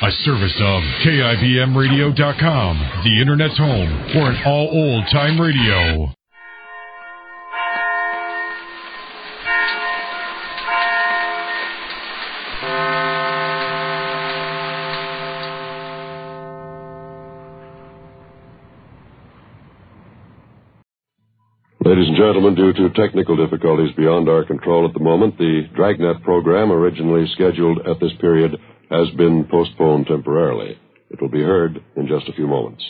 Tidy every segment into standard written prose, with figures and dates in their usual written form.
A service of KIBMradio.com, the Internet's home for an all old-time radio. Ladies and gentlemen, due to technical difficulties beyond our control at the moment, the Dragnet program, originally scheduled at this period, has been postponed temporarily. It will be heard in just a few moments.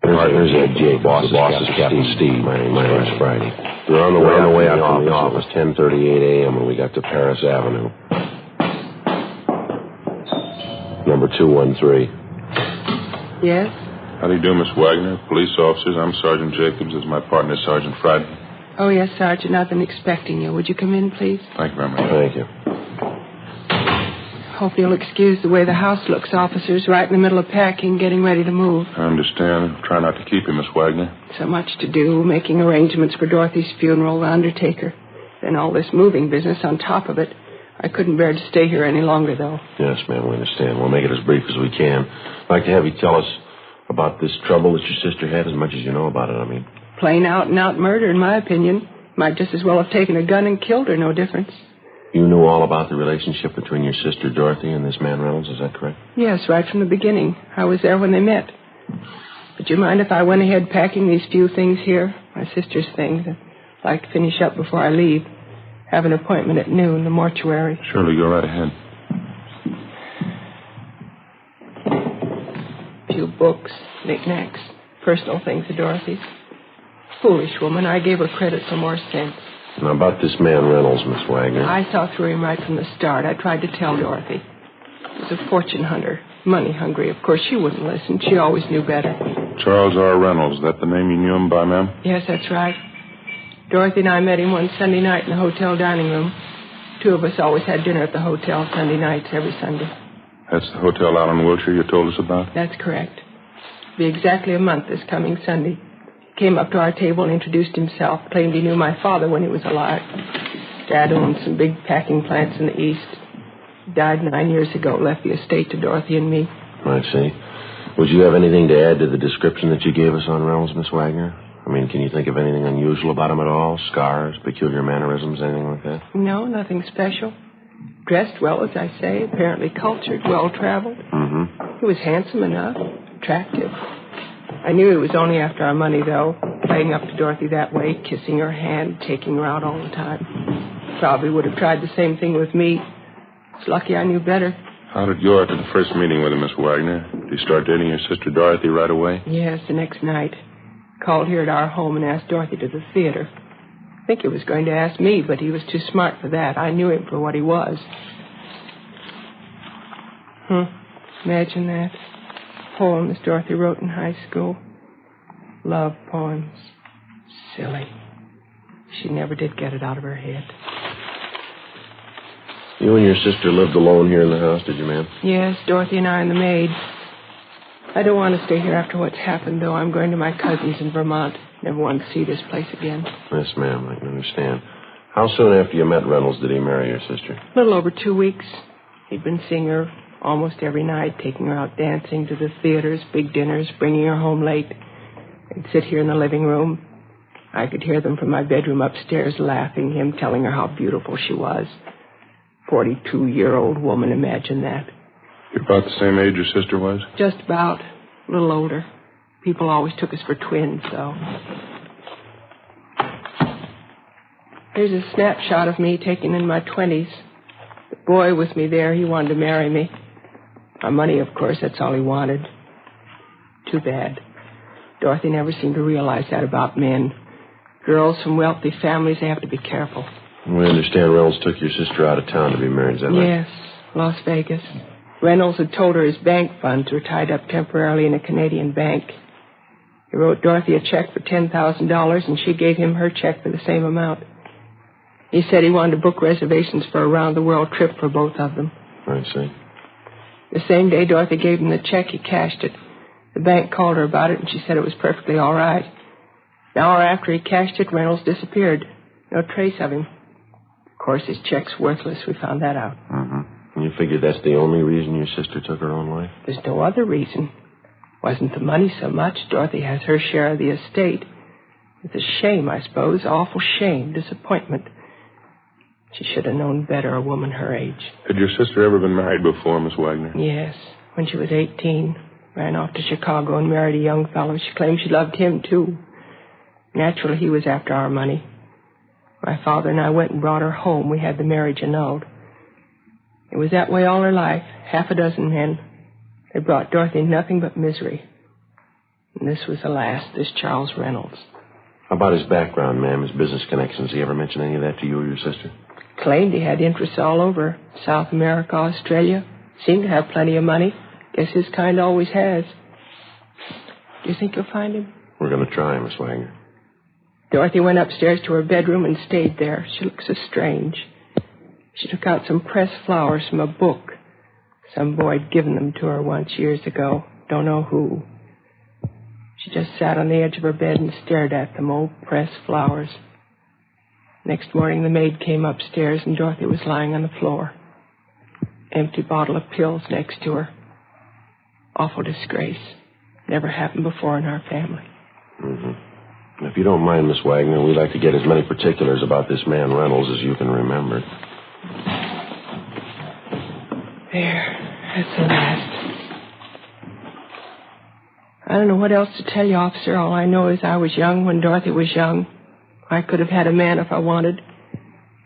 Partners at Jake. The boss is Captain Steve. My name is Friday. We're on the way out from the office, 10:38 a.m. when we got to Paris Avenue. Number 213. Yes? How do you do, Miss Wagner? Police officers. I'm Sergeant Jacobs. This is my partner, Sergeant Friday. Oh, yes, Sergeant. I've been expecting you. Would you come in, please? Thank you very much. Thank you. Hope you'll excuse the way the house looks, officers. Right in the middle of packing, getting ready to move. I understand. Try not to keep you, Miss Wagner. So much to do, making arrangements for Dorothy's funeral, the undertaker. Then all this moving business on top of it. I couldn't bear to stay here any longer, though. Yes, ma'am, we understand. We'll make it as brief as we can. I'd like to have you tell us about this trouble that your sister had, as much as you know about it, I mean. Plain out-and-out murder, in my opinion. Might just as well have taken a gun and killed her, no difference. You knew all about the relationship between your sister Dorothy and this man Reynolds, is that correct? Yes, right from the beginning. I was there when they met. But you mind if I went ahead packing these few things here? My sister's things. I'd like to finish up before I leave. Have an appointment at noon, the mortuary. Surely, go right ahead. A few books, knickknacks, personal things of Dorothy's. Foolish woman. I gave her credit for more sense. Now, about this man Reynolds, Miss Wagner. I saw through him right from the start. I tried to tell Dorothy. He was a fortune hunter, money hungry. Of course, she wouldn't listen. She always knew better. Charles R. Reynolds. Is that the name you knew him by, ma'am? Yes, that's right. Dorothy and I met him one Sunday night in the hotel dining room. Two of us always had dinner at the hotel Sunday nights every Sunday. That's the hotel out on Wilshire you told us about? That's correct. It'll be exactly a month this coming Sunday. He came up to our table and introduced himself, claimed he knew my father when he was alive. Dad owned some big packing plants in the East. He died 9 years ago, left the estate to Dorothy and me. I see. Would you have anything to add to the description that you gave us on Reynolds, Miss Wagner? I mean, can you think of anything unusual about him at all? Scars, peculiar mannerisms, anything like that? No, nothing special. Dressed well, as I say, apparently cultured, well-traveled. Mm-hmm. He was handsome enough, attractive. I knew he was only after our money, though, playing up to Dorothy that way, kissing her hand, taking her out all the time. Probably would have tried the same thing with me. It's lucky I knew better. How did you go after the first meeting with him, Miss Wagner? Did you start dating your sister Dorothy right away? Yes, the next night. Called here at our home and asked Dorothy to the theater. I think he was going to ask me, but he was too smart for that. I knew him for what he was. Imagine that. Poems Dorothy wrote in high school. Love poems. Silly. She never did get it out of her head. You and your sister lived alone here in the house, did you, ma'am? Yes, Dorothy and I and the maid. I don't want to stay here after what's happened, though. I'm going to my cousin's in Vermont. Never want to see this place again. Yes, ma'am, I can understand. How soon after you met Reynolds did he marry your sister? A little over 2 weeks. He'd been seeing her almost every night, taking her out dancing to the theaters, big dinners, bringing her home late. They'd sit here in the living room. I could hear them from my bedroom upstairs laughing, him telling her how beautiful she was. 42-year-old woman, imagine that. You're about the same age your sister was? Just about. A little older. People always took us for twins, though. Here's a snapshot of me taken in my 20s. The boy with me there, he wanted to marry me. My money, of course, that's all he wanted. Too bad. Dorothy never seemed to realize that about men. Girls from wealthy families, they have to be careful. We understand Reynolds took your sister out of town to be married, is that right? Yes, Las Vegas. Reynolds had told her his bank funds were tied up temporarily in a Canadian bank. He wrote Dorothy a check for $10,000, and she gave him her check for the same amount. He said he wanted to book reservations for a round-the-world trip for both of them. I see. The same day Dorothy gave him the check, he cashed it. The bank called her about it, and she said it was perfectly all right. An hour after he cashed it, Reynolds disappeared. No trace of him. Of course, his check's worthless. We found that out. Mm-hmm. You figured that's the only reason your sister took her own life? There's no other reason. Wasn't the money so much. Dorothy has her share of the estate. It's a shame, I suppose. Awful shame. Disappointment. She should have known better, a woman her age. Had your sister ever been married before, Miss Wagner? Yes. When she was 18. Ran off to Chicago and married a young fellow. She claimed she loved him, too. Naturally, he was after our money. My father and I went and brought her home. We had the marriage annulled. It was that way all her life. 6 men. They brought Dorothy nothing but misery. And this was the last, this Charles Reynolds. How about his background, ma'am, his business connections? He ever mention any of that to you or your sister? Claimed he had interests all over. South America, Australia. Seemed to have plenty of money. Guess his kind always has. Do you think you'll find him? We're going to try, Miss Wagner. Dorothy went upstairs to her bedroom and stayed there. She looked so strange. She took out some pressed flowers from a book. Some boy had given them to her once years ago. Don't know who. She just sat on the edge of her bed and stared at them, old pressed flowers. Next morning, the maid came upstairs, and Dorothy was lying on the floor. Empty bottle of pills next to her. Awful disgrace. Never happened before in our family. Mm-hmm. If you don't mind, Miss Wagner, we'd like to get as many particulars about this man Reynolds as you can remember. There. That's the last. I don't know what else to tell you, officer. All I know is I was young when Dorothy was young. I could have had a man if I wanted.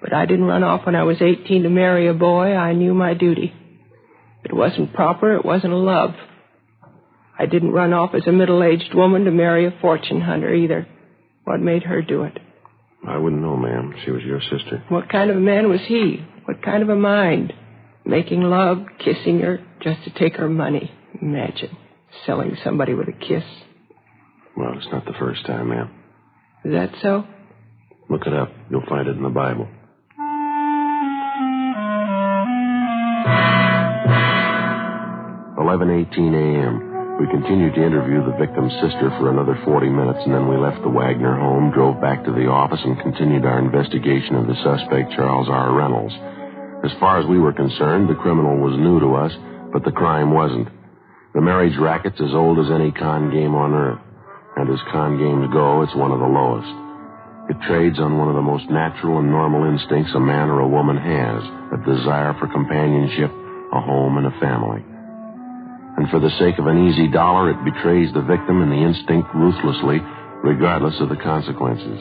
But I didn't run off when I was 18 to marry a boy. I knew my duty. It wasn't proper. It wasn't a love. I didn't run off as a middle-aged woman to marry a fortune hunter either. What made her do it? I wouldn't know, ma'am. She was your sister. What kind of a man was he? What kind of a mind? Making love, kissing her, just to take her money. Imagine. Selling somebody with a kiss. Well, it's not the first time, ma'am. Is that so? Look it up. You'll find it in the Bible. 11:18 a.m. We continued to interview the victim's sister for another 40 minutes, and then we left the Wagner home, drove back to the office, and continued our investigation of the suspect, Charles R. Reynolds. As far as we were concerned, the criminal was new to us, but the crime wasn't. The marriage racket's as old as any con game on earth, and as con games go, it's one of the lowest. It trades on one of the most natural and normal instincts a man or a woman has, a desire for companionship, a home, and a family. And for the sake of an easy dollar, it betrays the victim and the instinct ruthlessly, regardless of the consequences.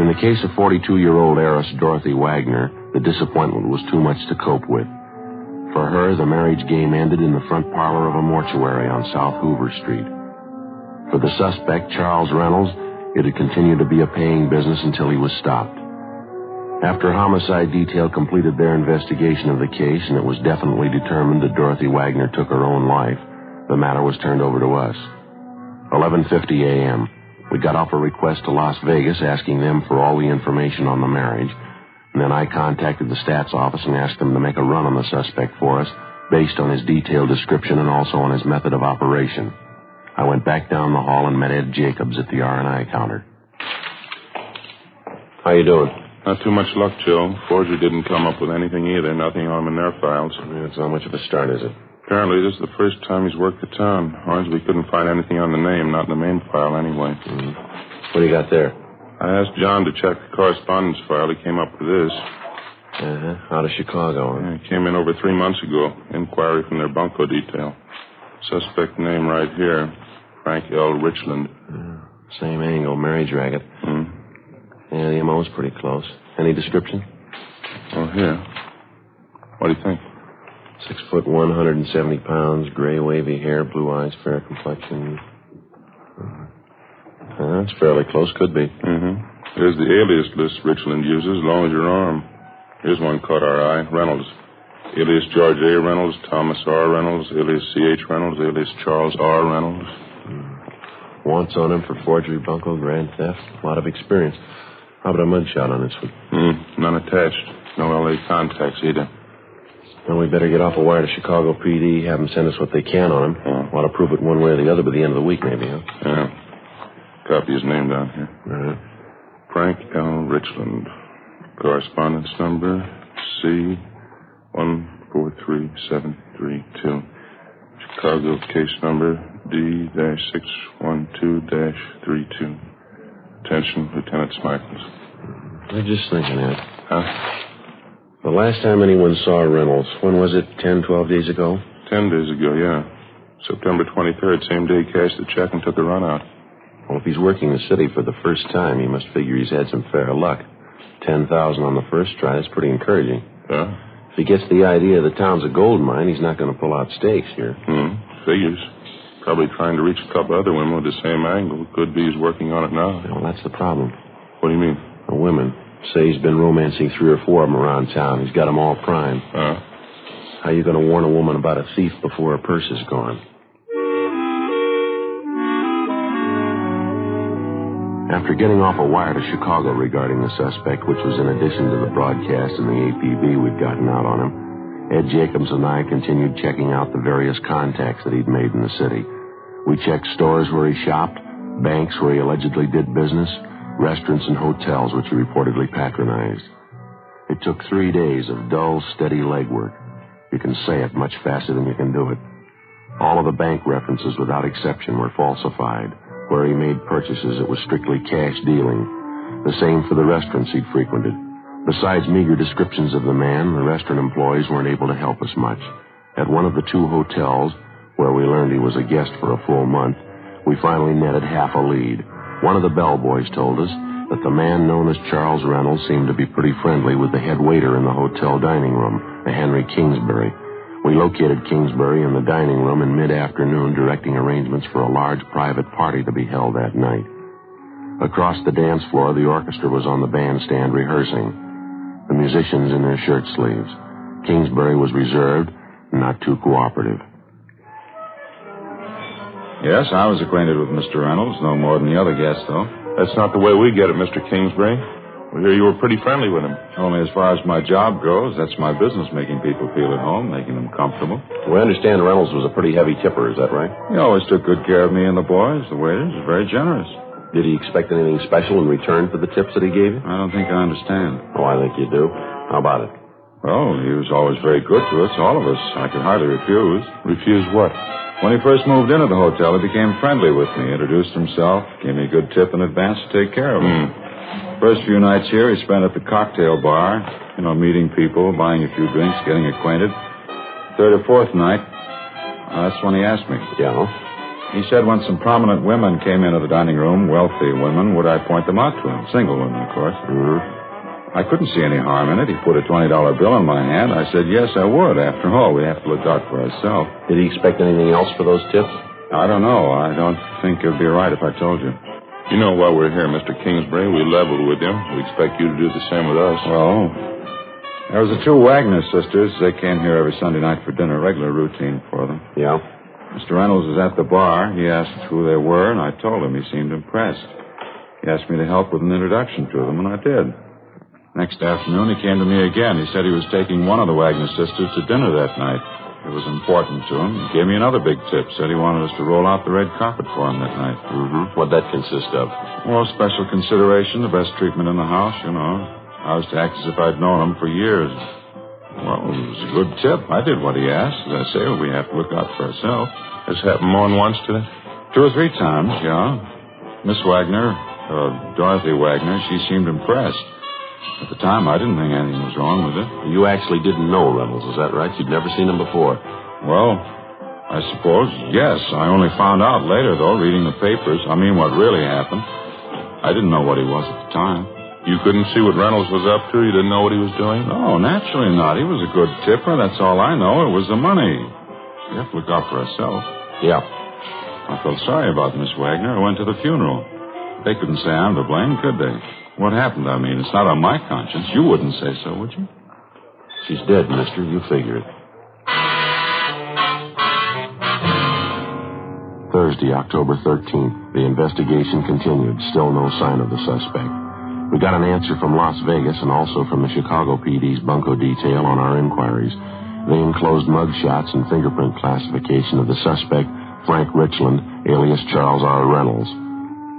In the case of 42-year-old heiress Dorothy Wagner, the disappointment was too much to cope with. For her, the marriage game ended in the front parlor of a mortuary on South Hoover Street. For the suspect, Charles Reynolds, it had continued to be a paying business until he was stopped. After homicide detail completed their investigation of the case and it was definitely determined that Dorothy Wagner took her own life, the matter was turned over to us. 11:50 a.m. We got off a request to Las Vegas asking them for all the information on the marriage, and then I contacted the stats office and asked them to make a run on the suspect for us based on his detailed description and also on his method of operation. I went back down the hall and met Ed Jacobs at the R&I counter. How you doing? Not too much luck, Joe. Forger didn't come up with anything either. Nothing on him in their files. It's not much of a start, is it? Apparently, this is the first time he's worked the town. Ours, we couldn't find anything on the name, not in the main file anyway. Mm-hmm. What do you got there? I asked John to check the correspondence file. He came up with this. Out of Chicago. Yeah, it came in over 3 months ago. Inquiry from their bunco detail. Suspect name right here. Frank L. Richland. Same angle, marriage racket. Yeah, the MO's pretty close. Any description? Oh, here. What do you think? 6'1", 170 pounds, gray wavy hair, blue eyes, fair complexion. That's fairly close, could be. Here's the alias list Richland uses, as long as your arm. Here's one caught our eye. Reynolds. Alias George A. Reynolds, Thomas R. Reynolds, alias C.H. Reynolds, alias Charles R. Reynolds. Wants on him for forgery, bunco, grand theft. A lot of experience. How about a mugshot on this one? None attached. No L.A. contacts either. Well, we better get off a wire to Chicago PD, have them send us what they can on him. Ought to prove it one way or the other by the end of the week, maybe, huh? Yeah. Copy his name down here. Frank L. Richland. Correspondence number C143732. Chicago case number D-612-32. Attention, Lieutenant Smichaels. I'm just thinking, Ed. Huh? The last time anyone saw Reynolds, when was it, 10, 12 days ago? 10 days ago, yeah. September 23rd, same day he cashed the check and took a run out. Well, if he's working the city for the first time, he must figure he's had some fair luck. 10,000 on the first try, that's pretty encouraging. Huh? If he gets the idea the town's a gold mine, he's not going to pull out stakes here. Figures. Probably trying to reach a couple other women with the same angle. Could be he's working on it now. Well, that's the problem. What do you mean? The women. Say he's been romancing 3 or 4 of them around town. He's got them all primed. Huh? How are you going to warn a woman about a thief before her purse is gone? After getting off a wire to Chicago regarding the suspect, which was in addition to the broadcast and the APB we'd gotten out on him, Ed Jacobs and I continued checking out the various contacts that he'd made in the city. We checked stores where he shopped, banks where he allegedly did business, restaurants and hotels which he reportedly patronized. It took 3 days of dull, steady legwork. You can say it much faster than you can do it. All of the bank references, without exception, were falsified. Where he made purchases, it was strictly cash dealing. The same for the restaurants he'd frequented. Besides meager descriptions of the man, the restaurant employees weren't able to help us much. At one of the 2 hotels, where we learned he was a guest for a full month, we finally netted half a lead. One of the bellboys told us that the man known as Charles Reynolds seemed to be pretty friendly with the head waiter in the hotel dining room, a Henry Kingsbury. We located Kingsbury in the dining room in mid-afternoon, directing arrangements for a large private party to be held that night. Across the dance floor, the orchestra was on the bandstand rehearsing, the musicians in their shirt sleeves. Kingsbury was reserved and not too cooperative. Yes, I was acquainted with Mr. Reynolds, no more than the other guests, though. That's not the way we get it, Mr. Kingsbury. We hear you were pretty friendly with him. Only as far as my job goes. That's my business, making people feel at home, making them comfortable. We understand Reynolds was a pretty heavy tipper, is that right? He always took good care of me and the boys. The waiters was very generous. Did he expect anything special in return for the tips that he gave you? I don't think I understand. Oh, I think you do. How about it? Well, he was always very good to us, all of us. I could hardly refuse. Refuse what? When he first moved into the hotel, he became friendly with me, introduced himself, gave me a good tip in advance to take care of him. First few nights here, he spent at the cocktail bar, meeting people, buying a few drinks, getting acquainted. Third or fourth night, that's when he asked me. Yeah? He said when some prominent women came into the dining room, wealthy women, would I point them out to him? Single women, of course. I couldn't see any harm in it. He put a $20 bill in my hand. I said, yes, I would. After all, we have to look out for ourselves. Did he expect anything else for those tips? I don't know. I don't think it would be right if I told you. You know why we're here, Mr. Kingsbury. We leveled with him. We expect you to do the same with us. Well, there was the 2 Wagner sisters. They came here every Sunday night for dinner, regular routine for them. Yeah? Mr. Reynolds was at the bar. He asked who they were, and I told him. He seemed impressed. He asked me to help with an introduction to them, and I did. Next afternoon, he came to me again. He said he was taking one of the Wagner sisters to dinner that night. It was important to him. He gave me another big tip. Said he wanted us to roll out the red carpet for him that night. What'd that consist of? Well, special consideration, the best treatment in the house, I was to act as if I'd known him for years. Well, it was a good tip. I did what he asked. As I say, we have to look out for ourselves. This happened more than once today? 2 or 3 times, yeah. Miss Wagner, Dorothy Wagner, she seemed impressed. At the time, I didn't think anything was wrong with it. You actually didn't know Reynolds, is that right? You'd never seen him before? Well, I suppose, yes. I only found out later, though, reading the papers. I mean, what really happened. I didn't know what he was at the time. You couldn't see what Reynolds was up to? You didn't know what he was doing? No, naturally not. He was a good tipper. That's all I know. It was the money. We have to look out for ourselves. Yeah. I felt sorry about Miss Wagner. I went to the funeral. They couldn't say I'm to blame, could they? What happened? I mean, it's not on my conscience. You wouldn't say so, would you? She's dead, mister. You figure it. Thursday, October 13th. The investigation continued. Still no sign of the suspect. We got an answer from Las Vegas and also from the Chicago PD's bunco detail on our inquiries. They enclosed mug shots and fingerprint classification of the suspect, Frank Richland, alias Charles R. Reynolds.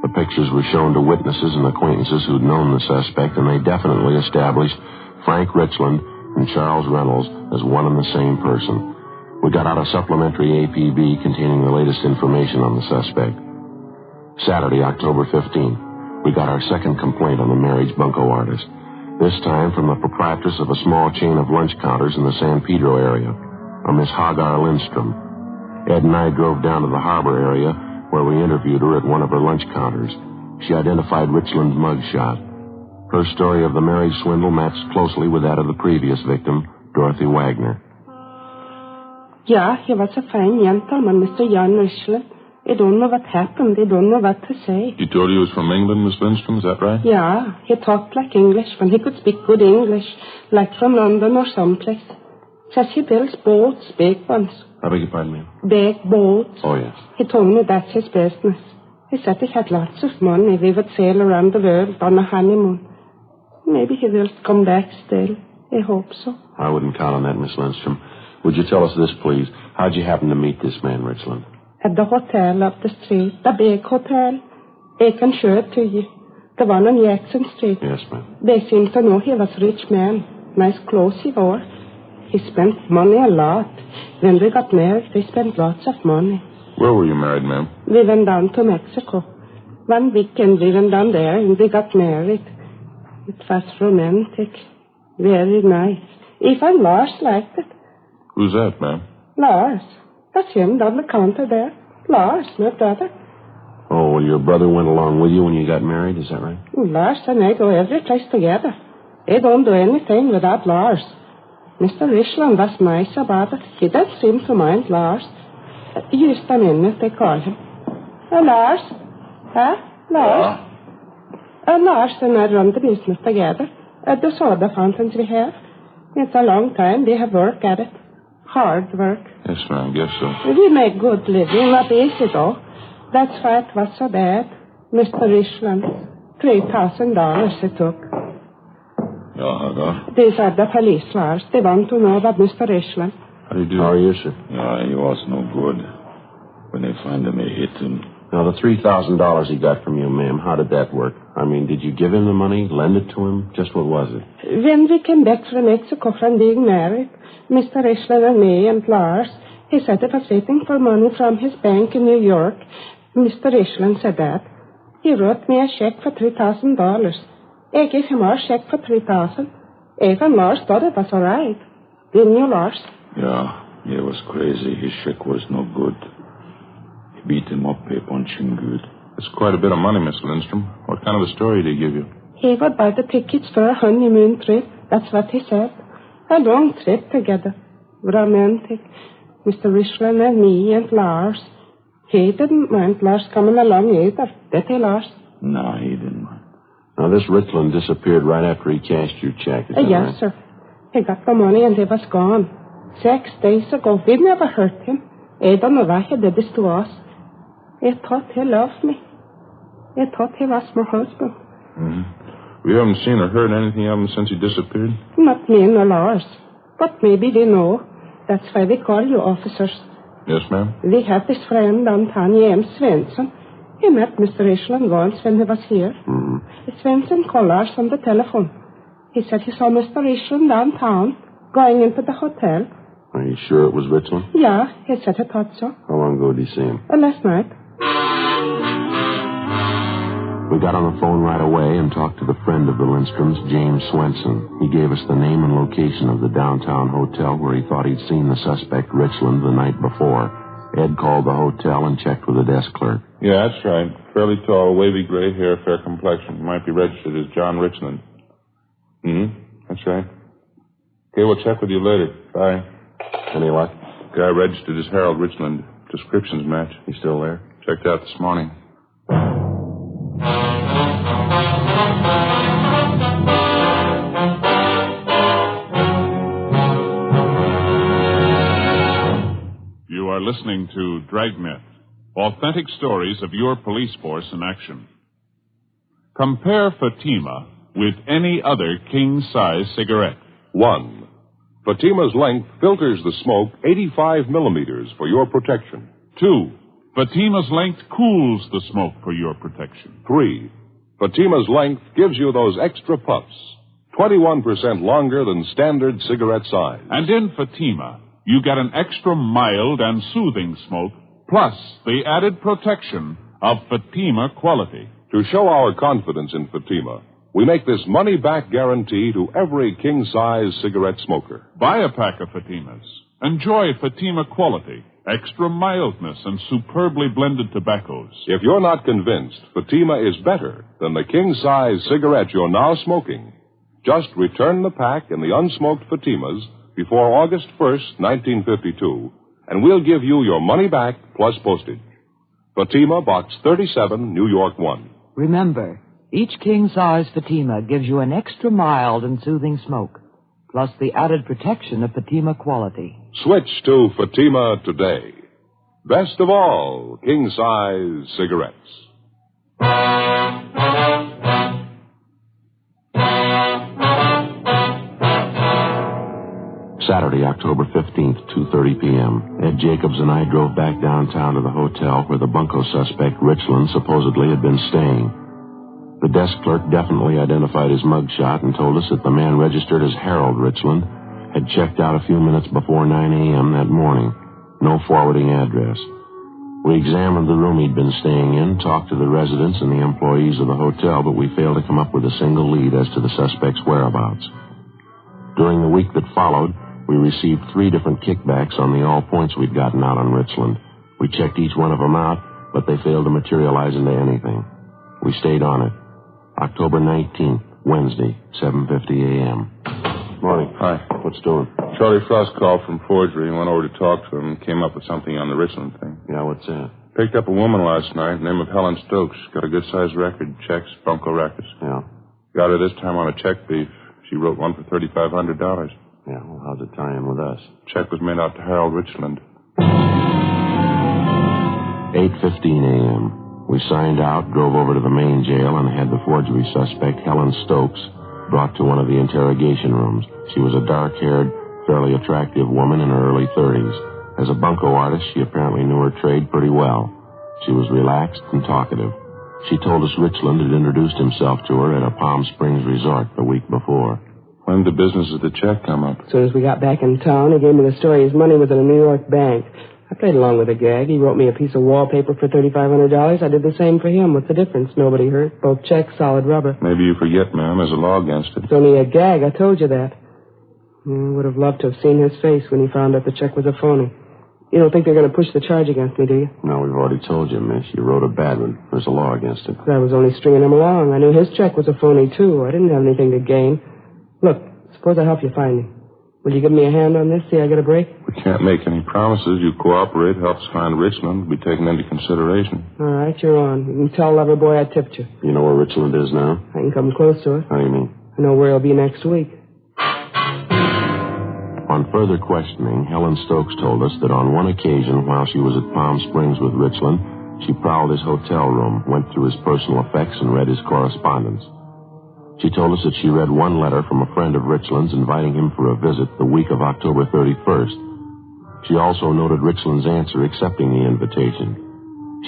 The pictures were shown to witnesses and acquaintances who'd known the suspect, and they definitely established Frank Richland and Charles Reynolds as one and the same person. We got out a supplementary APB containing the latest information on the suspect. Saturday, October 15th, we got our second complaint on the marriage bunco artist. This time from the proprietress of a small chain of lunch counters in the San Pedro area, a Miss Hagar Lindstrom. Ed and I drove down to the harbor area where we interviewed her at one of her lunch counters. She identified Richland's mugshot. Her story of the marriage swindle matched closely with that of the previous victim, Dorothy Wagner. Yeah, he was a fine gentleman, Mr. John Richland. I don't know what happened. I don't know what to say. He told you he was from England, Miss Lindstrom, is that right? Yeah, he talked like English when he could speak good English, like from London or someplace. Says he builds boats, big ones. I beg your pardon, ma'am? Big boats. Oh, yes. He told me that's his business. He said he had lots of money. We would sail around the world on a honeymoon. Maybe he will come back still. I hope so. I wouldn't count on that, Miss Lindstrom. Would you tell us this, please? How'd you happen to meet this man, Richland? At the hotel up the street, the big hotel. I can show it to you. The one on Jackson Street. Yes, ma'am. They seem to know he was a rich man. Nice clothes he wore. He spent money a lot. When we got married, we spent lots of money. Where were you married, ma'am? We went down to Mexico. One weekend we went down there and we got married. It was romantic. Very nice. Even Lars liked it. Who's that, ma'am? Lars. That's him down the counter there. Lars, my brother. Oh, well, your brother went along with you when you got married, is that right? Lars and I go every place together. I don't do anything without Lars. Mr. Richland was nice about it. He didn't seem to mind Lars. Just a minute, they call him. Lars? Huh? Lars? Lars and I run the business together. At the soda fountains we have. It's a long time. We have work at it. Hard work. Yes, ma'am, guess so. We make good living, not easy though. That's why it was so bad. Mr. Richland, $3,000 it took. Yeah. These are the police, Lars. They want to know about Mr. Richland. How do you do? How are you, sir? Yeah, he was no good. When they find him, they hit him. Now, the $3,000 he got from you, ma'am, how did that work? I mean, did you give him the money, lend it to him? Just what was it? When we came back from Mexico from being married, Mr. Richland and me and Lars, he said he was waiting for money from his bank in New York. Mr. Richland said that. He wrote me a check for $3,000. I gave him our check for $3,000. Even Lars thought it was all right. Didn't you, Lars? Yeah, he was crazy. His check was no good. He beat him up, they punched him good. That's quite a bit of money, Miss Lindstrom. What kind of a story did he give you? He would buy the tickets for a honeymoon trip. That's what he said. A long trip together. Romantic. Mr. Richland and me and Lars. He didn't mind Lars coming along either. Did he, Lars? No, he didn't mind. Now, this Richland disappeared right after he cashed your check, is that Yes, right? sir. He got the money and he was gone. 6 days ago. We never hurt him. I don't know why he did this to us. I thought he loved me. I thought he was my husband. Mm-hmm. We haven't seen or heard anything of him since he disappeared? Not me nor Lars. But maybe we know. That's why we call you officers. Yes, ma'am? We have this friend downtown, James Svensson. He met Mr. Richland once when he was here. Mm-hmm. Svensson called Lars on the telephone. He said he saw Mr. Richland downtown, going into the hotel. Are you sure it was Richland? Yeah, he said he thought so. How long ago did you see him? Last night. We got on the phone right away and talked to the friend of the Lindstroms, James Swenson. He gave us the name and location of the downtown hotel where he thought he'd seen the suspect, Richland, the night before. Ed called the hotel and checked with the desk clerk. Yeah, that's right. Fairly tall, wavy gray hair, fair complexion. Might be registered as John Richland. That's right. Okay, we'll check with you later. Bye. Any luck? Guy registered as Harold Richland. Descriptions match. He's still there? Checked out this morning. You are listening to Dragnet, authentic stories of your police force in action. Compare Fatima with any other king-size cigarette. 1. Fatima's length filters the smoke 85 millimeters for your protection. 2. Fatima's length cools the smoke for your protection. 3. Fatima's length gives you those extra puffs, 21% longer than standard cigarette size. And in Fatima, you get an extra mild and soothing smoke, plus the added protection of Fatima quality. To show our confidence in Fatima, we make this money-back guarantee to every king-size cigarette smoker. Buy a pack of Fatimas. Enjoy Fatima quality, extra mildness, and superbly blended tobaccos. If you're not convinced Fatima is better than the king-size cigarette you're now smoking, just return the pack in the unsmoked Fatimas before August 1st, 1952, and we'll give you your money back plus postage. Fatima, Box 37, New York 1. Remember, each king-size Fatima gives you an extra mild and soothing smoke, plus the added protection of Fatima quality. Switch to Fatima today. Best of all, king-size cigarettes. Saturday, October 15th, 2:30 p.m. Ed Jacobs and I drove back downtown to the hotel where the bunco suspect, Richland, supposedly had been staying. The desk clerk definitely identified his mugshot and told us that the man registered as Harold Richland had checked out a few minutes before 9 a.m. that morning. No forwarding address. We examined the room he'd been staying in, talked to the residents and the employees of the hotel, but we failed to come up with a single lead as to the suspect's whereabouts. During the week that followed, we received 3 different kickbacks on the all points we'd gotten out on Richland. We checked each one of them out, but they failed to materialize into anything. We stayed on it. October 19th, Wednesday, 7:50 a.m. Morning. Hi. What's doing? Charlie Frost called from forgery and went over to talk to him and came up with something on the Richland thing. Yeah, what's that? Picked up a woman last night, name of Helen Stokes. Got a good-sized record, checks, bunco rackets. Yeah. Got her this time on a check thief. She wrote one for $3,500. Yeah, well, how's it tie in with us? Check was made out to Harold Richland. 8:15 a.m. We signed out, drove over to the main jail, and had the forgery suspect, Helen Stokes, brought to one of the interrogation rooms. She was a dark-haired, fairly attractive woman in her early 30s. As a bunco artist, she apparently knew her trade pretty well. She was relaxed and talkative. She told us Richland had introduced himself to her at a Palm Springs resort the week before. When did the business of the check come up? As soon as we got back in town, he gave me the story his money was in a New York bank. I played along with the gag. He wrote me a piece of wallpaper for $3,500. I did the same for him. What's the difference? Nobody hurt. Both checks, solid rubber. Maybe you forget, ma'am. There's a law against it. It's only a gag. I told you that. I would have loved to have seen his face when he found out the check was a phony. You don't think they're going to push the charge against me, do you? No, we've already told you, miss. You wrote a bad one. There's a law against it. I was only stringing him along. I knew his check was a phony, too. I didn't have anything to gain. Look, suppose I help you find him. Will you give me a hand on this? See I get a break? We can't make any promises. You cooperate, help us find Richland, will be taken into consideration. All right, you're on. You can tell Loverboy I tipped you. You know where Richland is now? I can come close to it. How do you mean? I know where he'll be next week. On further questioning, Helen Stokes told us that on one occasion while she was at Palm Springs with Richland, she prowled his hotel room, went through his personal effects, and read his correspondence. She told us that she read one letter from a friend of Richland's inviting him for a visit the week of October 31st. She also noted Richland's answer accepting the invitation.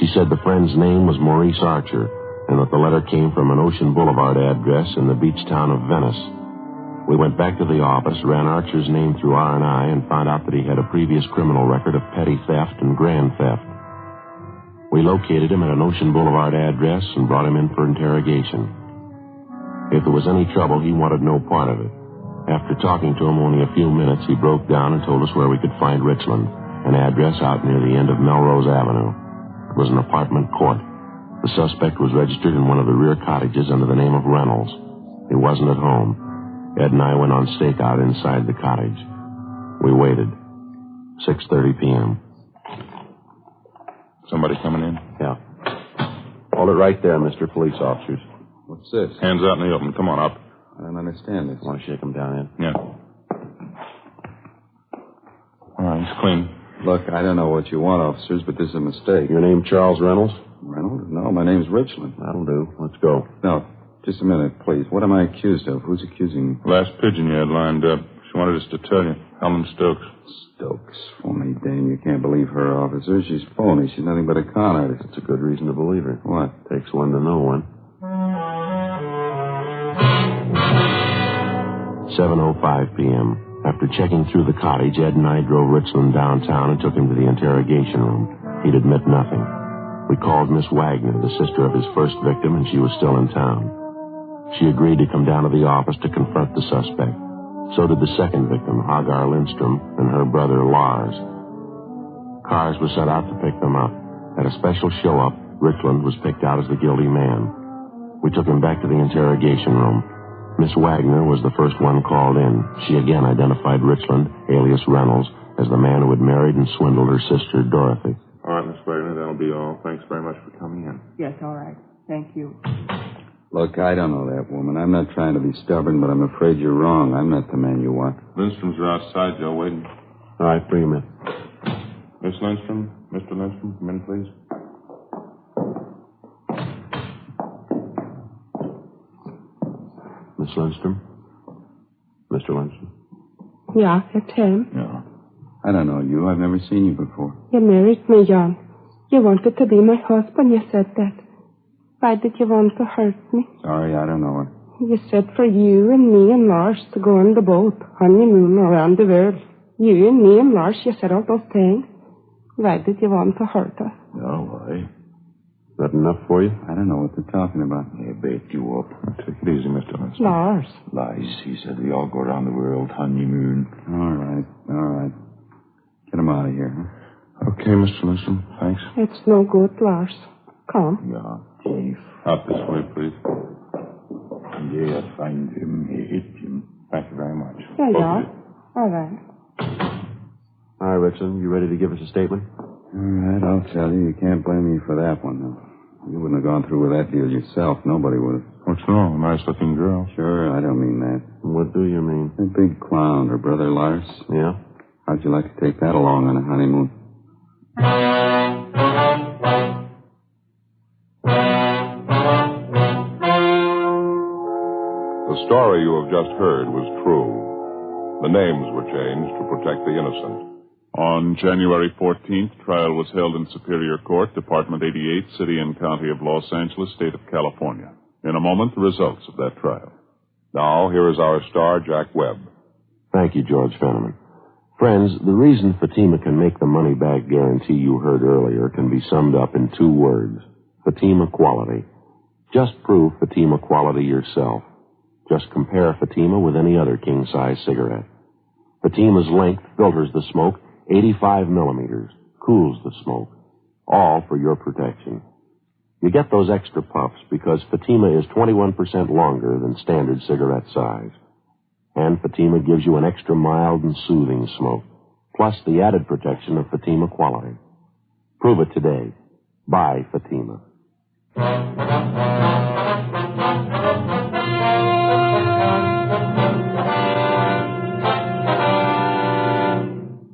She said the friend's name was Maurice Archer and that the letter came from an Ocean Boulevard address in the beach town of Venice. We went back to the office, ran Archer's name through R&I, and found out that he had a previous criminal record of petty theft and grand theft. We located him at an Ocean Boulevard address and brought him in for interrogation. If there was any trouble, he wanted no part of it. After talking to him only a few minutes, he broke down and told us where we could find Richland, an address out near the end of Melrose Avenue. It was an apartment court. The suspect was registered in one of the rear cottages under the name of Reynolds. He wasn't at home. Ed and I went on stakeout inside the cottage. We waited. 6:30 p.m. Somebody coming in? Yeah. Hold it right there, Mr. Police Officers. What's this? Hands out in the open. Come on up. I don't understand this. Want to shake him down, Ed? Yeah. All right, he's clean. Look, I don't know what you want, officers, but this is a mistake. Your name Charles Reynolds? Reynolds? No, my name's Richland. That'll do. Let's go. No, just a minute, please. What am I accused of? Who's accusing me? Last pigeon you had lined up. She wanted us to tell you. Helen Stokes. Stokes. Phony dame. You can't believe her, officer. She's phony. She's nothing but a con artist. It's a good reason to believe her. What? Takes one to know one. 7:05 p.m. After checking through the cottage, Ed and I drove Richland downtown and took him to the interrogation room. He'd admit nothing. We called Miss Wagner, the sister of his first victim, and she was still in town. She agreed to come down to the office to confront the suspect. So did the second victim, Hagar Lindstrom, and her brother, Lars. Cars were set out to pick them up. At a special show-up, Richland was picked out as the guilty man. We took him back to the interrogation room. Miss Wagner was the first one called in. She again identified Richland, alias Reynolds, as the man who had married and swindled her sister, Dorothy. All right, Miss Wagner, that'll be all. Thanks very much for coming in. Yes, all right. Thank you. Look, I don't know that woman. I'm not trying to be stubborn, but I'm afraid you're wrong. I'm not the man you want. Lindstrom's are outside, Joe, waiting. All right, bring him in. Miss Lindstrom, Mr. Lindstrom, come in, please. Miss Lindstrom? Mr. Lindstrom? Yeah, it's him. Yeah. I don't know you. I've never seen you before. You married me, John. You wanted to be my husband, you said that. Why did you want to hurt me? Sorry, I don't know her. You said for you and me and Lars to go on the boat, honeymoon around the world. You and me and Lars, you said all those things. Why did you want to hurt us? No, why? Is that enough for you? I don't know what they're talking about. They bait you up. Take it easy, Mr. Lindstrom. Lars. Lies. He said we all go around the world honeymoon. All right. Get him out of here, huh? Okay, Mr. Lindstrom, thanks. It's no good, Lars. Come. Yeah, thief. Out this way, please. Yeah, find him. Hit him. Thank you very much. Yeah, Both yeah. of you. All right. All right, Richland, you ready to give us a statement? All right, I'll tell you. You can't blame me for that one. Though. You wouldn't have gone through with that deal yourself. Nobody would have. What's wrong? Nice-looking girl. Sure, I don't mean that. What do you mean? A big clown, her brother Lars. Yeah? How'd you like to take that along on a honeymoon? The story you have just heard was true. The names were changed to protect the innocent. On January 14th, trial was held in Superior Court, Department 88, City and County of Los Angeles, State of California. In a moment, the results of that trial. Now, here is our star, Jack Webb. Thank you, George Fenneman. Friends, the reason Fatima can make the money-back guarantee you heard earlier can be summed up in 2 words. Fatima quality. Just prove Fatima quality yourself. Just compare Fatima with any other king-size cigarette. Fatima's length filters the smoke 85 millimeters, cools the smoke, all for your protection. You get those extra puffs because Fatima is 21% longer than standard cigarette size. And Fatima gives you an extra mild and soothing smoke, plus the added protection of Fatima quality. Prove it today. Buy Fatima.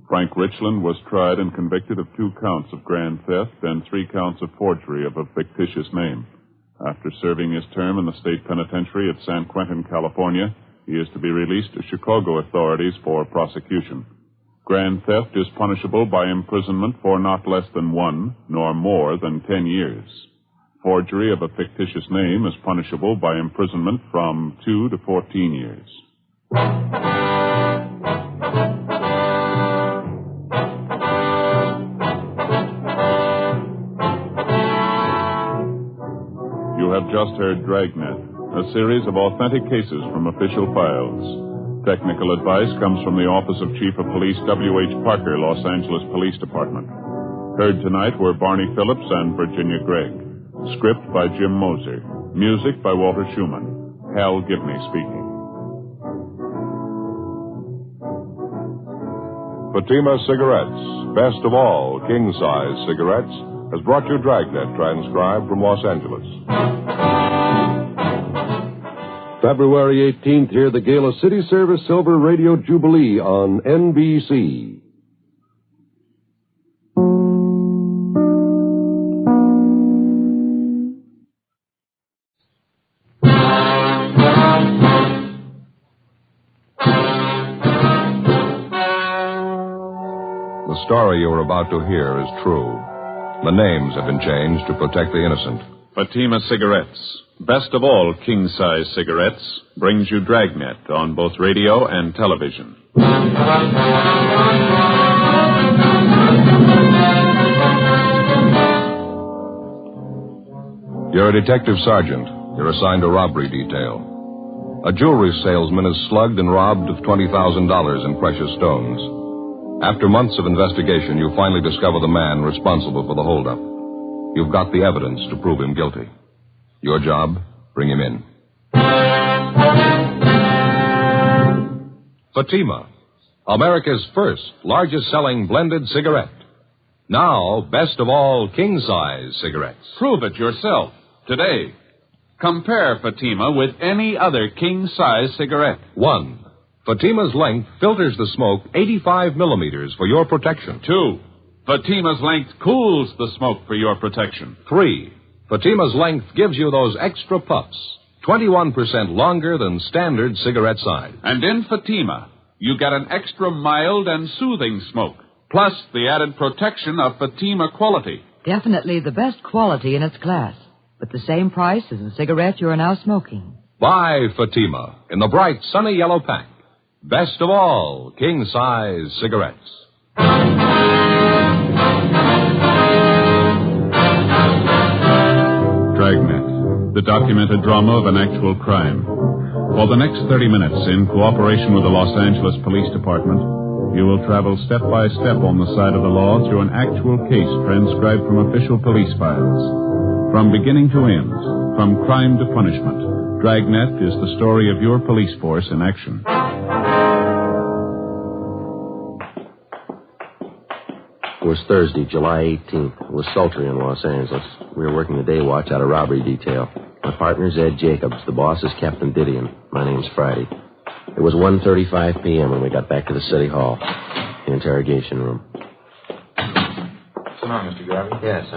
Frank Richland was tried and convicted of 2 counts of grand theft and 3 counts of forgery of a fictitious name. After serving his term in the state penitentiary at San Quentin, California, he is to be released to Chicago authorities for prosecution. Grand theft is punishable by imprisonment for not less than 1, nor more than 10 years. Forgery of a fictitious name is punishable by imprisonment from 2 to 14 years. You have just heard Dragnet, a series of authentic cases from official files. Technical advice comes from the Office of Chief of Police W.H. Parker, Los Angeles Police Department. Heard tonight were Barney Phillips and Virginia Gregg. Script by Jim Moser. Music by Walter Schumann. Hal Gibney speaking. Fatima Cigarettes, best of all king-size cigarettes, has brought you Dragnet, transcribed from Los Angeles. February 18th, hear the Gala City Service Silver Radio Jubilee on NBC. the story you are about to hear is true. The names have been changed to protect the innocent. Fatima Cigarettes, best of all king-size cigarettes, brings you Dragnet on both radio and television. You're a detective sergeant. You're assigned a robbery detail. A jewelry salesman is slugged and robbed of $20,000 in precious stones. After months of investigation, you finally discover the man responsible for the holdup. You've got the evidence to prove him guilty. Your job, bring him in. Fatima, America's first largest-selling blended cigarette. Now, best of all king-size cigarettes. Prove it yourself today. Compare Fatima with any other king-size cigarette. 1. Fatima's length filters the smoke 85 millimeters for your protection. 2. Fatima's length cools the smoke for your protection. 3. Fatima's length gives you those extra puffs, 21% longer than standard cigarette size. And in Fatima, you get an extra mild and soothing smoke, plus the added protection of Fatima quality. Definitely the best quality in its class, but the same price as the cigarette you are now smoking. Buy Fatima in the bright, sunny yellow pack. Best of all king-size cigarettes. Dragnet, the documented drama of an actual crime. For the next 30 minutes, in cooperation with the Los Angeles Police Department, you will travel step by step on the side of the law through an actual case transcribed from official police files. From beginning to end, from crime to punishment, Dragnet is the story of your police force in action. It was Thursday, July 18th. It was sultry in Los Angeles. We were working the day watch out of robbery detail. My partner's Ed Jacobs. The boss is Captain Didion. My name's Friday. It was 1:35 p.m. when we got back to the city hall, the interrogation room. What's going on, Mr. Garvey? Yes,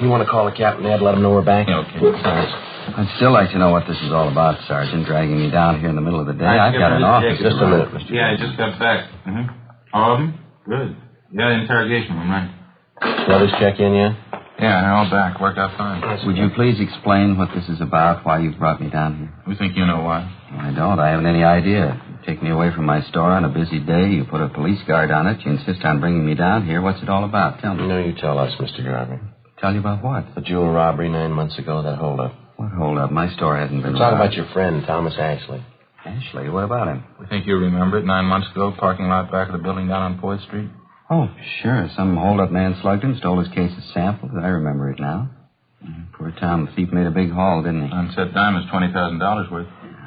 you want to call the captain, Ed, let him know we're back? Okay. Thanks. I'd still like to know what this is all about, Sergeant, dragging me down here in the middle of the day. I've got an office. Just a minute, Mr. Yeah, I just got back. Mm-hmm. All of them? Good. Yeah, interrogation room, right? Brothers check in yet? Yeah, they're all back. Worked out fine. Would you please explain what this is about, why you've brought me down here? We think you know why. I don't. I haven't any idea. You take me away from my store on a busy day. You put a police guard on it. You insist on bringing me down here. What's it all about? Tell me. No, you tell us, Mr. Garvey. Tell you about what? The jewel robbery 9 months ago, that holdup. What holdup? My store hasn't been Talk robbed. about your friend, Thomas Ashley. Ashley? What about him? We think you remember it 9 months ago, parking lot back of the building down on Poet Street. Oh, sure. Some hold-up man slugged him, stole his case of samples. I remember it now. Poor Tom, the thief made a big haul, didn't he? Unset diamonds, $20,000 worth.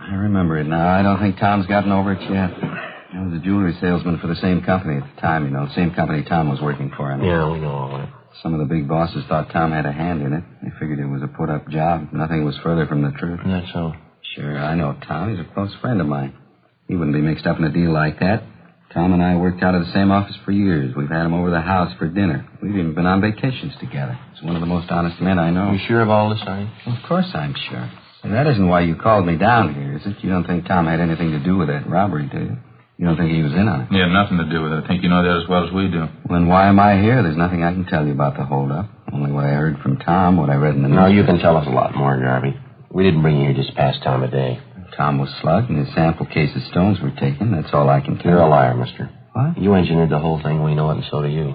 I remember it now. I don't think Tom's gotten over it yet. I was a jewelry salesman for the same company at the time, you know, the same company Tom was working for. Yeah, we know all that. Some of the big bosses thought Tom had a hand in it. They figured it was a put-up job. Nothing was further from the truth. That's so. Sure, I know Tom. He's a close friend of mine. He wouldn't be mixed up in a deal like that. Tom and I worked out of the same office for years. We've had him over the house for dinner. We've even been on vacations together. He's one of the most honest men I know. You sure of all this, Sonny? Of course I'm sure. And that isn't why you called me down here, is it? You don't think Tom had anything to do with that robbery, do you? You don't think he was in on it? He had nothing to do with it. I think you know that as well as we do. Well, then why am I here? There's nothing I can tell you about the holdup. Only what I heard from Tom, what I read in the news. No, you can tell us a lot more, Garvey. We didn't bring you here just past time of day. Tom was slugged and his sample case of stones were taken. That's all I can tell you. You're a liar, mister. What? You engineered the whole thing. We know it, and so do you.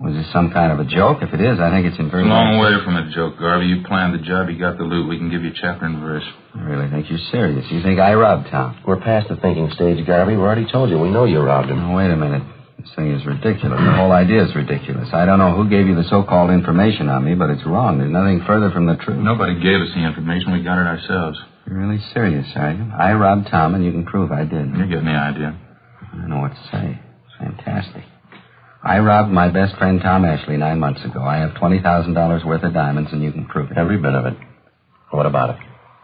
Was this some kind of a joke? If it is, I think it's in very... Long way from a joke, Garvey. You planned the job. You got the loot. We can give you chapter and verse. I really think you're serious. You think I robbed Tom? We're past the thinking stage, Garvey. We already told you. We know you robbed him. Now, wait a minute. This thing is ridiculous. The whole idea is ridiculous. I don't know who gave you the so-called information on me, but it's wrong. There's nothing further from the truth. Nobody gave us the information. We got it ourselves. You're really serious, are you? I robbed Tom, and you can prove I did. You're getting the idea. I don't know what to say. It's fantastic. I robbed my best friend Tom Ashley 9 months ago. I have $20,000 worth of diamonds, and you can prove it. Every bit of it. What about it?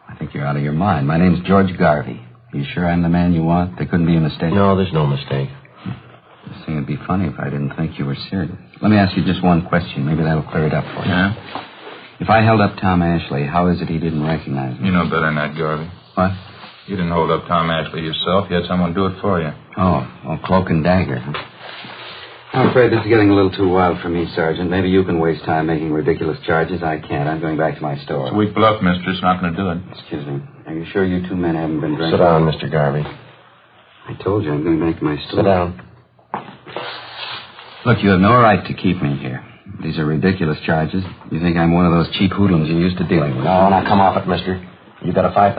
I think you're out of your mind. My name's George Garvey. You sure I'm the man you want? There couldn't be a mistake? No, there's no mistake. This thing would be funny if I didn't think you were serious. Let me ask you just one question. Maybe that'll clear it up for you. Yeah? If I held up Tom Ashley, how is it he didn't recognize me? You know better than that, Garvey. What? You didn't hold up Tom Ashley yourself. You had someone do it for you. Oh, cloak and dagger, huh? I'm afraid this is getting a little too wild for me, Sergeant. Maybe you can waste time making ridiculous charges. I can't. I'm going back to my store. It's a weak bluff, mister. It's not going to do it. Excuse me. Are you sure you two men haven't been drinking? Sit down, Mr. Garvey. I told you I'm going back to my store. Sit down. Look, you have no right to keep me here. These are ridiculous charges. You think I'm one of those cheap hoodlums you're used to dealing with. No, now come off it, mister. You got a $5,000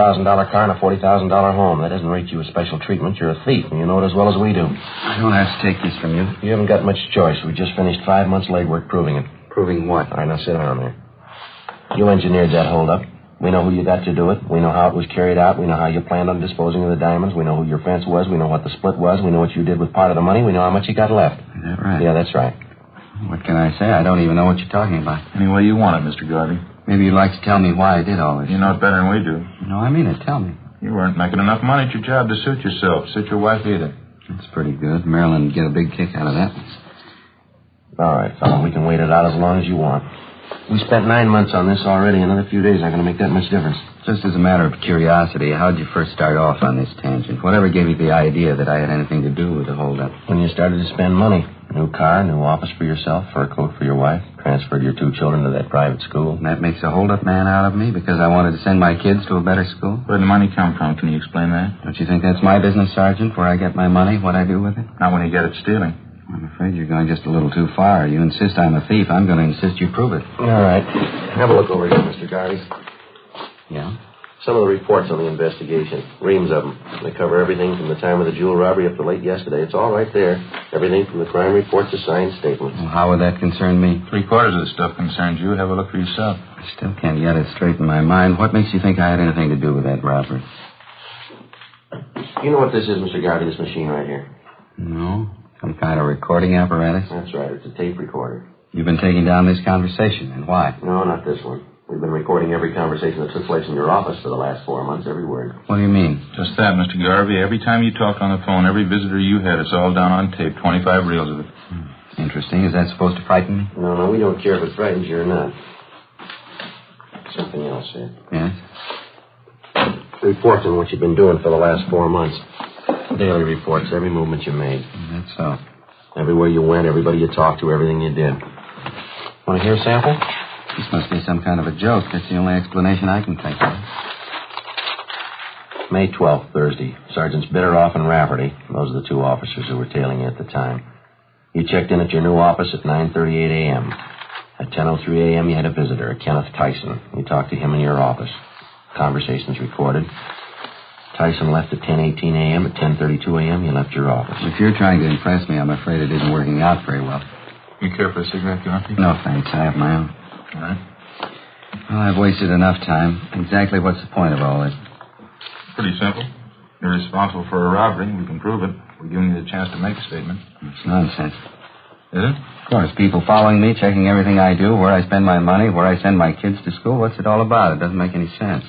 car and a $40,000 home. That doesn't rate you as special treatment. You're a thief, and you know it as well as we do. I don't have to take this from you. You haven't got much choice. We just finished 5 months' legwork proving it. Proving what? All right, now sit down there. You engineered that holdup. We know who you got to do it. We know how it was carried out. We know how you planned on disposing of the diamonds. We know who your fence was. We know what the split was. We know what you did with part of the money. We know how much you got left. Is that right? Yeah, that's right. What can I say? I don't even know what you're talking about. Any way you want it, Mr. Garvey. Maybe you'd like to tell me why I did all this. You know it better than we do. No, I mean it. Tell me. You weren't making enough money at your job to suit yourself. Suit your wife either. That's pretty good. Marilyn would get a big kick out of that. All right, fella. We can wait it out as long as you want. We spent 9 months on this already. Another few days aren't going to make that much difference. Just as a matter of curiosity, how did you first start off on this tangent? Whatever gave you the idea that I had anything to do with the holdup? When you started to spend money. New car, new office for yourself, fur coat for your wife, transferred your 2 children to that private school. And that makes a holdup man out of me because I wanted to send my kids to a better school? Where'd the money come from? Can you explain that? Don't you think that's my business, Sergeant, where I get my money, what I do with it? Not when you get it stealing. I'm afraid you're going just a little too far. You insist I'm a thief. I'm going to insist you prove it. All right. Have a look over here, Mr. Garvey. Yeah? Some of the reports on the investigation. Reams of them. They cover everything from the time of the jewel robbery up to late yesterday. It's all right there. Everything from the crime report to signed statements. Well, how would that concern me? 3/4 of the stuff concerns you. Have a look for yourself. I still can't get it straight in my mind. What makes you think I had anything to do with that robbery? You know what this is, Mr. Garvey, this machine right here? No. Some kind of recording apparatus? That's right. It's a tape recorder. You've been taking down this conversation, and why? No, not this one. We've been recording every conversation that took place in your office for the last 4 months, every word. What do you mean? Just that, Mr. Garvey. Every time you talked on the phone, every visitor you had, it's all down on tape. 25 reels of it. Interesting. Is that supposed to frighten me? No, we don't care if it frightens you or not. Something else here. Yes? Reports on what you've been doing for the last 4 months. Daily reports, every movement you made. That's so. Everywhere you went, everybody you talked to, everything you did. Want to hear a sample? This must be some kind of a joke. That's the only explanation I can think of. May 12th, Thursday. Sergeants Bitteroff and Rafferty. Those are the 2 officers who were tailing you at the time. You checked in at your new office at 9:38 a.m. At 10:03 a.m., you had a visitor, Kenneth Tyson. You talked to him in your office. Conversations recorded. Tyson left at 10:18 a.m. At 10:32 a.m., you left your office. If you're trying to impress me, I'm afraid it isn't working out very well. You care for a cigarette, Garvey? No, thanks. I have my own. All right. Well, I've wasted enough time. Exactly what's the point of all this? Pretty simple. You're responsible for a robbery. We can prove it. We're giving you the chance to make a statement. It's nonsense. Is it? Of course, people following me, checking everything I do, where I spend my money, where I send my kids to school. What's it all about? It doesn't make any sense.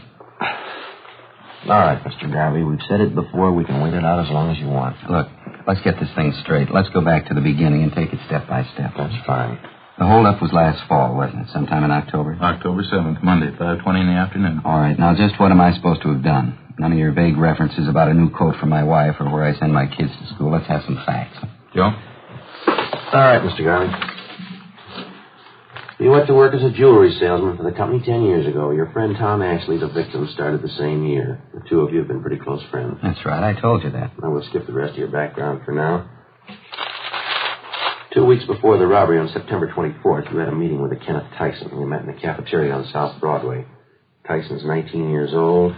All right, Mr. Garvey, we've said it before. We can wait it out as long as you want. Look, let's get this thing straight. Let's go back to the beginning and take it step by step. That's fine. The holdup was last fall, wasn't it? Sometime in October? October 7th, Monday, 5:20 in the afternoon. All right. Now, just what am I supposed to have done? None of your vague references about a new coat for my wife or where I send my kids to school. Let's have some facts. Joe? All right, Mr. Garvey. You went to work as a jewelry salesman for the company 10 years ago. Your friend Tom Ashley, the victim, started the same year. The 2 of you have been pretty close friends. That's right. I told you that. I will skip the rest of your background for now. 2 weeks before the robbery on September 24th, you had a meeting with a Kenneth Tyson. You met in the cafeteria on South Broadway. Tyson's 19 years old,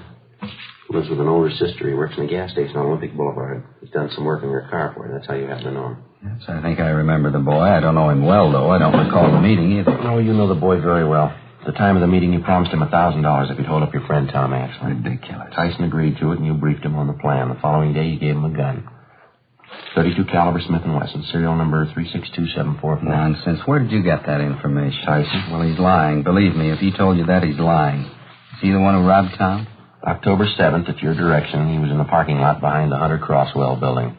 lives with an older sister. He works in a gas station on Olympic Boulevard. He's done some work on your car for you. That's how you happen to know him. Yes, I think I remember the boy. I don't know him well, though. I don't recall the meeting either. No, you know the boy very well. At the time of the meeting, you promised him $1,000 if he'd hold up your friend Tom Ashley. Ridiculous. Tyson agreed to it, and you briefed him on the plan. The following day, you gave him a gun. .32 caliber Smith & Wesson, serial number 362744. Nonsense. Where did you get that information? Tyson. Well, he's lying. Believe me, if he told you that, he's lying. Is he the one who robbed Tom? October 7th, at your direction, he was in the parking lot behind the Hunter Crosswell building.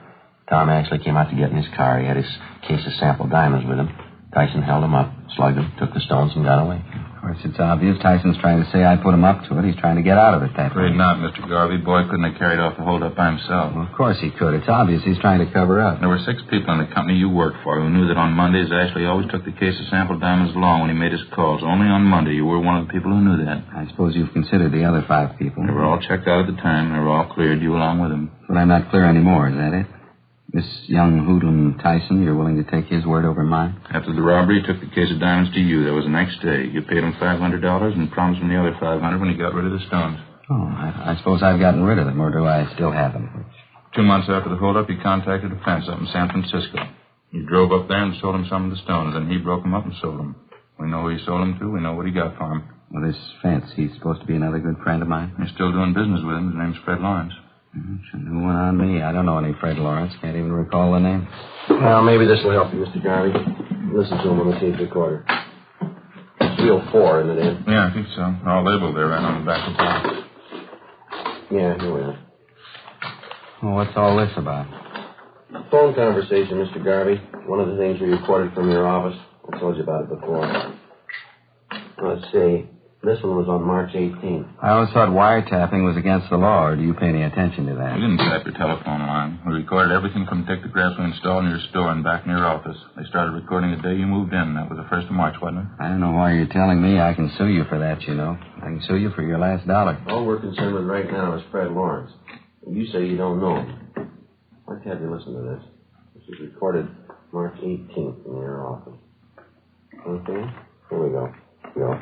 Tom Ashley came out to get in his car. He had his case of sample diamonds with him. Tyson held him up. Slugged him, took the stones, and got away. Of course, it's obvious. Tyson's trying to say I put him up to it. He's trying to get out of it that way. Afraid not, Mr. Garvey. Boy couldn't have carried off the holdup by himself. Well, of course he could. It's obvious he's trying to cover up. There were 6 people in the company you worked for who knew that on Mondays Ashley always took the case of sample diamonds along when he made his calls. Only on Monday you were one of the people who knew that. I suppose you've considered the other 5 people. They were all checked out at the time. They were all cleared, you along with them. But I'm not clear anymore, is that it? This young hoodlum Tyson, you're willing to take his word over mine? After the robbery, he took the case of diamonds to you. That was the next day. You paid him $500 and promised him the other $500 when he got rid of the stones. Oh, I suppose I've gotten rid of them, or do I still have them? 2 months after the holdup, he contacted a fence up in San Francisco. You drove up there and sold him some of the stones, and he broke them up and sold them. We know who he sold them to. We know what he got for him. Well, this fence, he's supposed to be another good friend of mine? You're still doing business with him. His name's Fred Lawrence. It's a new one on me. I don't know any Fred Lawrence. Can't even recall the name. Well, maybe this will help you, Mr. Garvey. Listen to him on the tape recorder. It's wheel 4, isn't it, Ed? Yeah, I think so. All labeled there, right on the back of the box. Yeah, here we are. Well, what's all this about? Phone conversation, Mr. Garvey. One of the things we recorded from your office. I told you about it before. Let's see. This one was on March 18th. I always thought wiretapping was against the law, or do you pay any attention to that? We didn't tap your telephone line. We recorded everything from dictographs we installed in your store and back in your office. They started recording the day you moved in. That was the 1st of March, wasn't it? I don't know why you're telling me. I can sue you for that, you know. I can sue you for your last dollar. All we're concerned with right now is Fred Lawrence. You say you don't know him. I'd have you listen to this. This was recorded March 18th in your office. Okay? Here we go. Go.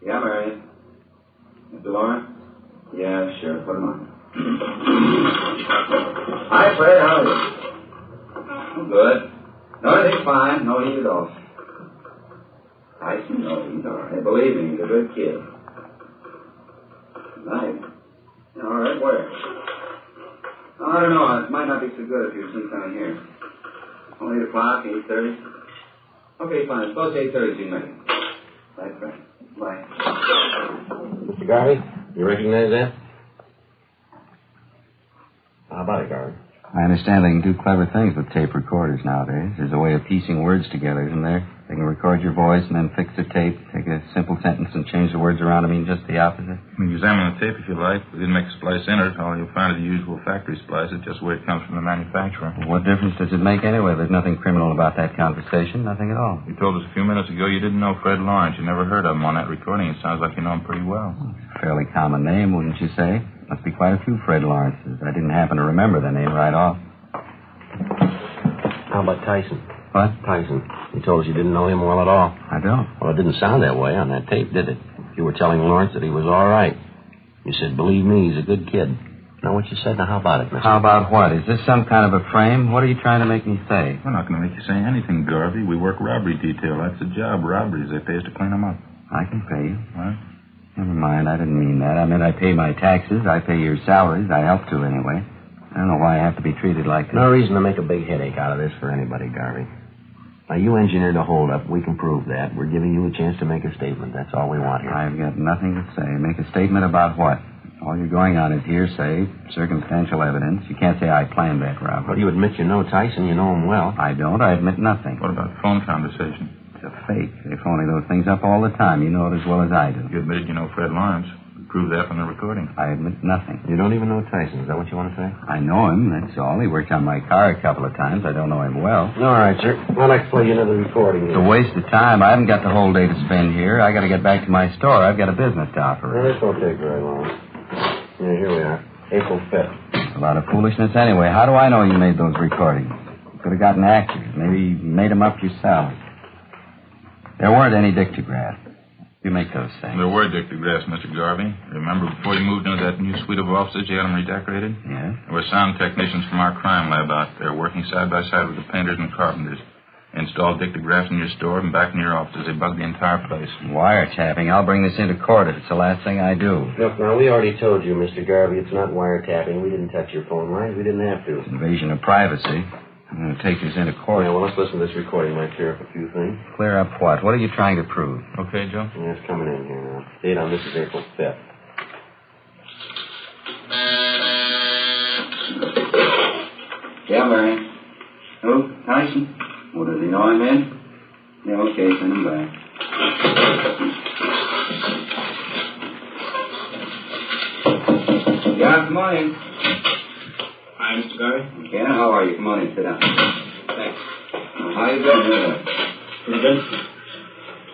Yeah, Marion. Mr. Lawrence? Yeah, sure. Put him on. Hi, Fred. How are you? I'm good. No, everything's fine. No heat at all. Tyson? No, he's all right. Believe me, he's a good kid. Nice. All right, where? Oh, I don't know. It might not be so good if you're sleeping down here. Only 8 o'clock, 8:30. Okay, fine. Suppose 8:30 is your minute. Bye, Fred. Bye. Mr. Garvey, you recognize that? How about it, Garvey? I understand they can do clever things with tape recorders nowadays. There's a way of piecing words together, isn't there? They can record your voice and then fix the tape, take a simple sentence and change the words around to mean just the opposite. You can examine the tape if you like. We didn't make a splice in it. All you'll find is the usual factory splice. It's just the way it comes from the manufacturer. Well, what difference does it make anyway? There's nothing criminal about that conversation. Nothing at all. You told us a few minutes ago you didn't know Fred Lawrence. You never heard of him on that recording. It sounds like you know him pretty well. It's a fairly common name, wouldn't you say? Must be quite a few Fred Lawrences. I didn't happen to remember the name right off. How about Tyson? What? Tyson. You told us you didn't know him well at all. I don't. Well, it didn't sound that way on that tape, did it? You were telling Lawrence that he was all right. You said, believe me, he's a good kid. Now, what you said, now how about it, mister? How about what? Is this some kind of a frame? What are you trying to make me say? We're not going to make you say anything, Garvey. We work robbery detail. That's the job, robberies. They pay us to clean them up. I can pay you. What? Never mind, I didn't mean that. I meant I pay my taxes. I pay your salaries. I help to, anyway. I don't know why I have to be treated like this. No reason to make a big headache out of this for anybody, Garvey. Now, you engineered a holdup. We can prove that. We're giving you a chance to make a statement. That's all we want here. I've got nothing to say. Make a statement about what? All you're going on is hearsay, circumstantial evidence. You can't say I planned that robbery. Well, you admit you know Tyson. You know him well. I don't. I admit nothing. What about phone conversation? It's a fake. They're phoning those things up all the time. You know it as well as I do. You admitted you know Fred Lawrence. Prove that from the recording. I admit nothing. You don't even know Tyson. Is that what you want to say? I know him, that's all. He worked on my car a couple of times. I don't know him well. All right, sir. I'd like to play you another recording. It's a waste of time. I haven't got the whole day to spend here. I got to get back to my store. I've got a business to operate. Well, this won't take very long. Yeah, here we are. April 5th. A lot of foolishness anyway. How do I know you made those recordings? You could have gotten actors. Maybe made them up yourself. There weren't any dictographs. You make those things. There were dictographs, Mr. Garvey. Remember, before you moved into that new suite of offices, you had them redecorated? Yes. There were sound technicians from our crime lab out there working side by side with the painters and carpenters. They installed dictographs in your store and back in your offices. They bugged the entire place. Wiretapping. I'll bring this into court if it's the last thing I do. Look, now, we already told you, Mr. Garvey, it's not wiretapping. We didn't touch your phone lines. We didn't have to. It's invasion of privacy. I'm going to take this into court. Yeah, well, let's listen to this recording. Might clear up a few things. Clear up what? What are you trying to prove? Okay, Joe? Yeah, it's coming in here now. Date on this is April 5th. Yeah, Marion. Who? Tyson? Well, does he know I'm in? Yeah, okay, send him back. Yeah, come on in. Hi, Mr. Garvey. Yeah, how are you? Come on in, sit down. Thanks. How you doing anyway? Pretty good.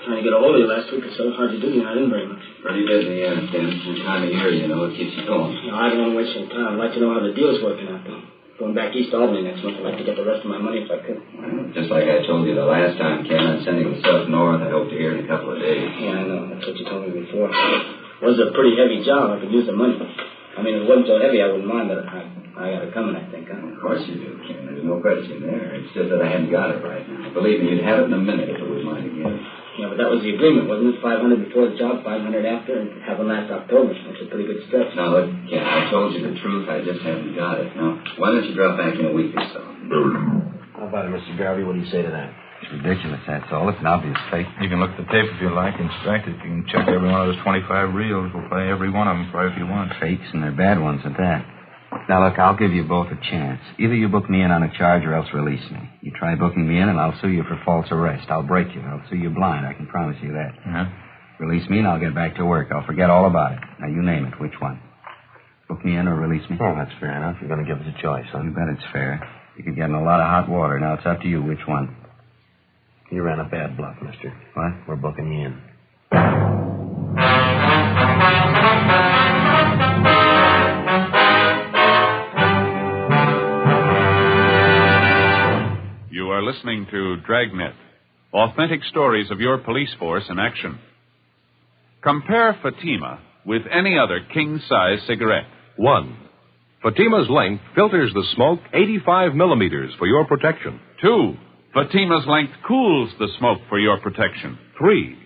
Trying to get a hold of you last week. It's so hard to do, I didn't bring much. Pretty busy, yeah, Tim. This time of year, you know, it keeps you going. No, I don't want to waste any time. I'd like to know how the deal's working out, though. Going back east to Albany next month, I'd like to get the rest of my money if I could. Well, just like I told you the last time, Ken, I'm sending myself north. I hope to hear in a couple of days. Yeah, I know. That's what you told me before. It was a pretty heavy job. I could use the money. I mean, if it wasn't so heavy, I wouldn't mind, but I got it coming, I think. Huh? Of course you do, Ken. There's no question there. It's just that I hadn't got it right now. Believe me, you'd have it in a minute if it was mine again. Yeah, but that was the agreement, wasn't it? 500 before the job, 500 after, and have them last October. That's a pretty good stretch. Now, look, Ken, I told you the truth. I just haven't got it. Now, why don't you drop back in a week or so? How about it, Mr. Garvey? What do you say to that? It's ridiculous, that's all. It's an obvious fake. You can look at the tape if you like, inspect it. You can check every one of those 25 reels. We'll play every one of them for you if you want. Fakes, and they're bad ones at that. Now, look, I'll give you both a chance. Either you book me in on a charge or else release me. You try booking me in, and I'll sue you for false arrest. I'll break you. I'll sue you blind. I can promise you that. Yeah? Release me, and I'll get back to work. I'll forget all about it. Now, you name it. Which one? Book me in or release me? Oh, that's fair enough. You're going to give us a choice, huh? You bet it's fair. You could get in a lot of hot water. Now, it's up to you. Which one? You ran a bad bluff, mister. What? We're booking you in. You are listening to Dragnet, authentic stories of your police force in action. Compare Fatima with any other king-size cigarette. 1. Fatima's length filters the smoke 85 millimeters for your protection. 2. Fatima's length cools the smoke for your protection. 3.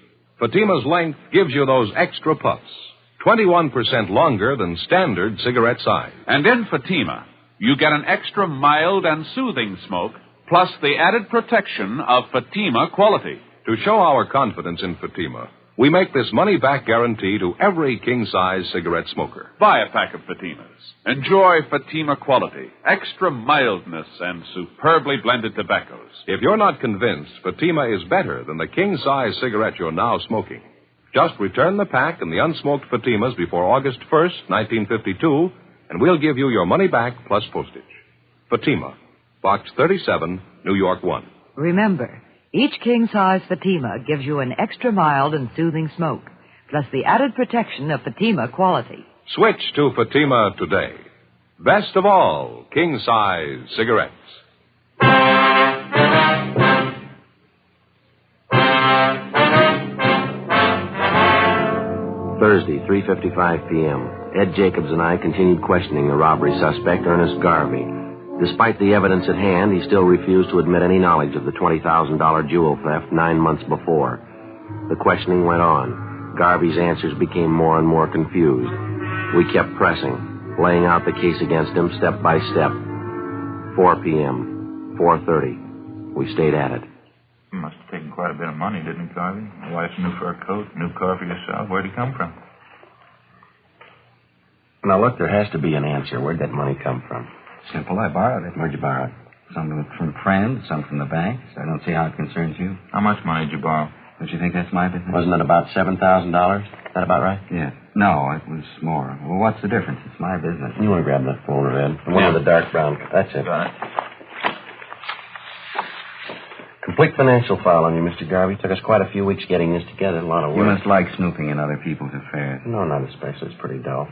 Fatima's length gives you those extra puffs, 21% longer than standard cigarette size. And in Fatima, you get an extra mild and soothing smoke, plus the added protection of Fatima quality. To show our confidence in Fatima, we make this money-back guarantee to every king-size cigarette smoker. Buy a pack of Fatimas. Enjoy Fatima quality, extra mildness, and superbly blended tobaccos. If you're not convinced Fatima is better than the king-size cigarette you're now smoking, just return the pack and the unsmoked Fatimas before August 1st, 1952, and we'll give you your money back plus postage. Fatima, Box 37, New York 1. Remember, each king-size Fatima gives you an extra mild and soothing smoke, plus the added protection of Fatima quality. Switch to Fatima today. Best of all, king-size cigarettes. Thursday, 3:55 p.m. Ed Jacobs and I continued questioning the robbery suspect, Ernest Garvey. Despite the evidence at hand, he still refused to admit any knowledge of the $20,000 jewel theft 9 months before. The questioning went on. Garvey's answers became more and more confused. We kept pressing, laying out the case against him step by step. 4 p.m., 4:30. We stayed at it. You must have taken quite a bit of money, didn't you, Garvey? A wife's new fur coat, new car for yourself. Where'd he come from? Now, look, there has to be an answer. Where'd that money come from? Simple. I borrowed it. Where'd you borrow it? Some from friends, some from the bank. So I don't see how it concerns you. How much money did you borrow? Don't you think that's my business? Wasn't it about $7,000? Is that about right? Yeah. No, it was more. Well, what's the difference? It's my business. You want to grab that folder, Ed? The one with the dark brown. That's it. Got it. Complete financial file on you, Mr. Garvey. Took us quite a few weeks getting this together. A lot of You work. must like snooping in other people's affairs. No, not especially. It's pretty dull.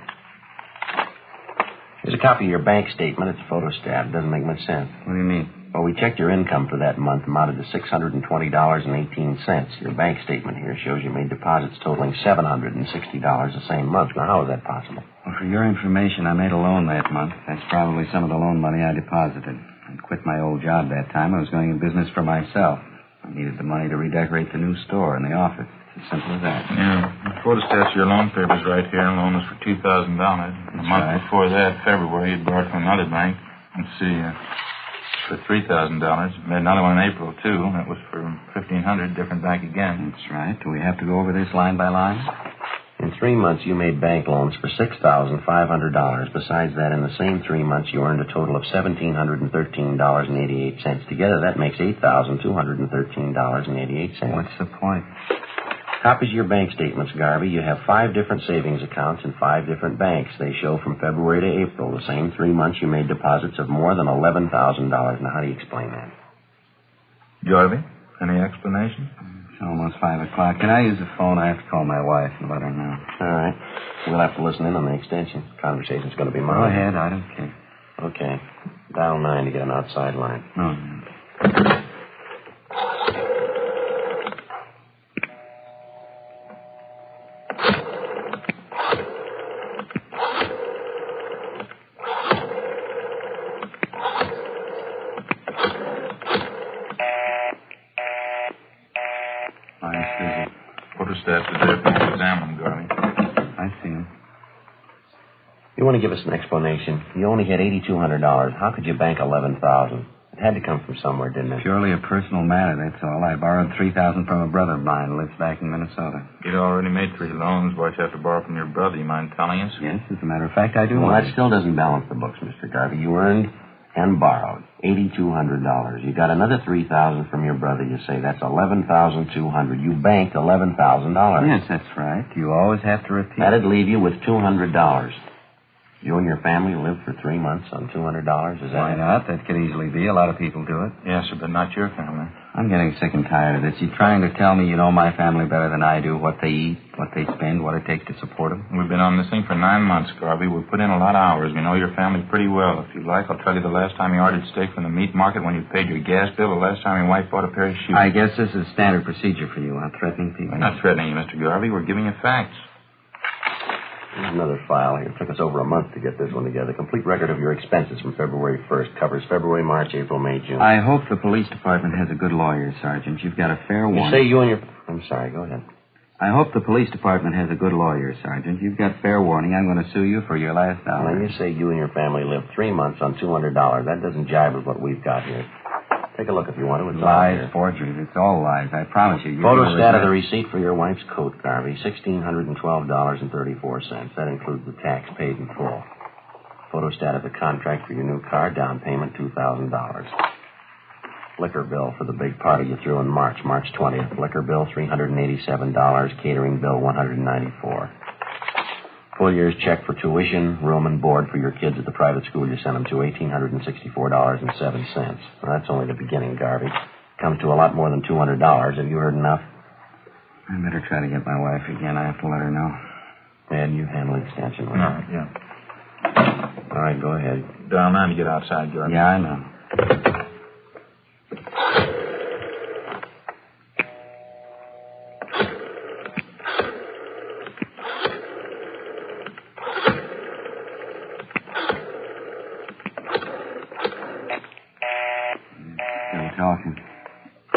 Here's a copy of your bank statement. It's photostat. It doesn't make much sense. What do you mean? Well, we checked your income for that month, amounted to $620.18. Your bank statement here shows you made deposits totaling $760 the same month. Now, how is that possible? Well, for your information, I made a loan that month. That's probably some of the loan money I deposited. I quit my old job that time. I was going in business for myself. I needed the money to redecorate the new store and the office. It's as simple as that. Yeah. The photostat's your loan papers right here. The loan was for $2,000. The month before that, February, you'd borrowed from another bank. Let's see, for $3,000. Made another one in April, too. That was for $1,500, different bank again. That's right. Do we have to go over this line by line? It's 3 months, you made bank loans for $6,500. Besides that, in the same 3 months, you earned a total of $1,713.88. Together, that makes $8,213.88. What's the point? Copies of your bank statements, Garvey. You have 5 different savings accounts in 5 different banks. They show from February to April, the same 3 months, you made deposits of more than $11,000. Now, how do you explain that? Garvey, any explanation? It's almost 5 o'clock. Can I use the phone? I have to call my wife and let her know. All right. We'll have to listen in on the extension. Conversation's going to be mine. Go ahead. I don't care. Okay. Dial 9 to get an outside line. Oh, Photostats is there for you to examine, Garvey. I see him. You want to give us an explanation? You only had $8,200. How could you bank $11,000? It had to come from somewhere, didn't it? Purely a personal matter, that's all. I borrowed $3,000 from a brother of mine who lives back in Minnesota. You'd already made 3 loans. Why'd you have to borrow from your brother? You mind telling us? Yes, as a matter of fact, I do. Well, that still doesn't balance the books, Mr. Garvey. You earned and borrowed $8,200. You got another $3,000 from your brother, you say. That's $11,200. You banked $11,000. Yes, that's right. You always have to repeat. That'd leave you with $200. You and your family lived for 3 months on $200? Is that Why not? That could easily be. A lot of people do it. Yes, sir, but not your family. I'm getting sick and tired of this. You're trying to tell me you know my family better than I do, what they eat, what they spend, what it takes to support them. We've been on this thing for 9 months, Garvey. We've put in a lot of hours. We know your family pretty well. If you like, I'll tell you the last time you ordered steak from the meat market when you paid your gas bill, the last time your wife bought a pair of shoes. I guess this is standard procedure for you, huh? Threatening people. We're not threatening you, Mr. Garvey. We're giving you facts. Here's another file here. It took us over a month to get this one together. Complete record of your expenses from February 1st. Covers February, March, April, May, June. I hope the police department has a good lawyer, Sergeant. You've got a fair warning. You say you and your... I'm sorry, go ahead. I hope the police department has a good lawyer, Sergeant. You've got fair warning. I'm going to sue you for your last hour. Now, you say you and your family lived 3 months on $200. That doesn't jive with what we've got here. Take a look if you want to. It's lies, forgeries. It's all lies. I promise you. Photostat of the receipt for your wife's coat, Garvey. $1,612.34. That includes the tax paid in full. Photostat of the contract for your new car. Down payment, $2,000. Liquor bill for the big party you threw in March 20th. Liquor bill, $387. Catering bill, $194. Full year's check for tuition, room, and board for your kids at the private school you sent them to, $1,864.07. Well, that's only the beginning, Garvey. Comes to a lot more than $200. Have you heard enough? I better try to get my wife again. I have to let her know. And you handle the extension, All right, yeah. All right, go ahead. Dial 9 to get outside, Garvey. Yeah, I know. Talking. I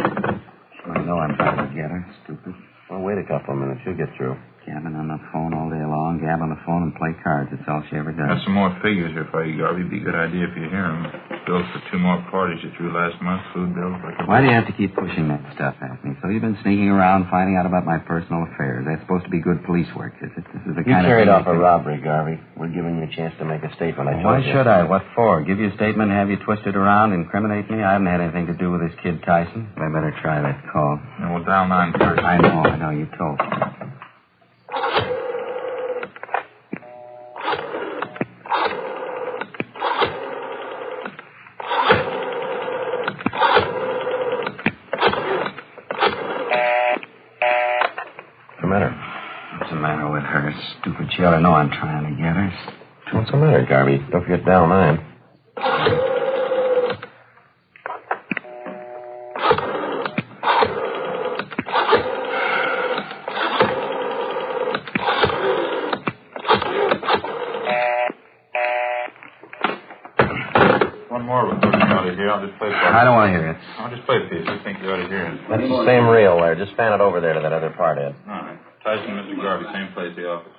know I'm trying to get her, stupid. Well, wait a couple of minutes. She'll get through. Gabbing on the phone all day long, gab on the phone and play cards. That's all she ever does. Got some more figures here for you, Garvey. Be a good idea if you hear them. Bills for 2 more parties you threw last month. Food bills. Why do you have to keep pushing that stuff at me? So you've been sneaking around, finding out about my personal affairs. That's supposed to be good police work, is it? This is the kind of... You carried off a robbery, Garvey. We're giving you a chance to make a statement. Why should I? What for? Give you a statement and have you twist it around, incriminate me? I haven't had anything to do with this kid Tyson. I better try that call. And we'll dial 9 first. I know. You told me. What's the matter with her? Stupid. She ought to know I'm trying to get her. What's the matter, Garvey? Don't forget dial 9. One more before you out of here. I'll just play it. I don't want to hear it. I'll just play it for you. I think you ought to hear it. That's the same reel there. Just fan it over there to that other part, Ed. All right. Tyson, Mr. Garvey, same place, the office.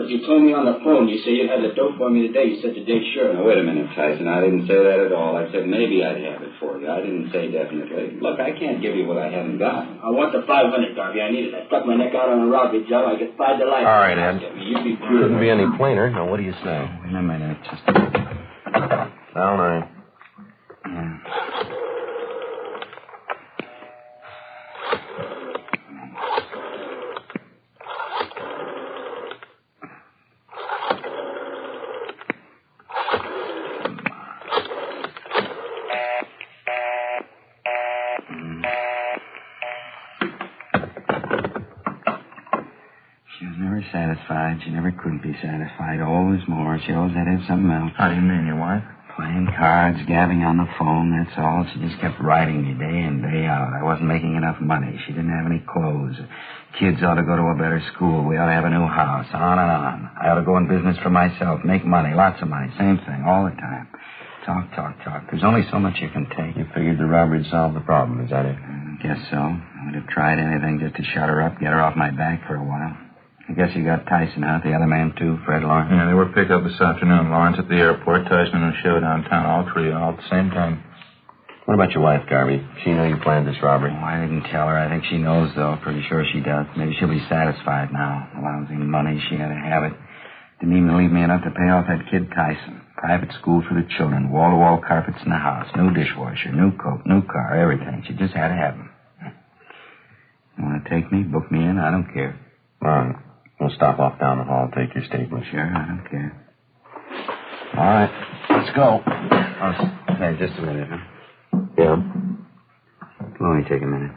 But you told me on the phone, you say you'd have the dope for me today. You said today, sure. Now, wait a minute, Tyson. I didn't say that at all. I said maybe I'd have it for you. I didn't say definitely. Look, I can't give you what I haven't got. I want the 500, Garvey. I need it. I stuck my neck out on a robbery job. I get 5 to life. All right, Ed. You'd be Couldn't be any plainer. Now, what do you say? Wait a minute. Just... Down, satisfied. She never could be satisfied. Always more. She always had to have something else. How do you mean, your wife? Playing cards, gabbing on the phone, that's all. She just kept writing me day in, day out. I wasn't making enough money. She didn't have any clothes. Kids ought to go to a better school. We ought to have a new house. On and on. I ought to go in business for myself, make money, lots of money. Same thing, all the time. Talk. There's only so much you can take. You figured the robbery'd solve the problem, is that it? I guess so. I would have tried anything just to shut her up, get her off my back for a while. I guess you got Tyson out, the other man, too, Fred Lawrence. Yeah, they were picked up this afternoon. Lawrence at the airport, Tyson in a show downtown, all three, all at the same time. What about your wife, Garvey? She know you planned this robbery? Oh, I didn't tell her. I think she knows, though. Pretty sure she does. Maybe she'll be satisfied now. The lousy money, she had to have it. Didn't even leave me enough to pay off that kid Tyson. Private school for the children, wall-to-wall carpets in the house, new dishwasher, new coat, new car, everything. She just had to have them. You want to take me, book me in? I don't care. All right. We'll stop off down the hall, take your statement. Sure, I don't care. All right, let's go. Oh, say, just a minute, huh? Yeah? It'll only take a minute.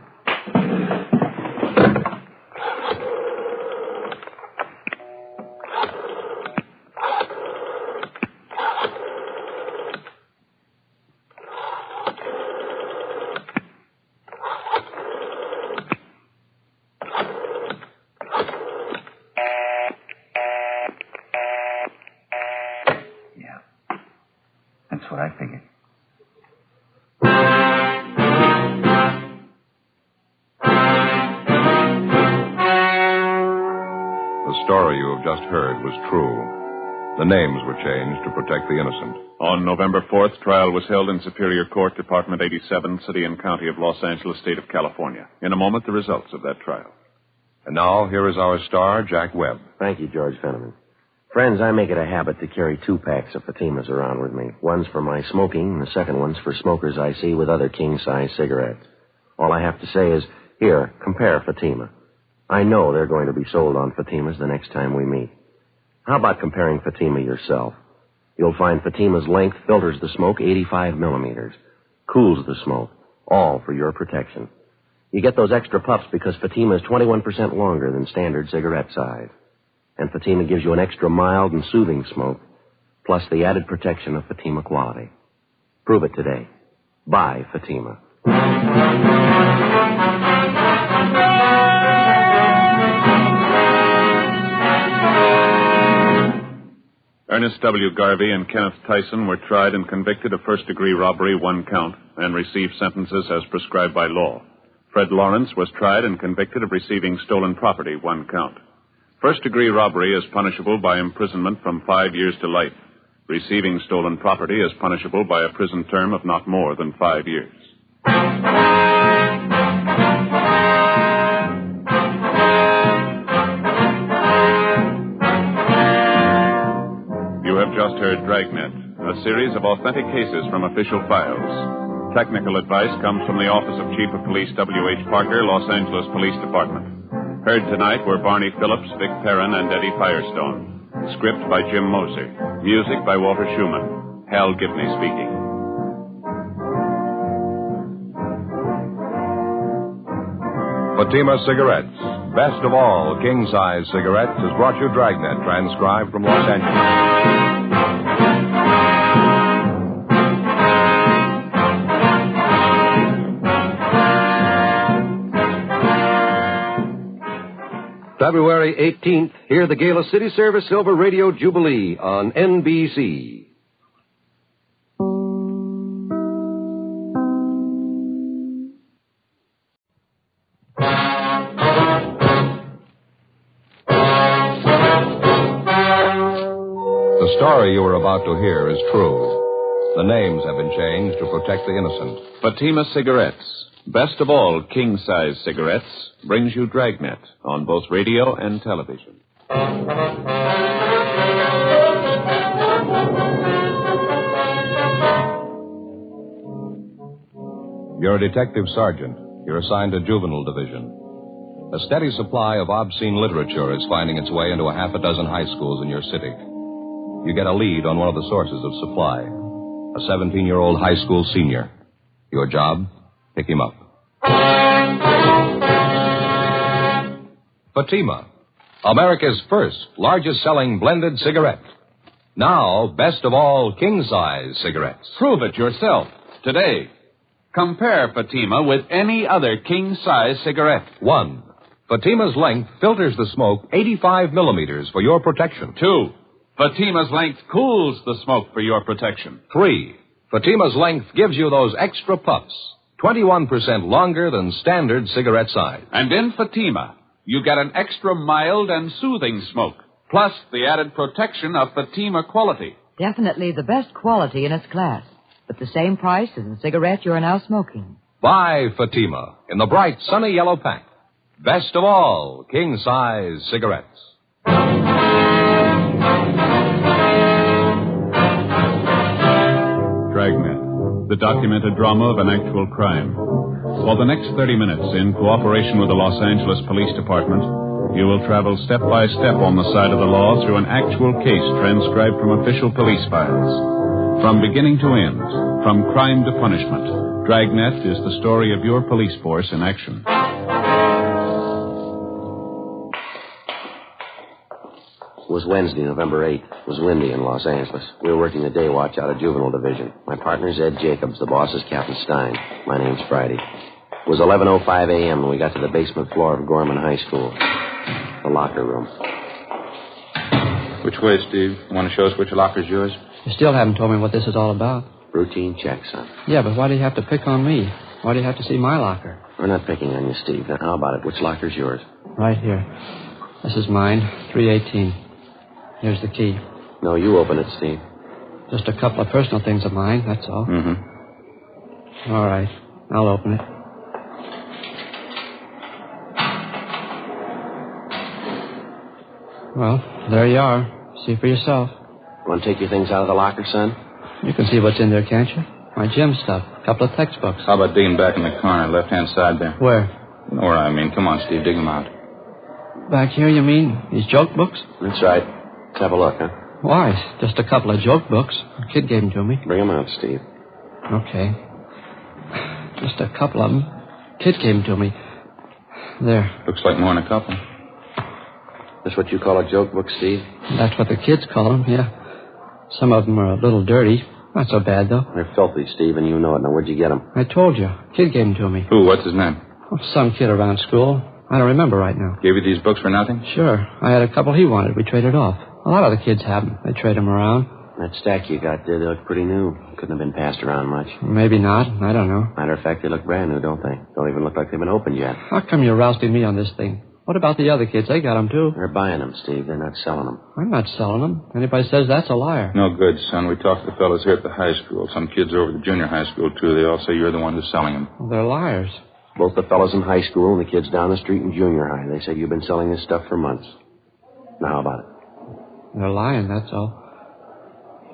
That's what I figured. The story you have just heard was true. The names were changed to protect the innocent. On November 4th, trial was held in Superior Court, Department 87, City and County of Los Angeles, State of California. In a moment, the results of that trial. And now, here is our star, Jack Webb. Thank you, George Fenneman. Friends, I make it a habit to carry 2 packs of Fatimas around with me. One's for my smoking, and the second one's for smokers I see with other king-size cigarettes. All I have to say is, here, compare Fatima. I know they're going to be sold on Fatimas the next time we meet. How about comparing Fatima yourself? You'll find Fatima's length filters the smoke 85 millimeters, cools the smoke, all for your protection. You get those extra puffs because Fatima is 21% longer than standard cigarette size. And Fatima gives you an extra mild and soothing smoke, plus the added protection of Fatima quality. Prove it today. Buy Fatima. Ernest W. Garvey and Kenneth Tyson were tried and convicted of first-degree robbery, 1 count, and received sentences as prescribed by law. Fred Lawrence was tried and convicted of receiving stolen property, 1 count. First-degree robbery is punishable by imprisonment from 5 years to life. Receiving stolen property is punishable by a prison term of not more than 5 years. You have just heard Dragnet, a series of authentic cases from official files. Technical advice comes from the Office of Chief of Police W.H. Parker, Los Angeles Police Department. Heard tonight were Barney Phillips, Vic Perrin, and Eddie Firestone. Script by Jim Moser. Music by Walter Schumann. Hal Gibney speaking. Fatima Cigarettes, best of all king-size cigarettes, has brought you Dragnet, transcribed from Los Angeles. February 18th, hear the Gala City Service Silver Radio Jubilee on NBC. The story you are about to hear is true. The names have been changed to protect the innocent. Fatima Cigarettes, best of all king-size cigarettes, brings you Dragnet on both radio and television. You're a detective sergeant. You're assigned to juvenile division. A steady supply of obscene literature is finding its way into a half a dozen high schools in your city. You get a lead on one of the sources of supply, a 17-year-old high school senior. Your job? Pick him up. Fatima, America's first largest-selling blended cigarette. Now, best of all king-size cigarettes. Prove it yourself today. Compare Fatima with any other king-size cigarette. 1. Fatima's length filters the smoke 85 millimeters for your protection. 2. Fatima's length cools the smoke for your protection. 3. Fatima's length gives you those extra puffs, 21% longer than standard cigarette size. And in Fatima, you get an extra mild and soothing smoke, plus the added protection of Fatima quality. Definitely the best quality in its class, but the same price as the cigarette you're now smoking. Buy Fatima in the bright, sunny yellow pack. Best of all king-size cigarettes. Dragnet, the documented drama of an actual crime. For the next 30 minutes, in cooperation with the Los Angeles Police Department, you will travel step by step on the side of the law through an actual case transcribed from official police files. From beginning to end, from crime to punishment, Dragnet is the story of your police force in action. It was Wednesday, November 8th. It was windy in Los Angeles. We were working the day watch out of Juvenile Division. My partner's Ed Jacobs. The boss is Captain Stein. My name's Friday. It was 11:05 a.m. when we got to the basement floor of Gorman High School. The locker room. Which way, Steve? You want to show us which locker's yours? You still haven't told me what this is all about. Routine check, son. Yeah, but why do you have to pick on me? Why do you have to see my locker? We're not picking on you, Steve. Now, how about it? Which locker's yours? Right here. This is mine, 318. Here's the key. No, you open it, Steve. Just a couple of personal things of mine, that's all. Mm-hmm. All right. I'll open it. Well, there you are. See for yourself. Want to take your things out of the locker, son? You can see what's in there, can't you? My gym stuff. A couple of textbooks. How about digging back in the corner, left-hand side there? Where? You know where I mean. Come on, Steve, dig them out. Back here, you mean? These joke books? That's right. Let's have a look, huh? Why? Just a couple of joke books. A kid gave them to me. Bring them out, Steve. Okay. Just a couple of them. Kid gave them to me. There. Looks like more than a couple. That's what you call a joke book, Steve? That's what the kids call them, yeah. Some of them are a little dirty. Not so bad, though. They're filthy, Steve, and you know it. Now, where'd you get them? I told you. Kid gave them to me. Who? What's his name? Oh, some kid around school. I don't remember right now. Gave you these books for nothing? Sure. I had a couple he wanted. We traded off. A lot of the kids have them. They trade them around. That stack you got there, they look pretty new. Couldn't have been passed around much. Maybe not. I don't know. Matter of fact, they look brand new, don't they? Don't even look like they've been opened yet. How come you're rousting me on this thing? What about the other kids? They got them, too. They're buying them, Steve. They're not selling them. I'm not selling them. Anybody says that's a liar. No good, son. We talked to the fellas here at the high school. Some kids over at the junior high school, too. They all say you're the one who's selling them. Well, they're liars. Both the fellas in high school and the kids down the street in junior high. They say you've been selling this stuff for months. Now, how about it? They're lying, that's all.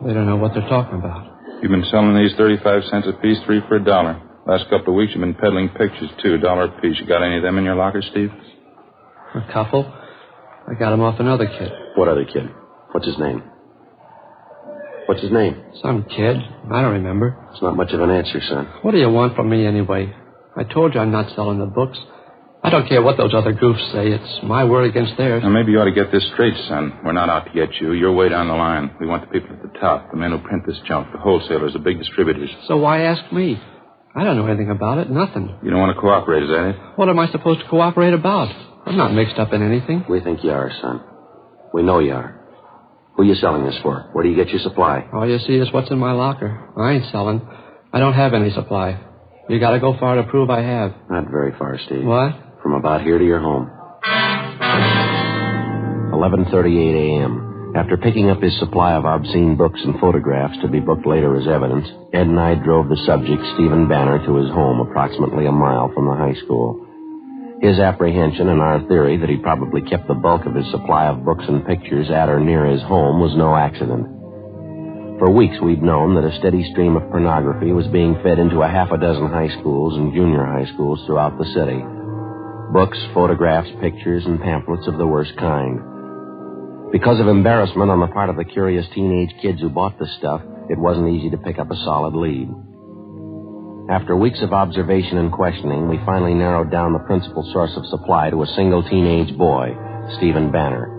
They don't know what they're talking about. You've been selling these 35 cents a piece, 3 for $1. Last couple of weeks, you've been peddling pictures, too, $1 a piece. You got any of them in your locker, Steve? A couple. I got them off another kid. What other kid? What's his name? What's his name? Some kid. I don't remember. It's not much of an answer, son. What do you want from me anyway? I told you I'm not selling the books. I don't care what those other goofs say. It's my word against theirs. Now, maybe you ought to get this straight, son. We're not out to get you. You're way down the line. We want the people at the top, the men who print this junk, the wholesalers, the big distributors. So why ask me? I don't know anything about it. Nothing. You don't want to cooperate, is that it? What am I supposed to cooperate about? I'm not mixed up in anything. We think you are, son. We know you are. Who are you selling this for? Where do you get your supply? All you see is what's in my locker. I ain't selling. I don't have any supply. You got to go far to prove I have. Not very far, Steve. What? From about here to your home. 11:38 a.m. After picking up his supply of obscene books and photographs to be booked later as evidence, Ed and I drove the subject, Stephen Banner, to his home approximately a mile from the high school. His apprehension and our theory that he probably kept the bulk of his supply of books and pictures at or near his home was no accident. For weeks we'd known that a steady stream of pornography was being fed into a half a dozen high schools and junior high schools throughout the city. Books, photographs, pictures, and pamphlets of the worst kind. Because of embarrassment on the part of the curious teenage kids who bought the stuff, it wasn't easy to pick up a solid lead. After weeks of observation and questioning, we finally narrowed down the principal source of supply to a single teenage boy, Stephen Banner.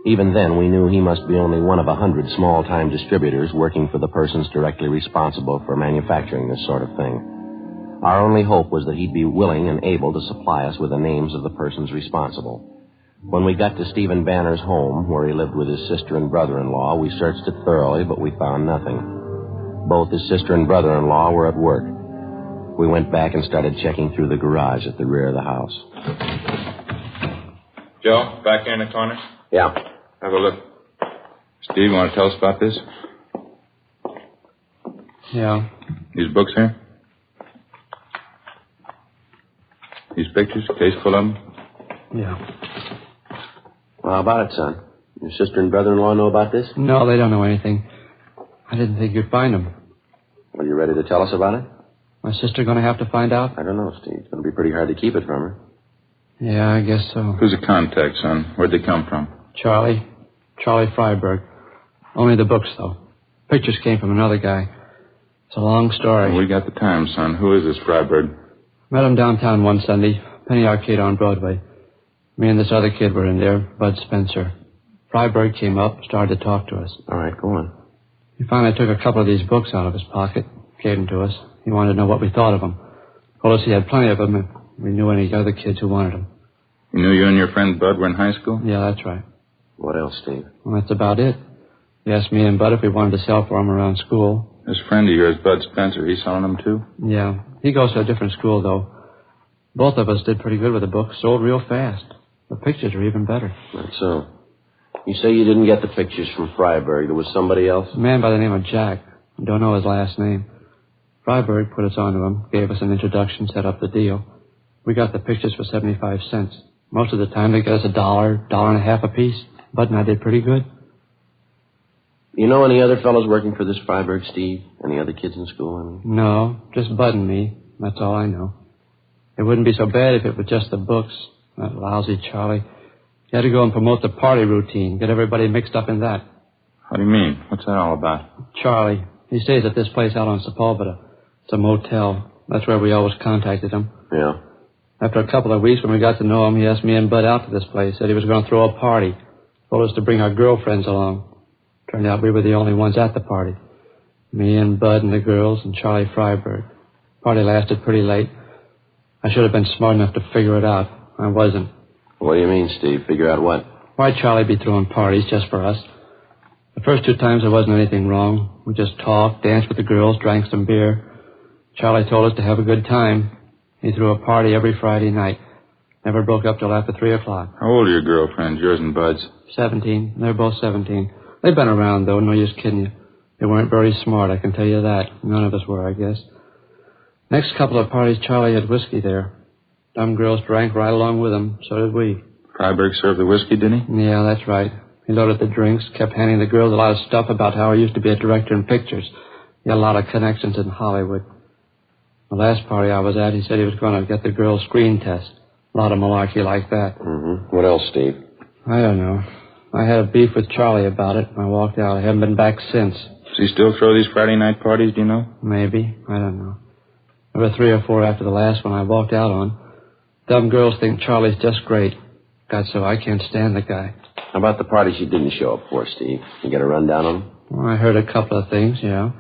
Even then, we knew he must be only one of 100 small-time distributors working for the persons directly responsible for manufacturing this sort of thing. Our only hope was that he'd be willing and able to supply us with the names of the persons responsible. When we got to Stephen Banner's home, where he lived with his sister and brother-in-law, we searched it thoroughly, but we found nothing. Both his sister and brother-in-law were at work. We went back and started checking through the garage at the rear of the house. Joe, back here in the corner? Yeah. Have a look. Steve, you want to tell us about this? Yeah. These books here? These pictures, case full of them? Yeah. Well, how about it, son? Your sister and brother-in-law know about this? No, they don't know anything. I didn't think you'd find them. Are you ready to tell us about it? My sister going to have to find out? I don't know, Steve. It's going to be pretty hard to keep it from her. Yeah, I guess so. Who's the contact, son? Where'd they come from? Charlie Freiberg. Only the books, though. Pictures came from another guy. It's a long story. Well, we got the time, son. Who is this Freiberg? Met him downtown one Sunday, Penny Arcade on Broadway. Me and this other kid were in there, Bud Spencer. Freiberg came up, started to talk to us. All right, go on. He finally took a couple of these books out of his pocket, gave them to us. He wanted to know what we thought of them. Told us he had plenty of them, and we knew any other kids who wanted them. You knew you and your friend Bud were in high school? Yeah, that's right. What else, Steve? Well, that's about it. He asked me and Bud if we wanted to sell for him around school. This friend of yours, Bud Spencer, he's selling them too? Yeah. He goes to a different school, though. Both of us did pretty good with the books, sold real fast. The pictures are even better. That's so. You say you didn't get the pictures from Freiberg. There was somebody else? A man by the name of Jack. Don't know his last name. Freiberg put us onto him, gave us an introduction, set up the deal. We got the pictures for 75 cents. Most of the time they get us $1, $1.50 a piece. Bud and I did pretty good. You know any other fellows working for this Freiberg, Steve? Any other kids in school, I mean? No, just Bud and me. That's all I know. It wouldn't be so bad if it was just the books. That lousy Charlie. He had to go and promote the party routine, get everybody mixed up in that. How do you mean? What's that all about? Charlie. He stays at this place out on Sepulveda. It's a motel. That's where we always contacted him. Yeah. After a couple of weeks, when we got to know him, he asked me and Bud out to this place. Said he was going to throw a party. Told us to bring our girlfriends along. Turned out we were the only ones at the party. Me and Bud and the girls and Charlie Freiberg. Party lasted pretty late. I should have been smart enough to figure it out. I wasn't. What do you mean, Steve? Figure out what? Why'd Charlie be throwing parties just for us? The first 2 times there wasn't anything wrong. We just talked, danced with the girls, drank some beer. Charlie told us to have a good time. He threw a party every Friday night. Never broke up till after 3 o'clock. How old are your girlfriends, yours and Bud's? 17. They're both 17. They've been around, though. No use kidding you. They weren't very smart, I can tell you that. None of us were, I guess. Next couple of parties, Charlie had whiskey there. Dumb girls drank right along with him. So did we. Freiberg served the whiskey, did he? Yeah, that's right. He loaded the drinks, kept handing the girls a lot of stuff about how he used to be a director in pictures. He had a lot of connections in Hollywood. The last party I was at, he said he was going to get the girls' screen test. A lot of malarkey like that. Mm-hmm. What else, Steve? I don't know. I had a beef with Charlie about it. I walked out. I haven't been back since. Does he still throw these Friday night parties, do you know? Maybe. I don't know. There were 3 or 4 after the last one I walked out on. Dumb girls think Charlie's just great. God, so I can't stand the guy. How about the parties you didn't show up for, Steve? You get a rundown on them? Well, I heard a couple of things, yeah.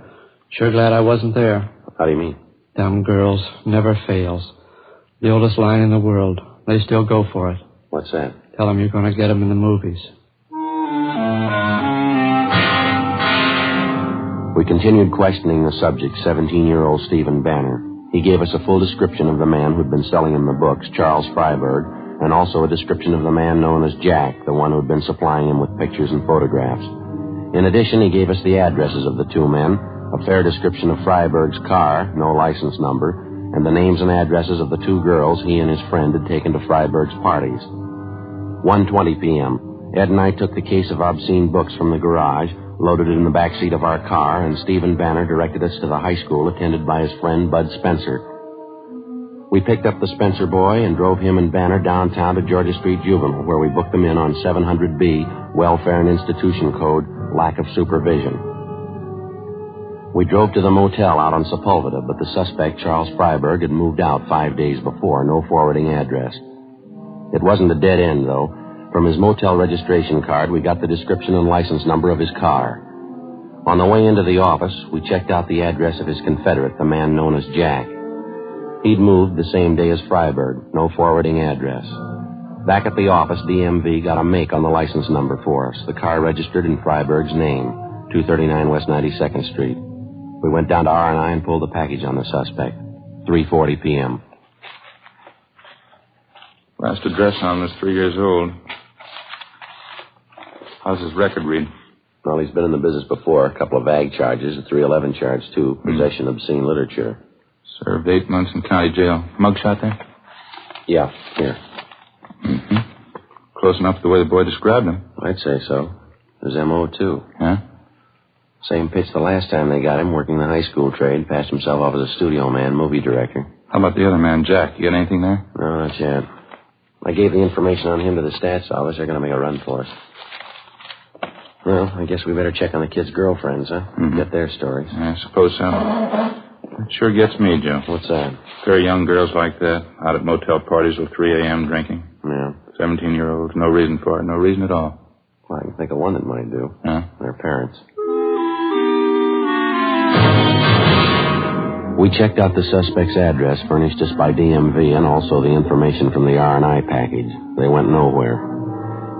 Sure glad I wasn't there. How do you mean? Dumb girls never fails. The oldest line in the world. They still go for it. What's that? Tell them you're going to get them in the movies. We continued questioning the subject, 17-year-old Stephen Banner. He gave us a full description of the man who'd been selling him the books, Charles Freiberg, and also a description of the man known as Jack, the one who had been supplying him with pictures and photographs. In addition, he gave us the addresses of the two men, a fair description of Freiberg's car, no license number, and the names and addresses of the two girls he and his friend had taken to Freiberg's parties. 1:20 p.m. Ed and I took the case of obscene books from the garage, loaded it in the back seat of our car, and Stephen Banner directed us to the high school attended by his friend Bud Spencer. We picked up the Spencer boy and drove him and Banner downtown to Georgia Street Juvenile, where we booked them in on 700B, Welfare and Institution Code, lack of supervision. We drove to the motel out on Sepulveda, but the suspect, Charles Freiberg, had moved out 5 days before, no forwarding address. It wasn't a dead end, though. From his motel registration card, we got the description and license number of his car. On the way into the office, we checked out the address of his confederate, the man known as Jack. He'd moved the same day as Freiberg, no forwarding address. Back at the office, DMV got a make on the license number for us. The car registered in Freiberg's name, 239 West 92nd Street. We went down to R&I and pulled the package on the suspect. 3:40 p.m. Last address on him was 3 years old. How's his record read? Well, he's been in the business before. A couple of ag charges, a 311 charge, too. Possession of obscene literature. Served 8 months in county jail. Mugshot there? Yeah, here. Mm-hmm. Close enough to the way the boy described him. I'd say so. His M.O., too. Huh? Same pitch the last time they got him, working the high school trade. Passed himself off as a studio man, movie director. How about the other man, Jack? You got anything there? No, not yet. I gave the information on him to the stats office. They're going to make a run for us. Well, I guess we better check on the kids' girlfriends, huh? Mm-hmm. Get their stories. I suppose so. It sure gets me, Joe. What's that? Very young girls like that, out at motel parties till 3 a.m. drinking. Yeah. 17-year-olds, no reason for it, no reason at all. Well, I can think of one that might do. Huh? Their parents. We checked out the suspect's address furnished us by DMV and also the information from the R&I package. They went nowhere.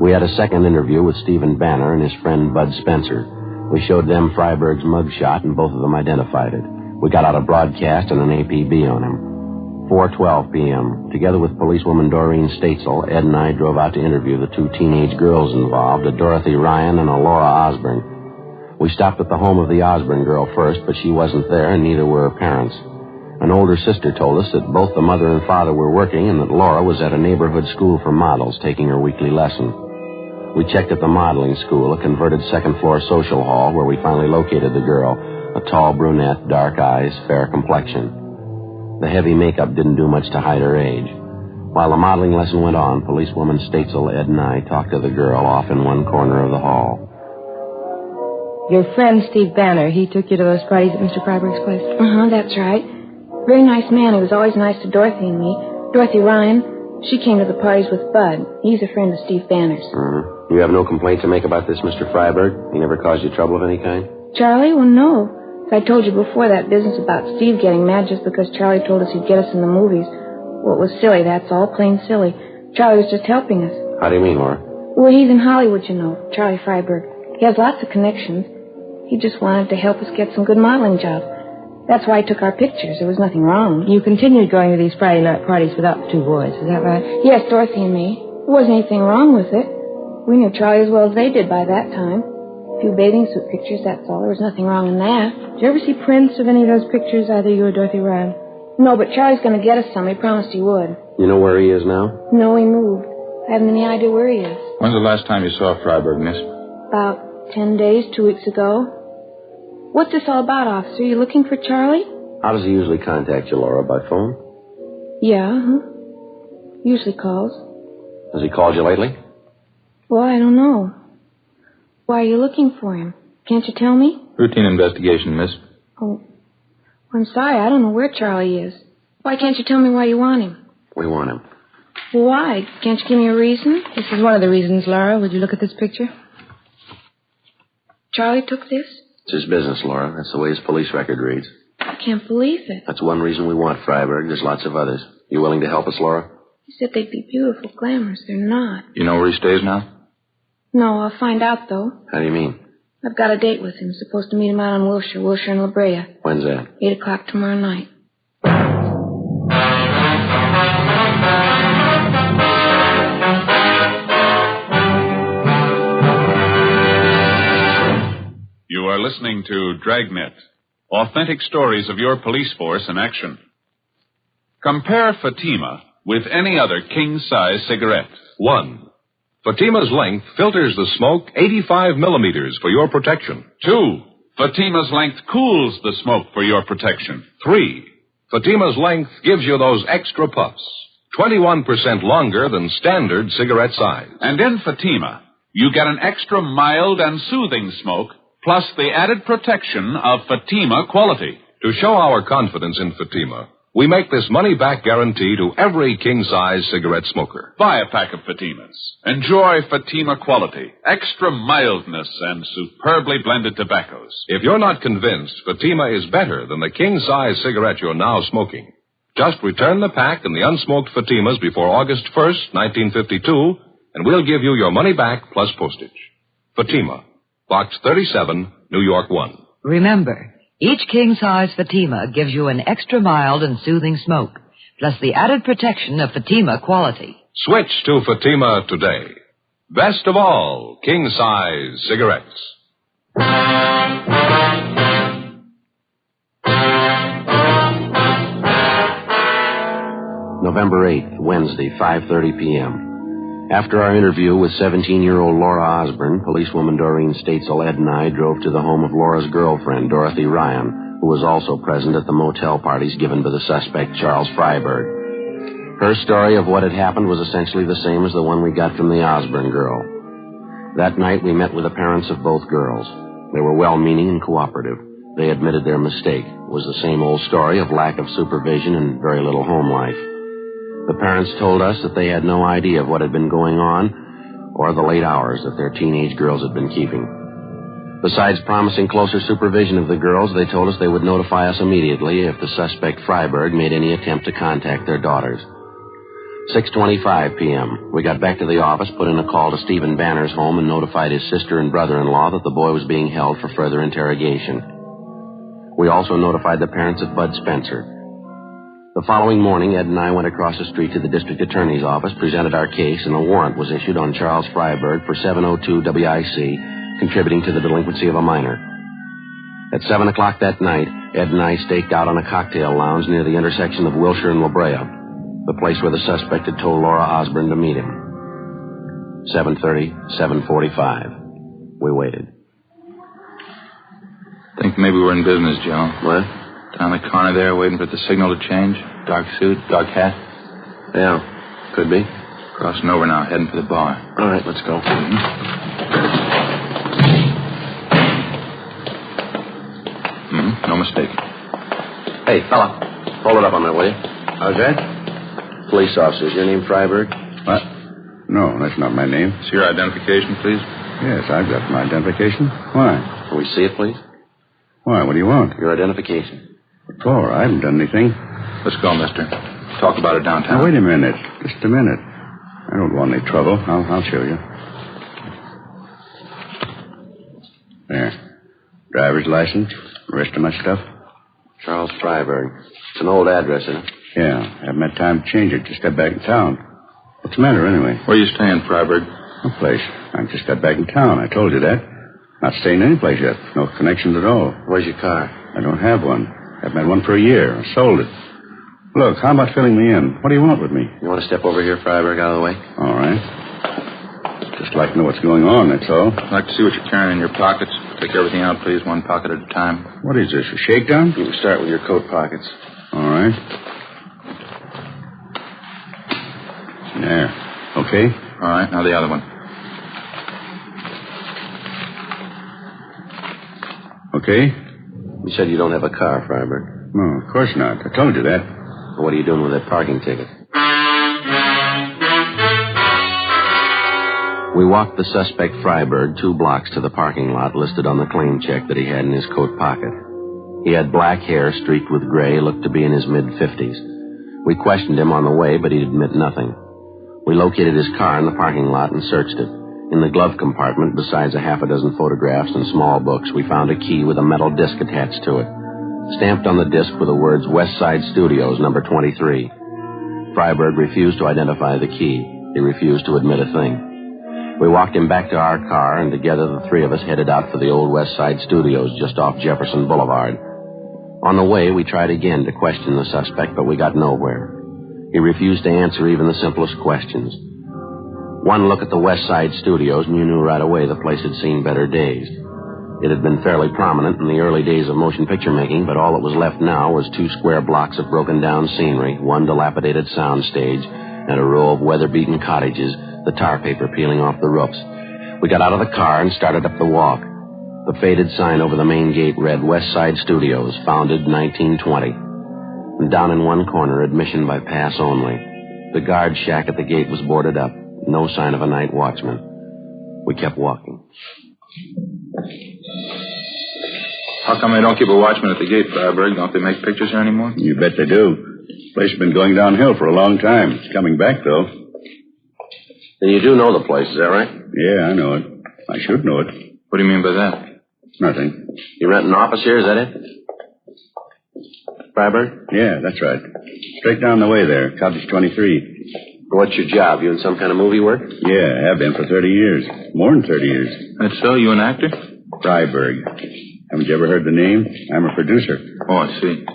We had a second interview with Stephen Banner and his friend Bud Spencer. We showed them Freiberg's mugshot and both of them identified it. We got out a broadcast and an APB on him. 4:12 p.m. Together with policewoman Doreen Statesel, Ed and I drove out to interview the two teenage girls involved, a Dorothy Ryan and a Laura Osborne. We stopped at the home of the Osborne girl first, but she wasn't there, and neither were her parents. An older sister told us that both the mother and father were working and that Laura was at a neighborhood school for models taking her weekly lesson. We checked at the modeling school, a converted second-floor social hall, where we finally located the girl, a tall brunette, dark eyes, fair complexion. The heavy makeup didn't do much to hide her age. While the modeling lesson went on, policewoman Statesel, Ed, and I talked to the girl off in one corner of the hall. Your friend, Steve Banner, he took you to those parties at Mr. Freiberg's place? Uh-huh, that's right. Very nice man. He was always nice to Dorothy and me. Dorothy Ryan, she came to the parties with Bud. He's a friend of Steve Banner's. You have no complaint to make about this, Mr. Freiberg? He never caused you trouble of any kind? Charlie? Well, no. I told you before that business about Steve getting mad just because Charlie told us he'd get us in the movies. Well, it was silly, that's all. Plain silly. Charlie was just helping us. How do you mean, Laura? Well, he's in Hollywood, you know, Charlie Freiberg. He has lots of connections. He just wanted to help us get some good modeling jobs. That's why he took our pictures. There was nothing wrong. You continued going to these Friday night parties without the two boys, is that right? Yes, Dorothy and me. There wasn't anything wrong with it. We knew Charlie as well as they did by that time. A few bathing suit pictures, that's all. There was nothing wrong in that. Did you ever see prints of any of those pictures, either you or Dorothy Ryan? No, but Charlie's going to get us some. He promised he would. You know where he is now? No, he moved. I haven't any idea where he is. When's the last time you saw Freiberg, miss? About 10 days, 2 weeks ago. What's this all about, officer? You looking for Charlie? How does he usually contact you, Laura? By phone? Yeah, usually calls. Has he called you lately? Well, I don't know. Why are you looking for him? Can't you tell me? Routine investigation, miss. Oh, I'm sorry. I don't know where Charlie is. Why can't you tell me why you want him? We want him. Why? Can't you give me a reason? This is one of the reasons, Laura. Would you look at this picture? Charlie took this? It's his business, Laura. That's the way his police record reads. I can't believe it. That's one reason we want Freiberg. There's lots of others. You willing to help us, Laura? You said they'd be beautiful, glamorous. They're not. You know where he stays now? No, I'll find out, though. How do you mean? I've got a date with him. Supposed to meet him out on Wilshire and La Brea. When's that? 8 o'clock tomorrow night. listening to Dragnet, authentic stories of your police force in action. Compare Fatima with any other king-size cigarette. 1. Fatima's length filters the smoke 85 millimeters for your protection. 2. Fatima's length cools the smoke for your protection. 3. Fatima's length gives you those extra puffs, 21% longer than standard cigarette size. And in Fatima, you get an extra mild and soothing smoke, plus the added protection of Fatima quality. To show our confidence in Fatima, we make this money-back guarantee to every king-size cigarette smoker. Buy a pack of Fatimas. Enjoy Fatima quality, extra mildness, and superbly blended tobaccos. If you're not convinced Fatima is better than the king-size cigarette you're now smoking, just return the pack and the unsmoked Fatimas before August 1st, 1952, and we'll give you your money back plus postage. Fatima, Box 37, New York 1. Remember, each king-size Fatima gives you an extra mild and soothing smoke, plus the added protection of Fatima quality. Switch to Fatima today. Best of all, king-size cigarettes. November 8th, Wednesday, 5:30 p.m. After our interview with 17-year-old Laura Osborne, policewoman Doreen Statesel, Ed and I drove to the home of Laura's girlfriend, Dorothy Ryan, who was also present at the motel parties given by the suspect, Charles Freiberg. Her story of what had happened was essentially the same as the one we got from the Osborne girl. That night, we met with the parents of both girls. They were well-meaning and cooperative. They admitted their mistake. It was the same old story of lack of supervision and very little home life. The parents told us that they had no idea of what had been going on or the late hours that their teenage girls had been keeping. Besides promising closer supervision of the girls, they told us they would notify us immediately if the suspect Freiberg made any attempt to contact their daughters. 6:25 p.m. We got back to the office, put in a call to Stephen Banner's home, and notified his sister and brother-in-law that the boy was being held for further interrogation. We also notified the parents of Bud Spencer. The following morning, Ed and I went across the street to the district attorney's office, presented our case, and a warrant was issued on Charles Freiberg for 702 WIC, contributing to the delinquency of a minor. At 7 o'clock that night, Ed and I staked out on a cocktail lounge near the intersection of Wilshire and La Brea, the place where the suspect had told Laura Osborne to meet him. 7:30, 7:45. We waited. Think maybe we're in business, Joe. What? Down the corner there, waiting for the signal to change. Dark suit, dark hat. Yeah, could be. Crossing over now, heading for the bar. All right, let's go. No mistake. Hey, fella, hold it up on that, will you? How's that? Police officers. Your name Freiberg? What? No, that's not my name. It's your identification, please. Yes, I've got my identification. Why? Can we see it, please? Why? What do you want? Your identification. What for? I haven't done anything. Let's go, mister. Talk about it downtown. Now, wait a minute. Just a minute. I don't want any trouble. I'll show you. There. Driver's license. The rest of my stuff. Charles Freiberg. It's an old address, isn't it? Yeah. I haven't had time to change it. Just got back in town. What's the matter, anyway? Where are you staying, Freiberg? No place. I just got back in town. I told you that. Not staying any place yet. No connections at all. Where's your car? I don't have one. Haven't had one for a year. I sold it. Look, how about filling me in? What do you want with me? You want to step over here, Freiberg, out of the way? All right. Just like to know what's going on, that's all. I'd like to see what you're carrying in your pockets. Take everything out, please, one pocket at a time. What is this, a shakedown? You can start with your coat pockets. All right. There. Okay? All right, now the other one. Okay? You said you don't have a car, Freiberg. No, of course not. I told you that. What are you doing with that parking ticket? We walked the suspect Freiberg 2 blocks to the parking lot listed on the claim check that he had in his coat pocket. He had black hair streaked with gray, looked to be in his mid-50s. We questioned him on the way, but he'd admit nothing. We located his car in the parking lot and searched it. In the glove compartment, besides a half a dozen photographs and small books, we found a key with a metal disc attached to it. Stamped on the disc were the words West Side Studios, number 23. Freiberg refused to identify the key. He refused to admit a thing. We walked him back to our car, and together the three of us headed out for the old West Side Studios just off Jefferson Boulevard. On the way, we tried again to question the suspect, but we got nowhere. He refused to answer even the simplest questions. One look at the West Side Studios, and you knew right away the place had seen better days. It had been fairly prominent in the early days of motion picture making, but all that was left now was 2 square blocks of broken-down scenery, 1 dilapidated sound stage, and a row of weather-beaten cottages, the tar paper peeling off the roofs. We got out of the car and started up the walk. The faded sign over the main gate read West Side Studios, founded 1920. And down in one corner, admission by pass only. The guard shack at the gate was boarded up. No sign of a night watchman. We kept walking. How come they don't keep a watchman at the gate, Freiberg? Don't they make pictures here anymore? You bet they do. The place has been going downhill for a long time. It's coming back, though. Then you do know the place, is that right? Yeah, I know it. I should know it. What do you mean by that? Nothing. You rent an office here, is that it? Freiberg? Yeah, that's right. Straight down the way there, Cottage 23. What's your job? You in some kind of movie work? Yeah, I have been for 30 years. More than 30 years. That's so? You an actor? Freiberg. Haven't you ever heard the name? I'm a producer. Oh, I see.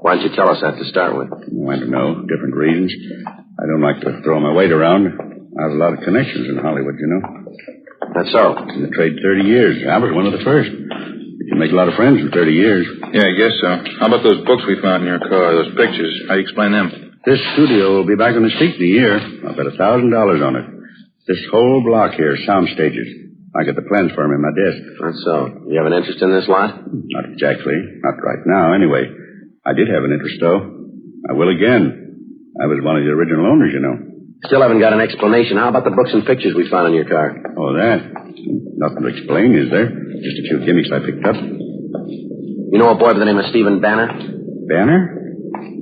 Why don't you tell us that to start with? Oh, I don't know. Different reasons. I don't like to throw my weight around. I have a lot of connections in Hollywood, you know. That's so. In the trade 30 years. I was one of the first. You can make a lot of friends in 30 years. Yeah, I guess so. How about those books we found in your car, those pictures? How do you explain them? This studio will be back on the street in a year. I'll bet $1,000 on it. This whole block here, sound stages. I got the plans for them in my desk. That's so. You have an interest in this lot? Not exactly. Not right now, anyway. I did have an interest, though. I will again. I was one of the original owners, you know. Still haven't got an explanation. How about the books and pictures we found in your car? Oh, that? Nothing to explain, is there? Just a few gimmicks I picked up. You know a boy by the name of Stephen Banner? Banner?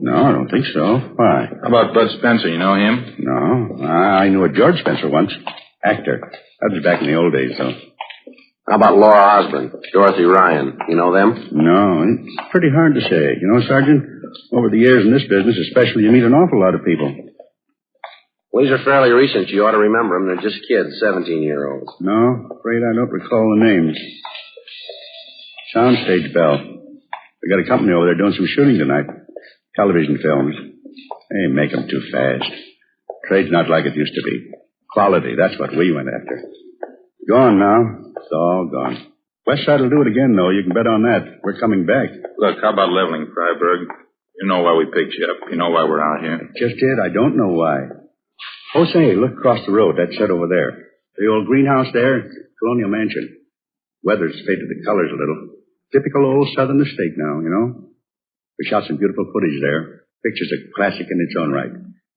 No, I don't think so. Why? How about Bud Spencer? You know him? No. I knew a George Spencer once. Actor. That was back in the old days, though. How about Laura Osborne, Dorothy Ryan? You know them? No, it's pretty hard to say. You know, Sergeant, over the years in this business, especially, you meet an awful lot of people. Well, these are fairly recent. You ought to remember them. They're just kids, 17-year-olds. No, afraid I don't recall the names. Soundstage Bell. We got a company over there doing some shooting tonight. Television films. They make them too fast. Trade's not like it used to be. Quality, that's what we went after. Gone now. It's all gone. West Side will do it again, though. You can bet on that. We're coming back. Look, how about leveling, Freiberg? You know why we picked you up. You know why we're out here. Just did. I don't know why. Oh, say, look across the road. That shed over there. The old greenhouse there, Colonial Mansion. Weather's faded the colors a little. Typical old southern estate now, you know. We shot some beautiful footage there. Picture's a classic in its own right.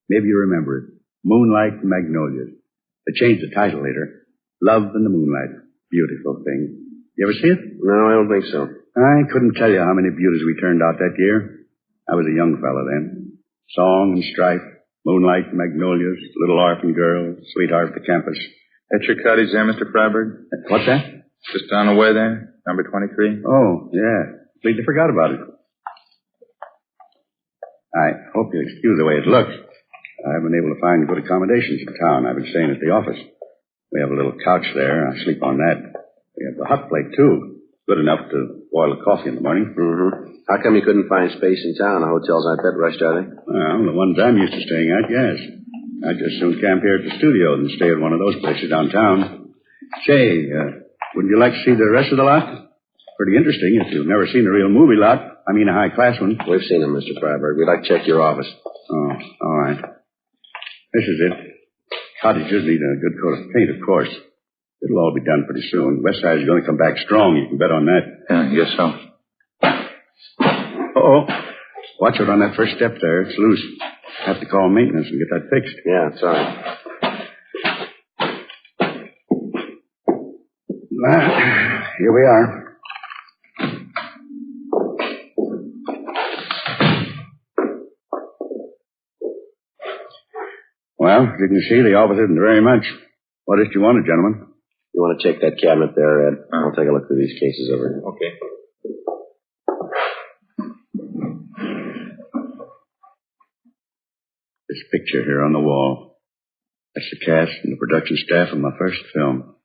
Maybe you remember it. Moonlight and Magnolias. They changed the title later. Love in the Moonlight. Beautiful thing. You ever see it? No, I don't think so. I couldn't tell you how many beauties we turned out that year. I was a young fellow then. Song and strife. Moonlight and Magnolias. Little orphan girl. Sweetheart at the campus. That's your cottage there, Mr. Freiberg? What's that? Just down the way there. Number 23. Oh, yeah. Completely forgot about it. I hope you'll excuse the way it looks. I've been able to find good accommodations in town. I've been staying at the office. We have a little couch there. I sleep on that. We have the hot plate, too. Good enough to boil the coffee in the morning. Mm-hmm. How come you couldn't find space in town? The hotels aren't that rushed, are they? Well, the ones I'm used to staying at, yes. I'd just soon camp here at the studio than stay at one of those places downtown. Say, wouldn't you like to see the rest of the lot? Pretty interesting if you've never seen a real movie lot. I mean a high-class one. We've seen them, Mr. Freiberg. We'd like to check your office. Oh, all right. This is it. Cottages need a good coat of paint, of course. It'll all be done pretty soon. West Side is going to come back strong. You can bet on that. Yeah, I guess so. Uh-oh. Watch it on that first step there. It's loose. Have to call maintenance and get that fixed. Yeah, it's all right. Here we are. Well, as you can see, the office isn't very much. What is it you wanted, gentlemen? You want to check that cabinet there, Ed? I'll take a look through these cases over here. Okay. This picture here on the wall. That's the cast and the production staff of my first film.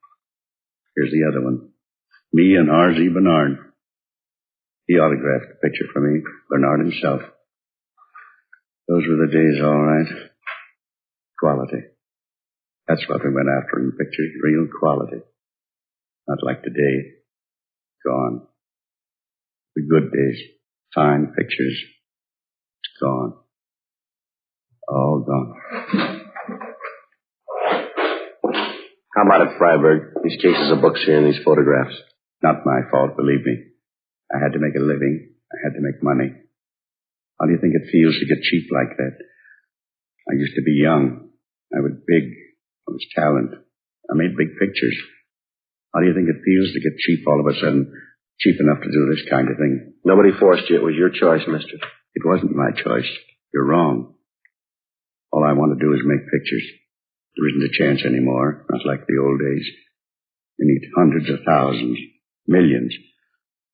Here's the other one. Me and R.Z. Bernard. He autographed the picture for me, Bernard himself. Those were the days, all right. Quality. That's what we went after in pictures, real quality. Not like today. Gone. The good days. Fine pictures. It's gone. All gone. How about it, Freiberg? These cases of books here and these photographs. Not my fault, believe me. I had to make a living. I had to make money. How do you think it feels to get cheap like that? I used to be young. I was big. I was talent. I made big pictures. How do you think it feels to get cheap all of a sudden? Cheap enough to do this kind of thing. Nobody forced you. It was your choice, mister. It wasn't my choice. You're wrong. All I want to do is make pictures. There isn't a chance anymore. Not like the old days. You need hundreds of thousands. Millions.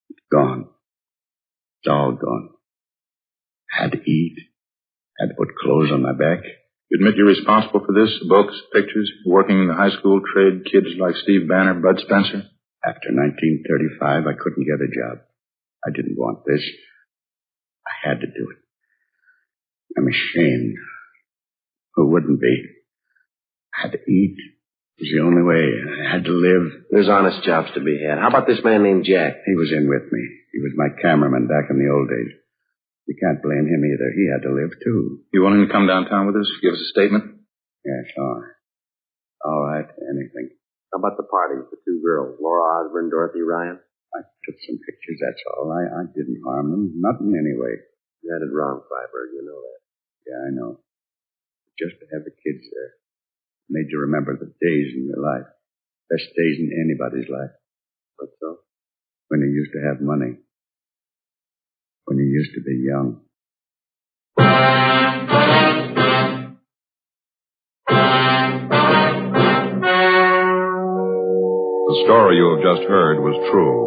It's gone. It's all gone. Had to eat. Had to put clothes on my back. You admit you're responsible for this? Books, pictures, working in the high school trade, kids like Steve Banner, Bud Spencer? After 1935, I couldn't get a job. I didn't want this. I had to do it. I'm ashamed. Who wouldn't be? I had to eat. It was the only way. I had to live. There's honest jobs to be had. How about this man named Jack? He was in with me. He was my cameraman back in the old days. You can't blame him either. He had to live, too. You willing to come downtown with us? Give us a statement? Yes, all right. Anything. How about the parties, the two girls, Laura Osborne, Dorothy Ryan? I took some pictures, that's all. I didn't harm them. Not in any way. You had it wrong, Freiberg. You know that. Yeah, I know. Just to have the kids there. Made you remember the days in your life. Best days in anybody's life. What so? When you used to have money. When you used to be young. The story you have just heard was true.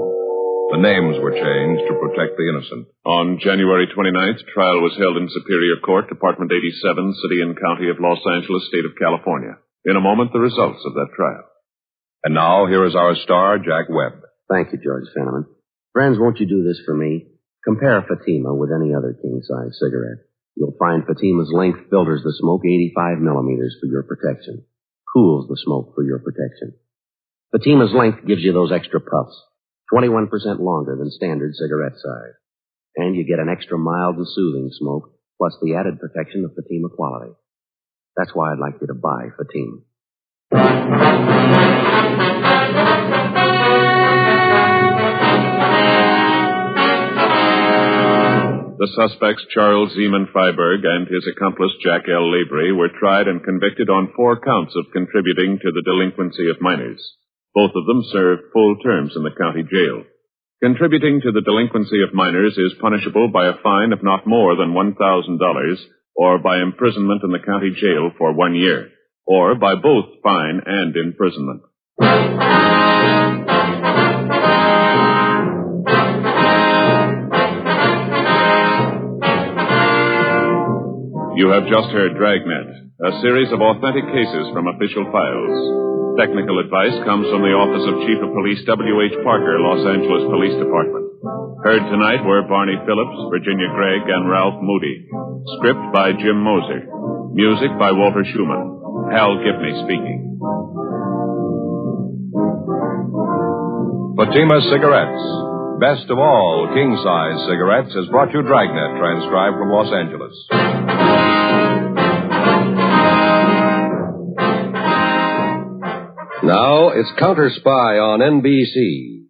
The names were changed to protect the innocent. On January 29th, trial was held in Superior Court, Department 87, City and County of Los Angeles, State of California. In a moment, the results of that trial. And now, here is our star, Jack Webb. Thank you, George Fenneman. Friends, won't you do this for me? Compare Fatima with any other king-size cigarette. You'll find Fatima's length filters the smoke 85 millimeters for your protection. Cools the smoke for your protection. Fatima's length gives you those extra puffs. 21% longer than standard cigarette size. And you get an extra mild and soothing smoke, plus the added protection of Fatima quality. That's why I'd like you to buy Fatima. The suspects Charles Zeman Freiberg and his accomplice Jack L. Lavery were tried and convicted on 4 counts of contributing to the delinquency of minors. Both of them served full terms in the county jail. Contributing to the delinquency of minors is punishable by a fine of not more than $1,000 or by imprisonment in the county jail for 1 year, or by both fine and imprisonment. You have just heard Dragnet, a series of authentic cases from official files. Technical advice comes from the Office of Chief of Police W.H. Parker, Los Angeles Police Department. Heard tonight were Barney Phillips, Virginia Gregg, and Ralph Moody. Script by Jim Moser. Music by Walter Schumann. Hal Gibney speaking. Fatima Cigarettes. Best of all king-size cigarettes has brought you Dragnet, transcribed from Los Angeles. Now, it's Counter Spy on NBC.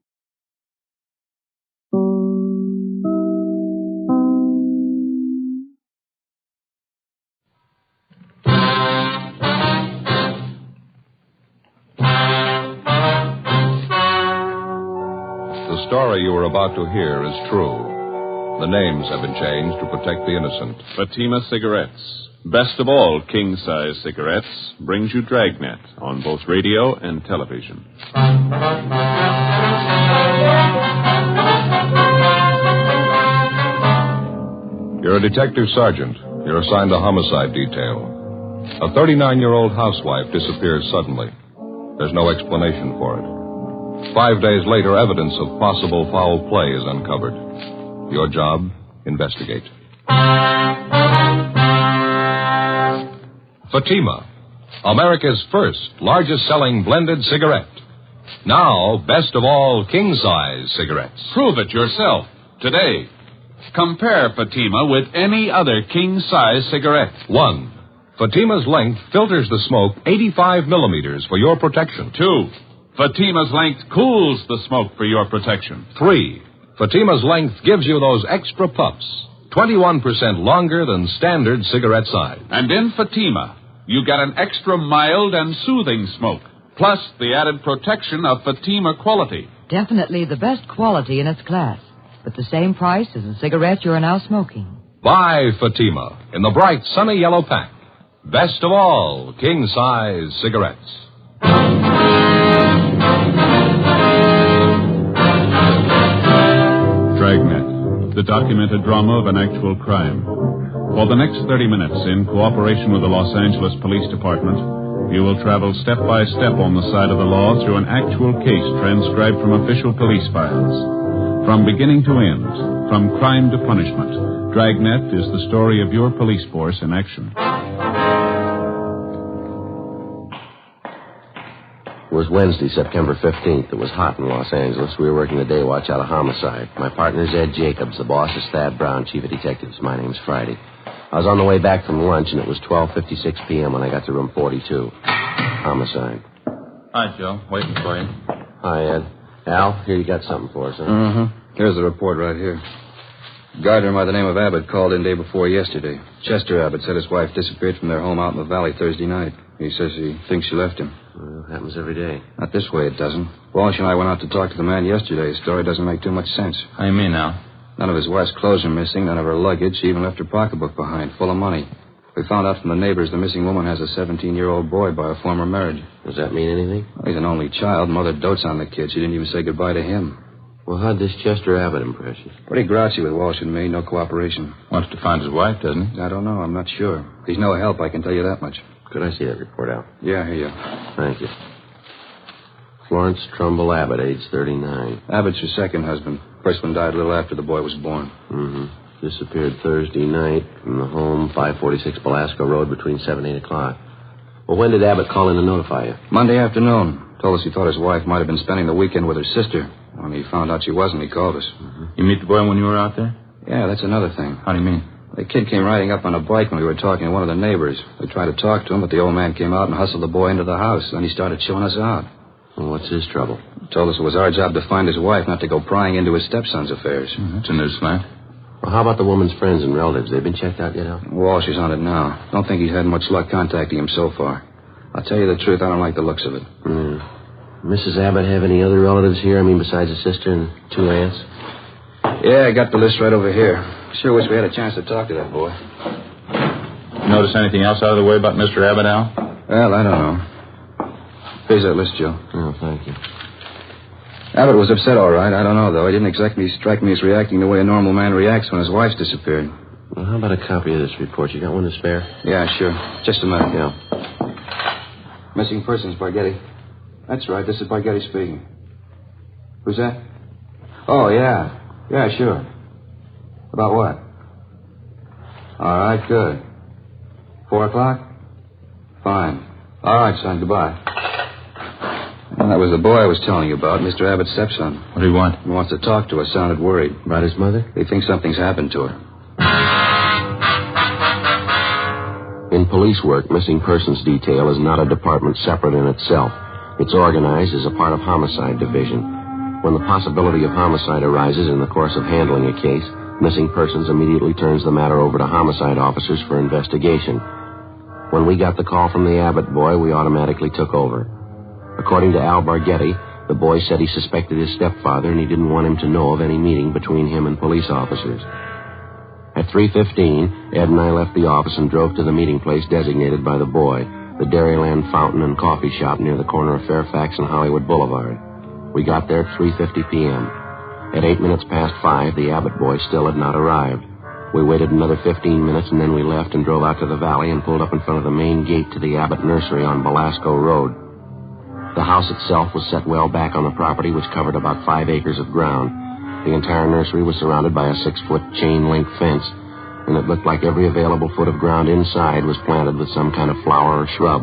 The story you are about to hear is true. The names have been changed to protect the innocent. Fatima Cigarettes. Best of all king-size cigarettes brings you Dragnet on both radio and television. You're a detective sergeant. You're assigned a homicide detail. A 39-year-old housewife disappears suddenly. There's no explanation for it. 5 days later, evidence of possible foul play is uncovered. Your job, investigate. Fatima, America's first largest-selling blended cigarette. Now, best of all, king-size cigarettes. Prove it yourself today. Compare Fatima with any other king-size cigarette. 1. Fatima's length filters the smoke 85 millimeters for your protection. 2. Fatima's length cools the smoke for your protection. 3. Fatima's length gives you those extra puffs, 21% longer than standard cigarette size. And in Fatima, you get an extra mild and soothing smoke, plus the added protection of Fatima quality. Definitely the best quality in its class, but the same price as the cigarette you're now smoking. Buy Fatima in the bright, sunny yellow pack. Best of all, king-size cigarettes. Dragnet, the documented drama of an actual crime. For the next 30 minutes, in cooperation with the Los Angeles Police Department, you will travel step by step on the side of the law through an actual case transcribed from official police files. From beginning to end, from crime to punishment, Dragnet is the story of your police force in action. It was Wednesday, September 15th. It was hot in Los Angeles. We were working the day watch out of homicide. My partner's Ed Jacobs. The boss is Thad Brown, chief of detectives. My name's Friday. I was on the way back from lunch, and it was 12:56 p.m. when I got to room 42. Homicide. Hi, Joe. Waiting for you. Hi, Ed. Al, here you got something for us, huh? Mm-hmm. Here's the report right here. Gardener by the name of Abbott called in day before yesterday. Chester Abbott said his wife disappeared from their home out in the valley Thursday night. He says he thinks she left him. Well, happens every day. Not this way, it doesn't. Walsh and I went out to talk to the man yesterday. His story doesn't make too much sense. How you mean now? None of his wife's clothes are missing, none of her luggage. She even left her pocketbook behind, full of money. We found out from the neighbors the missing woman has a 17-year-old boy by a former marriage. Does that mean anything? Well, he's an only child. Mother dotes on the kid. She didn't even say goodbye to him. Well, how'd this Chester Abbott impress you? Pretty grouchy with Walsh and me. No cooperation. Wants to find his wife, doesn't he? I don't know. I'm not sure. He's no help, I can tell you that much. Could I see that report, Al? Yeah, here you are. Thank you. Florence Trumbull Abbott, age 39. Abbott's her second husband. First one died a little after the boy was born. Mm-hmm. Disappeared Thursday night from the home, 546 Belasco Road, between 7 and 8 o'clock. Well, when did Abbott call in to notify you? Monday afternoon. Told us he thought his wife might have been spending the weekend with her sister. When he found out she wasn't, he called us. Mm-hmm. You meet the boy when you were out there? Yeah, that's another thing. How do you mean? The kid came riding up on a bike when we were talking to one of the neighbors. We tried to talk to him, but the old man came out and hustled the boy into the house. Then he started showing us out. Well, what's his trouble? He told us it was our job to find his wife, not to go prying into his stepson's affairs. Mm-hmm. That's a new slant. Well, how about the woman's friends and relatives? They've been checked out yet, Al? Walsh is on it now. Don't think he's had much luck contacting him so far. I'll tell you the truth, I don't like the looks of it. Mrs. Abbott have any other relatives here? I mean, besides a sister and 2 aunts? Yeah, I got the list right over here. Sure wish we had a chance to talk to that boy. Notice anything else out of the way about Mr. Abbott, Al? Well, I don't know. Here's that list, Joe. Oh, thank you. Abbott was upset, all right. I don't know, though. He didn't exactly strike me as reacting the way a normal man reacts when his wife's disappeared. Well, how about a copy of this report? You got one to spare? Yeah, sure. Just a minute. Yeah. Missing persons, Barghetti. That's right. This is Barghetti speaking. Who's that? Oh, yeah. Yeah, sure. About what? All right, good. 4 o'clock? Fine. All right, son. Goodbye. Well, that was the boy I was telling you about, Mr. Abbott's stepson. What do you want? He wants to talk to us. Sounded worried. About his mother? He thinks something's happened to her. In police work, missing persons detail is not a department separate in itself. It's organized as a part of homicide division. When the possibility of homicide arises in the course of handling a case, missing persons immediately turns the matter over to homicide officers for investigation. When we got the call from the Abbott boy, we automatically took over. According to Al Barghetti, the boy said he suspected his stepfather and he didn't want him to know of any meeting between him and police officers. At 3:15, Ed and I left the office and drove to the meeting place designated by the boy, the Dairyland Fountain and Coffee Shop near the corner of Fairfax and Hollywood Boulevard. We got there at 3:50 p.m. At 8 minutes past 5, the Abbott boy still had not arrived. We waited another 15 minutes, and then we left and drove out to the valley and pulled up in front of the main gate to the Abbott Nursery on Belasco Road. The house itself was set well back on the property, which covered about 5 acres of ground. The entire nursery was surrounded by a 6-foot chain-link fence, and it looked like every available foot of ground inside was planted with some kind of flower or shrub.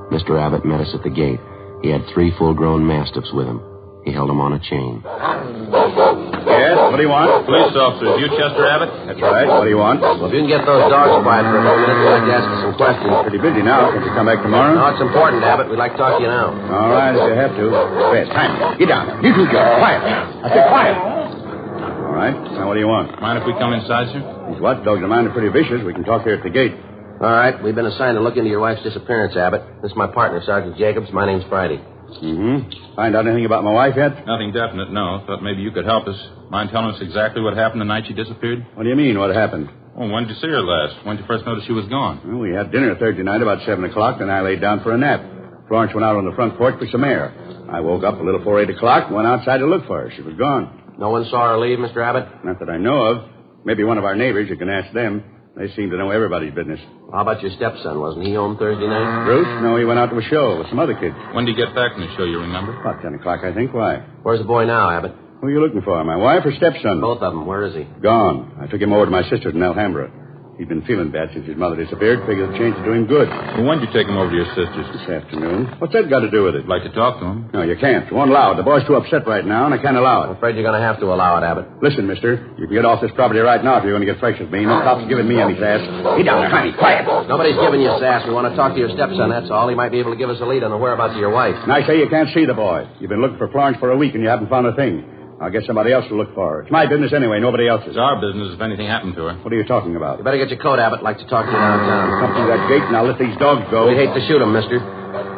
Mr. Abbott met us at the gate. He had 3 full-grown mastiffs with him. He held them on a chain. Yes, what do you want? Police officers, you Chester Abbott? That's right. What do you want? Well, if you can get those dogs quiet for a moment, we'd like to ask you some questions. Pretty busy now. Can't you come back tomorrow? No, it's important, Abbott. We'd like to talk to you now. All right, if you have to. Fast, time. Get down. You two, Joe. Quiet. I said quiet. All right. Now, what do you want? Mind if we come inside, sir? These watchdogs of mine are pretty vicious. We can talk here at the gate. All right. We've been assigned to look into your wife's disappearance, Abbott. This is my partner, Sergeant Jacobs. My name's Friday. Mm-hmm. Find out anything about my wife yet? Nothing definite, no. Thought maybe you could help us. Mind telling us exactly what happened the night she disappeared? What do you mean, what happened? Well, when did you see her last? When did you first notice she was gone? Well, we had dinner Thursday night about 7 o'clock, then I laid down for a nap. Florence went out on the front porch for some air. I woke up a little before 8 o'clock and went outside to look for her. She was gone. No one saw her leave, Mr. Abbott? Not that I know of. Maybe one of our neighbors. You can ask them. They seem to know everybody's business. How about your stepson? Wasn't he home Thursday night? Bruce? No, he went out to a show with some other kids. When did he get back from the show, you remember? About 10 o'clock, I think. Why? Where's the boy now, Abbott? Who are you looking for, my wife or stepson? Both of them. Where is he? Gone. I took him over to my sister's in Alhambra. He'd been feeling bad since his mother disappeared. Figured the change would do him good. Well, when did you take him over to your sister's? This afternoon. What's that got to do with it? I'd like to talk to him. No, you can't. You won't allow it. The boy's too upset right now, and I can't allow it. I'm afraid you're going to have to allow it, Abbott. Listen, mister. You can get off this property right now if you're going to get fresh with me. No cops giving me any sass. Get down there, honey. Quiet. Nobody's giving you sass. We want to talk to your stepson, that's all. He might be able to give us a lead on the whereabouts of your wife. And I say you can't see the boy. You've been looking for Florence for a week, and you haven't found a thing. I'll get somebody else to look for her. It's my business anyway, nobody else's. It's our business if anything happened to her. What are you talking about? You better get your coat, Abbott. I'd like to talk to you downtown. Come through that gate, and I'll let these dogs go. We hate to shoot them, mister.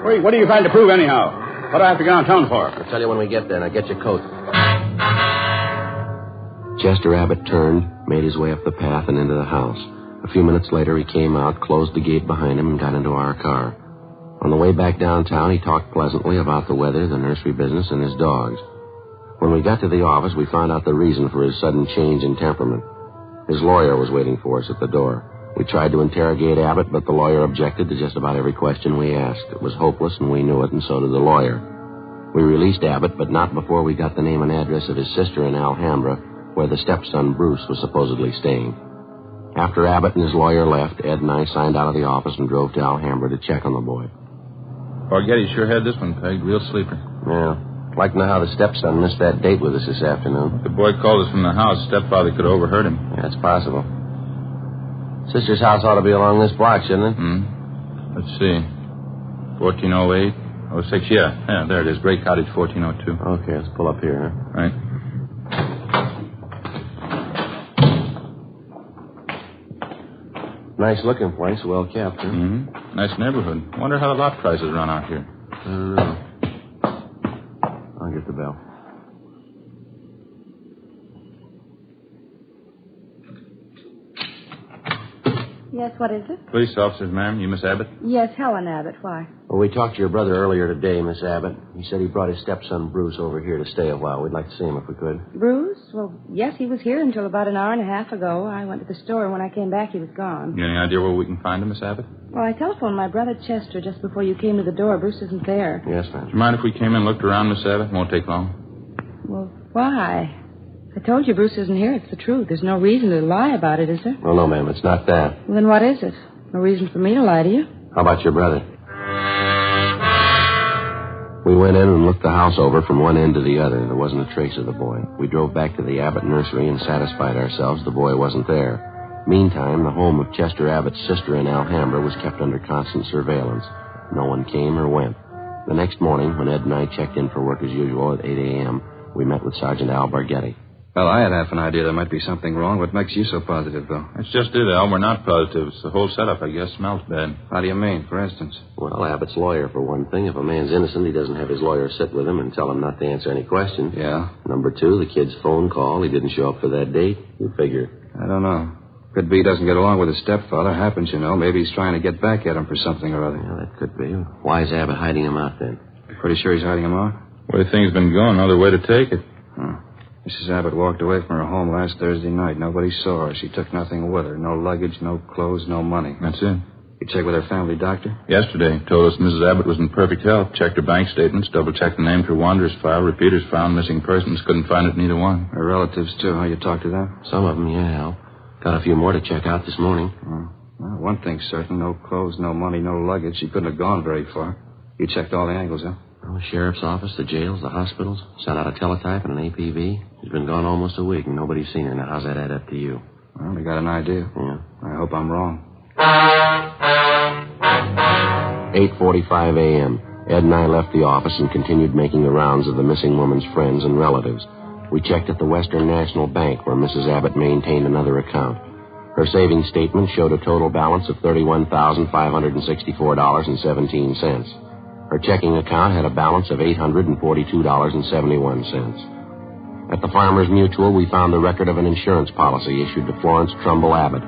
Wait, what are you trying to prove anyhow? What do I have to get downtown for? I'll tell you when we get there. Now get your coat. Chester Abbott turned, made his way up the path and into the house. A few minutes later, he came out, closed the gate behind him, and got into our car. On the way back downtown, he talked pleasantly about the weather, the nursery business, and his dogs. When we got to the office, we found out the reason for his sudden change in temperament. His lawyer was waiting for us at the door. We tried to interrogate Abbott, but the lawyer objected to just about every question we asked. It was hopeless, and we knew it, and so did the lawyer. We released Abbott, but not before we got the name and address of his sister in Alhambra, where the stepson Bruce was supposedly staying. After Abbott and his lawyer left, Ed and I signed out of the office and drove to Alhambra to check on the boy. Bargetti sure had this one pegged. Real sleeper. Yeah. I'd like to know how the stepson missed that date with us this afternoon. If the boy called us from the house, stepfather could have overheard him. Yeah, it's possible. Sister's house ought to be along this block, shouldn't it? Let's see. 1408. 06, yeah, there it is. Great Cottage, 1402. Okay, let's pull up here, huh? Right. Nice looking place, well kept, huh? Nice neighborhood. Wonder how the lot prices run out here. I don't know. I'll get the bell. Yes, what is it? Police officers, ma'am. You Miss Abbott? Yes, Helen Abbott. Why? Well, we talked to your brother earlier today, Miss Abbott. He said he brought his stepson Bruce over here to stay a while. We'd like to see him if we could. Bruce? Well, yes, he was here until about an hour and a half ago. I went to the store, and when I came back, he was gone. You any idea where we can find him, Miss Abbott? Well, I telephoned my brother Chester just before you came to the door. Bruce isn't there. Yes, ma'am. Do you mind if we came in and looked around, Miss Abbott? Won't take long. Well, why? I told you Bruce isn't here. It's the truth. There's no reason to lie about it, is there? Well, no, ma'am. It's not that. Well, then what is it? No reason for me to lie to you. How about your brother? We went in and looked the house over from one end to the other. There wasn't a trace of the boy. We drove back to the Abbott nursery and satisfied ourselves the boy wasn't there. Meantime, the home of Chester Abbott's sister in Alhambra was kept under constant surveillance. No one came or went. The next morning, when Ed and I checked in for work as usual at 8 a.m., we met with Sergeant Al Bargetti. Well, I had half an idea there might be something wrong. What makes you so positive, though? It's just it, Al. We're not positive. It's the whole setup, I guess. Smells bad. How do you mean, for instance? Well, Abbott's lawyer, for one thing. If a man's innocent, he doesn't have his lawyer sit with him and tell him not to answer any questions. Yeah? Number two, the kid's phone call. He didn't show up for that date. You figure. I don't know. Could be he doesn't get along with his stepfather. Happens, you know. Maybe he's trying to get back at him for something or other. Yeah, that could be. Why is Abbott hiding him out, then? Pretty sure he's hiding him out? The way things been going, no other way to take it. Mrs. Abbott walked away from her home last Thursday night. Nobody saw her. She took nothing with her. No luggage, no clothes, no money. That's it. You checked with her family doctor? Yesterday. Told us Mrs. Abbott was in perfect health. Checked her bank statements, double-checked the name to her wanderers file, repeaters found, missing persons. Couldn't find it in either one. Her relatives, too. How you talked to them? Some of them, yeah, Al. Got a few more to check out this morning. Well, one thing's certain. No clothes, no money, no luggage. She couldn't have gone very far. You checked all the angles, huh? Well, the sheriff's office, the jails, the hospitals. Sent out a teletype and an APV. She's been gone almost a week, and nobody's seen her. Now, how's that add up to you? Well, we got an idea. Yeah. I hope I'm wrong. 8:45 a.m. Ed and I left the office and continued making the rounds of the missing woman's friends and relatives. We checked at the Western National Bank, where Mrs. Abbott maintained another account. Her savings statement showed a total balance of $31,564.17. Her checking account had a balance of $842.71. At the Farmers Mutual, we found the record of an insurance policy issued to Florence Trumbull Abbott.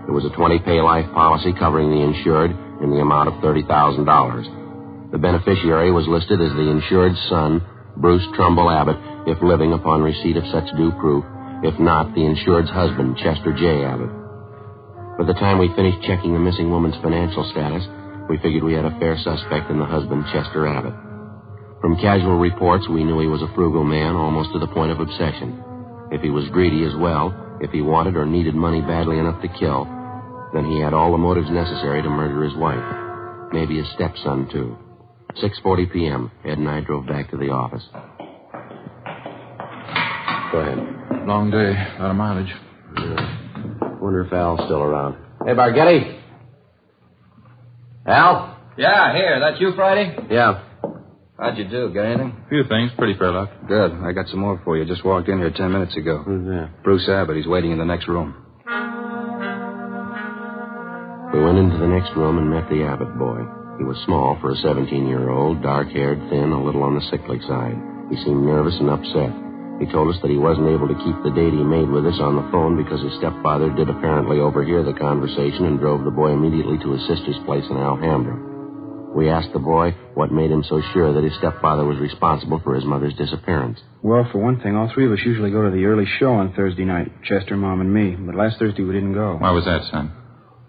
It was a 20-pay life policy covering the insured in the amount of $30,000. The beneficiary was listed as the insured's son, Bruce Trumbull Abbott, if living upon receipt of such due proof. If not, the insured's husband, Chester J. Abbott. By the time we finished checking the missing woman's financial status, we figured we had a fair suspect in the husband, Chester Abbott. From casual reports, we knew he was a frugal man, almost to the point of obsession. If he was greedy as well, if he wanted or needed money badly enough to kill, then he had all the motives necessary to murder his wife. Maybe his stepson, too. 6:40 p.m., Ed and I drove back to the office. Go ahead. Long day. A lot of mileage. Yeah. Wonder if Al's still around. Hey, Bargetti. Al? Yeah, here. That you, Friday? Yeah. How'd you do? Got anything? A few things. Pretty fair luck. Good. I got some more for you. Just walked in here 10 minutes ago. Who's that? Bruce Abbott. He's waiting in the next room. We went into the next room and met the Abbott boy. He was small for a 17-year-old, dark-haired, thin, a little on the sickly side. He seemed nervous and upset. He told us that he wasn't able to keep the date he made with us on the phone because his stepfather did apparently overhear the conversation and drove the boy immediately to his sister's place in Alhambra. We asked the boy what made him so sure that his stepfather was responsible for his mother's disappearance. Well, for one thing, all three of us usually go to the early show on Thursday night, Chester, Mom, and me. But last Thursday we didn't go. Why was that, son?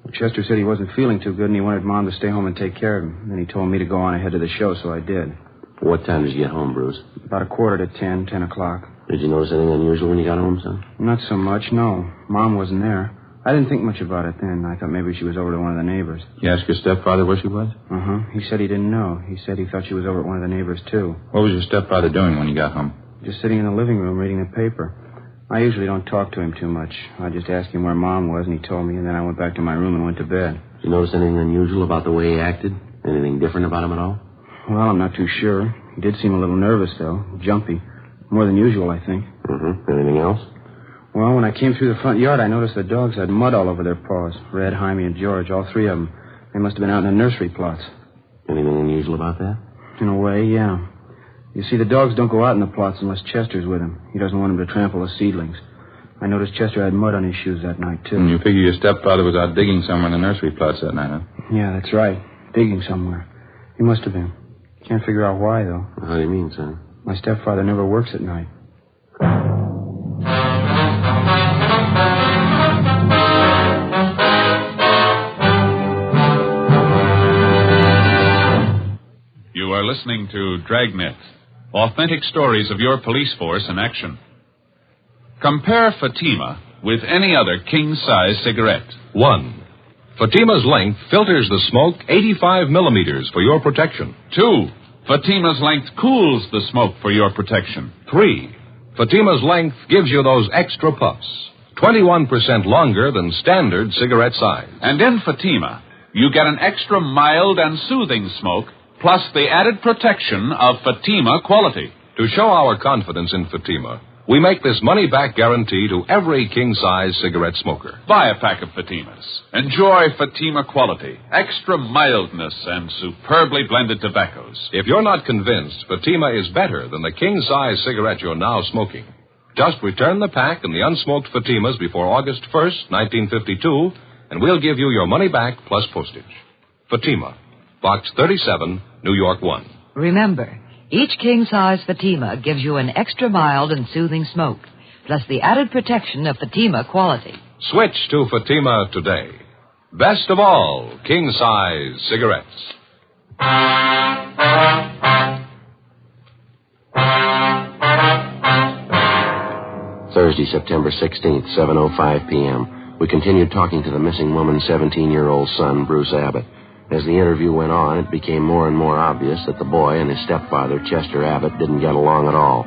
Well, Chester said he wasn't feeling too good and he wanted Mom to stay home and take care of him. Then he told me to go on ahead to the show, so I did. What time did you get home, Bruce? About 10:15, 10 o'clock. Did you notice anything unusual when you got home, son? Not so much, no. Mom wasn't there. I didn't think much about it then. I thought maybe she was over to one of the neighbors. You asked your stepfather where she was? Uh-huh. He said he didn't know. He said he thought she was over at one of the neighbors, too. What was your stepfather doing when you got home? Just sitting in the living room reading the paper. I usually don't talk to him too much. I just asked him where Mom was, and he told me, and then I went back to my room and went to bed. Did you notice anything unusual about the way he acted? Anything different about him at all? Well, I'm not too sure. He did seem a little nervous, though. Jumpy. More than usual, I think. Mm-hmm. Anything else? Well, when I came through the front yard, I noticed the dogs had mud all over their paws. Red, Jaime, and George, all three of them. They must have been out in the nursery plots. Anything unusual about that? In a way, yeah. You see, the dogs don't go out in the plots unless Chester's with them. He doesn't want them to trample the seedlings. I noticed Chester had mud on his shoes that night, too. And you figure your stepfather was out digging somewhere in the nursery plots that night, huh? Yeah, that's right. Digging somewhere. He must have been. Can't figure out why, though. How do you mean, son? My stepfather never works at night. You are listening to Dragnet, authentic stories of your police force in action. Compare Fatima with any other king-size cigarette. 1. Fatima's length filters the smoke 85 millimeters for your protection. 2. Fatima's length cools the smoke for your protection. 3. Fatima's length gives you those extra puffs, 21% longer than standard cigarette size. And in Fatima, you get an extra mild and soothing smoke, plus the added protection of Fatima quality. To show our confidence in Fatima, we make this money-back guarantee to every king-size cigarette smoker. Buy a pack of Fatimas. Enjoy Fatima quality, extra mildness, and superbly blended tobaccos. If you're not convinced Fatima is better than the king-size cigarette you're now smoking, just return the pack and the unsmoked Fatimas before August 1st, 1952, and we'll give you your money back plus postage. Fatima, Box 37, New York 1. Remember, each king-size Fatima gives you an extra mild and soothing smoke. plus the added protection of Fatima quality. Switch to Fatima today. Best of all, king-size cigarettes. Thursday, September 16th, 7:05 p.m. We continued talking to the missing woman's 17-year-old son, Bruce Abbott. As the interview went on, it became more and more obvious that the boy and his stepfather, Chester Abbott, didn't get along at all.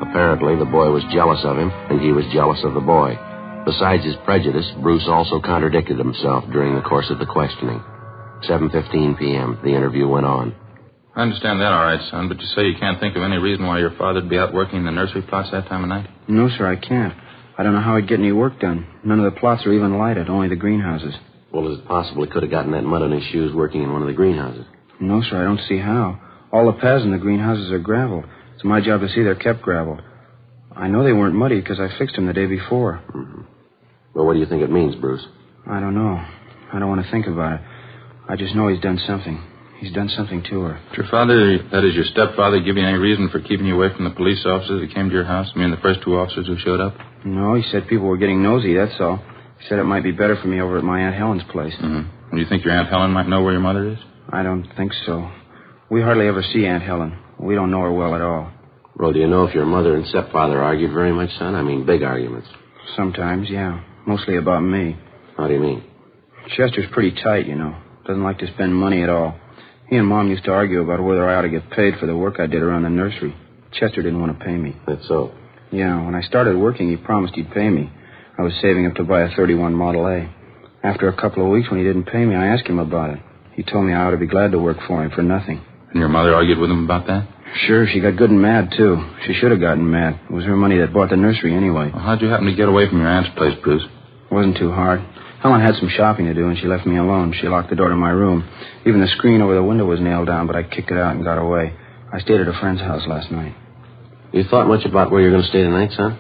Apparently, the boy was jealous of him, and he was jealous of the boy. Besides his prejudice, Bruce also contradicted himself during the course of the questioning. 7:15 p.m., the interview went on. I understand that all right, son, but you say you can't think of any reason why your father'd be out working in the nursery plots that time of night? No, sir, I can't. I don't know how he'd get any work done. None of the plots are even lighted, only the greenhouses. Well, is it possible he could have gotten that mud on his shoes working in one of the greenhouses? No, sir, I don't see how. All the paths in the greenhouses are graveled. It's my job to see they're kept graveled. I know they weren't muddy because I fixed them the day before. Mm-hmm. Well, what do you think it means, Bruce? I don't know. I don't want to think about it. I just know he's done something. He's done something to her. Did your father, that is your stepfather, give you any reason for keeping you away from the police officers that came to your house? I mean, the first two officers who showed up? No, he said people were getting nosy, that's all. He said it might be better for me over at my Aunt Helen's place. Mm-hmm. Do you think your Aunt Helen might know where your mother is? I don't think so. We hardly ever see Aunt Helen. We don't know her well at all. Well, do you know if your mother and stepfather argued very much, son? I mean, big arguments. Sometimes, yeah. Mostly about me. How do you mean? Chester's pretty tight, you know. Doesn't like to spend money at all. He and Mom used to argue about whether I ought to get paid for the work I did around the nursery. Chester didn't want to pay me. That's so? Yeah, when I started working, he promised he'd pay me. I was saving up to buy a 31 Model A. After a couple of weeks, when he didn't pay me, I asked him about it. He told me I ought to be glad to work for him for nothing. And your mother argued with him about that? Sure, she got good and mad, too. She should have gotten mad. It was her money that bought the nursery anyway. Well, how'd you happen to get away from your aunt's place, Bruce? It wasn't too hard. Helen had some shopping to do, and she left me alone. She locked the door to my room. Even the screen over the window was nailed down, but I kicked it out and got away. I stayed at a friend's house last night. You thought much about where you're going to stay tonight, son?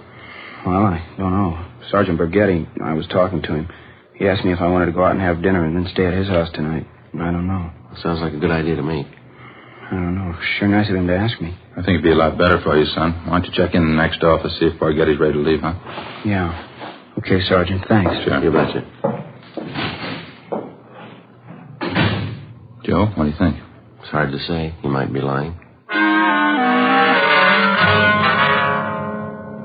Well, I don't know. Sergeant Burgetti, I was talking to him. He asked me if I wanted to go out and have dinner and then stay at his house tonight. I don't know. Sounds like a good idea to me. I don't know. Sure nice of him to ask me. I think it'd be a lot better for you, son. Why don't you check in the next office, see if Burgetti's ready to leave, huh? Yeah. Okay, Sergeant, thanks. Sure. You betcha. Joe, what do you think? It's hard to say. He might be lying.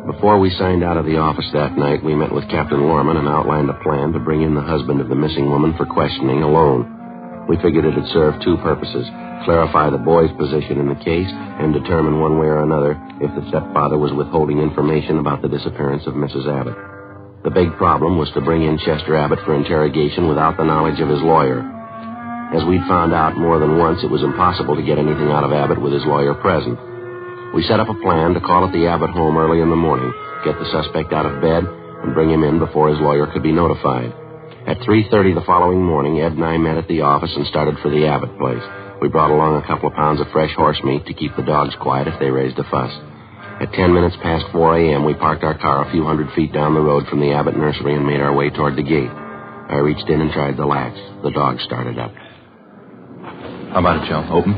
Before we signed out of the office that night, we met with Captain Lorman and outlined a plan to bring in the husband of the missing woman for questioning alone. We figured it'd serve two purposes: clarify the boy's position in the case and determine one way or another if the stepfather was withholding information about the disappearance of Mrs. Abbott. The big problem was to bring in Chester Abbott for interrogation without the knowledge of his lawyer. As we'd found out more than once, it was impossible to get anything out of Abbott with his lawyer present. We set up a plan to call at the Abbott home early in the morning, get the suspect out of bed, and bring him in before his lawyer could be notified. At 3:30 the following morning, Ed and I met at the office and started for the Abbott place. We brought along a couple of pounds of fresh horse meat to keep the dogs quiet if they raised a fuss. At 10 minutes past 4 a.m., we parked our car a few hundred feet down the road from the Abbott nursery and made our way toward the gate. I reached in and tried the latch. The dogs started up. How about it, Joe? Open?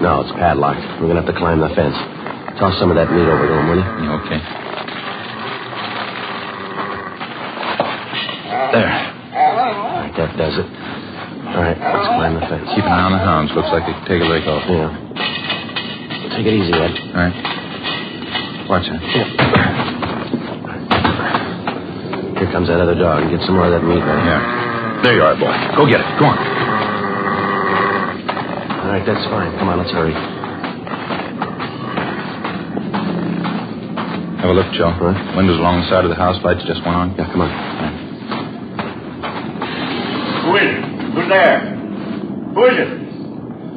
No, it's padlocked. We're going to have to climb the fence. Toss some of that meat over to him, will you? Yeah, okay. There. All right, that does it. All right, let's climb the fence. Keep an eye on the hounds. Looks like they can take a break off. Yeah. Take it easy, Ed. All right. Watch that. Yeah. Here comes that other dog. Get some more of that meat, right? Yeah. There you are, boy. Go get it. Go on. All right, that's fine. Come on, let's hurry. Have a look, Joe. Huh? Windows along the side of the house. Lights just went on. Yeah, come on. Who is it? Who's there? Who is it?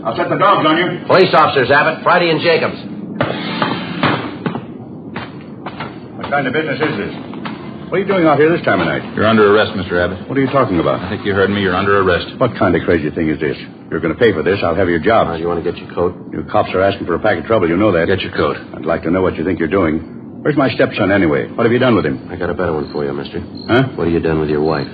I'll set the dogs on you. Police officers, Abbott. Friday and Jacobs. What kind of business is this? What are you doing out here this time of night? You're under arrest, Mr. Abbott. What are you talking about? I think you heard me. You're under arrest. What kind of crazy thing is this? You're going to pay for this. I'll have your job. You want to get your coat? You cops are asking for a pack of trouble. You know that. Get your coat. I'd like to know what you think you're doing. Where's my stepson, anyway? What have you done with him? I got a better one for you, mister. Huh? What have you done with your wife?